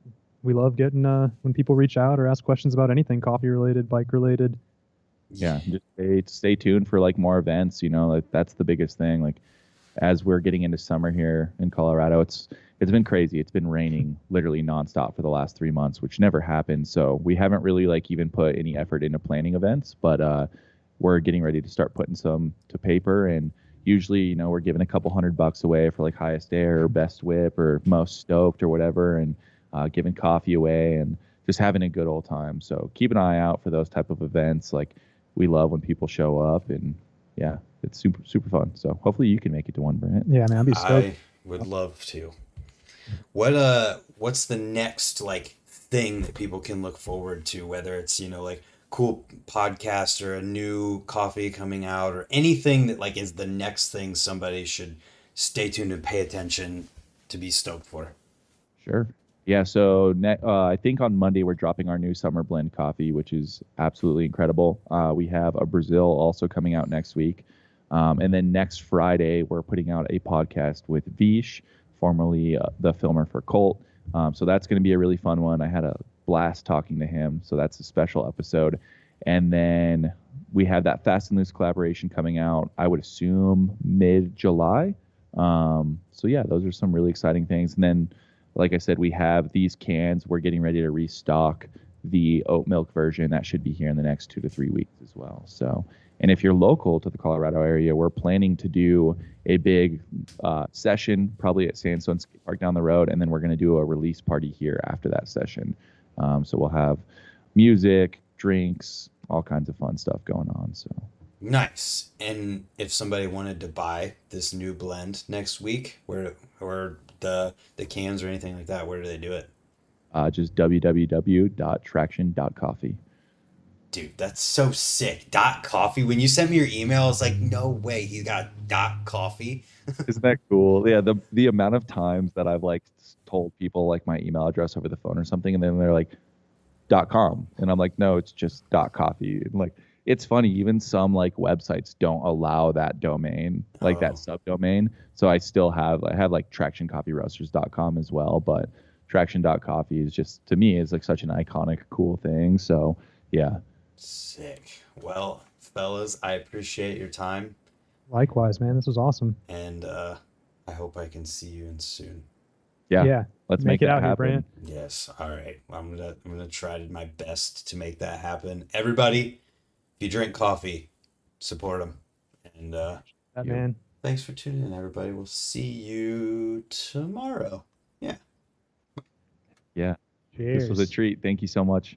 we love getting when people reach out or ask questions about anything coffee related, bike related. Yeah, just stay tuned for like more events. Like that's the biggest thing. Like as we're getting into summer here in Colorado, it's been crazy. It's been raining literally nonstop for the last 3 months, which never happened. So we haven't really like even put any effort into planning events, but we're getting ready to start putting some to paper. And usually, we're giving a couple $100 away for like highest air or best whip or most stoked or whatever, and giving coffee away and just having a good old time. So keep an eye out for those type of events. Like we love when people show up, and yeah, it's super, super fun. So hopefully you can make it to one, Brant. Yeah, man, I'd be stoked. I would love to. What's the next like thing that people can look forward to, whether it's, like cool podcast or a new coffee coming out or anything that like is the next thing somebody should stay tuned and pay attention to be stoked for? Sure. Yeah, so I think on Monday we're dropping our new summer blend coffee, which is absolutely incredible. We have a Brazil also coming out next week. And then next Friday, we're putting out a podcast with Vish, formerly the filmer for Colt. So that's going to be a really fun one. I had a blast talking to him, so that's a special episode. And then we have that Fast and Loose collaboration coming out, I would assume mid-July. So yeah, those are some really exciting things. And then, like I said, we have these cans. We're getting ready to restock the oat milk version. That should be here in the next 2 to 3 weeks as well. So, and if you're local to the Colorado area, we're planning to do a big session, probably at Sandstone Skate Park down the road, and then we're going to do a release party here after that session. So we'll have music, drinks, all kinds of fun stuff going on. So Nice. And if somebody wanted to buy this new blend next week, where or the cans or anything like that, where do they do it? just www.traction.coffee. Dude, that's so sick. .coffee. When you sent me your email, it's like, no way, he got .coffee. Isn't that cool? Yeah, the amount of times that I've like told people like my email address over the phone or something, and then they're like .com, and I'm like, no, it's just .coffee. And like, it's funny, even some like websites don't allow that domain, like that subdomain. So I have like tractioncoffeeroasters.com as well, but traction.coffee is just, to me, is like such an iconic, cool thing. So yeah. Sick. Well, fellas, I appreciate your time, Likewise, man, this was awesome. and I hope I can see you in soon. Yeah. Let's make it that out here, happen. Brant. Yes. All right. I'm gonna try my best to make that happen. Everybody, if you drink coffee, support them. And Man. thanks for tuning in, everybody. We'll see you tomorrow. Yeah. Yeah. Cheers. This was a treat. Thank you so much.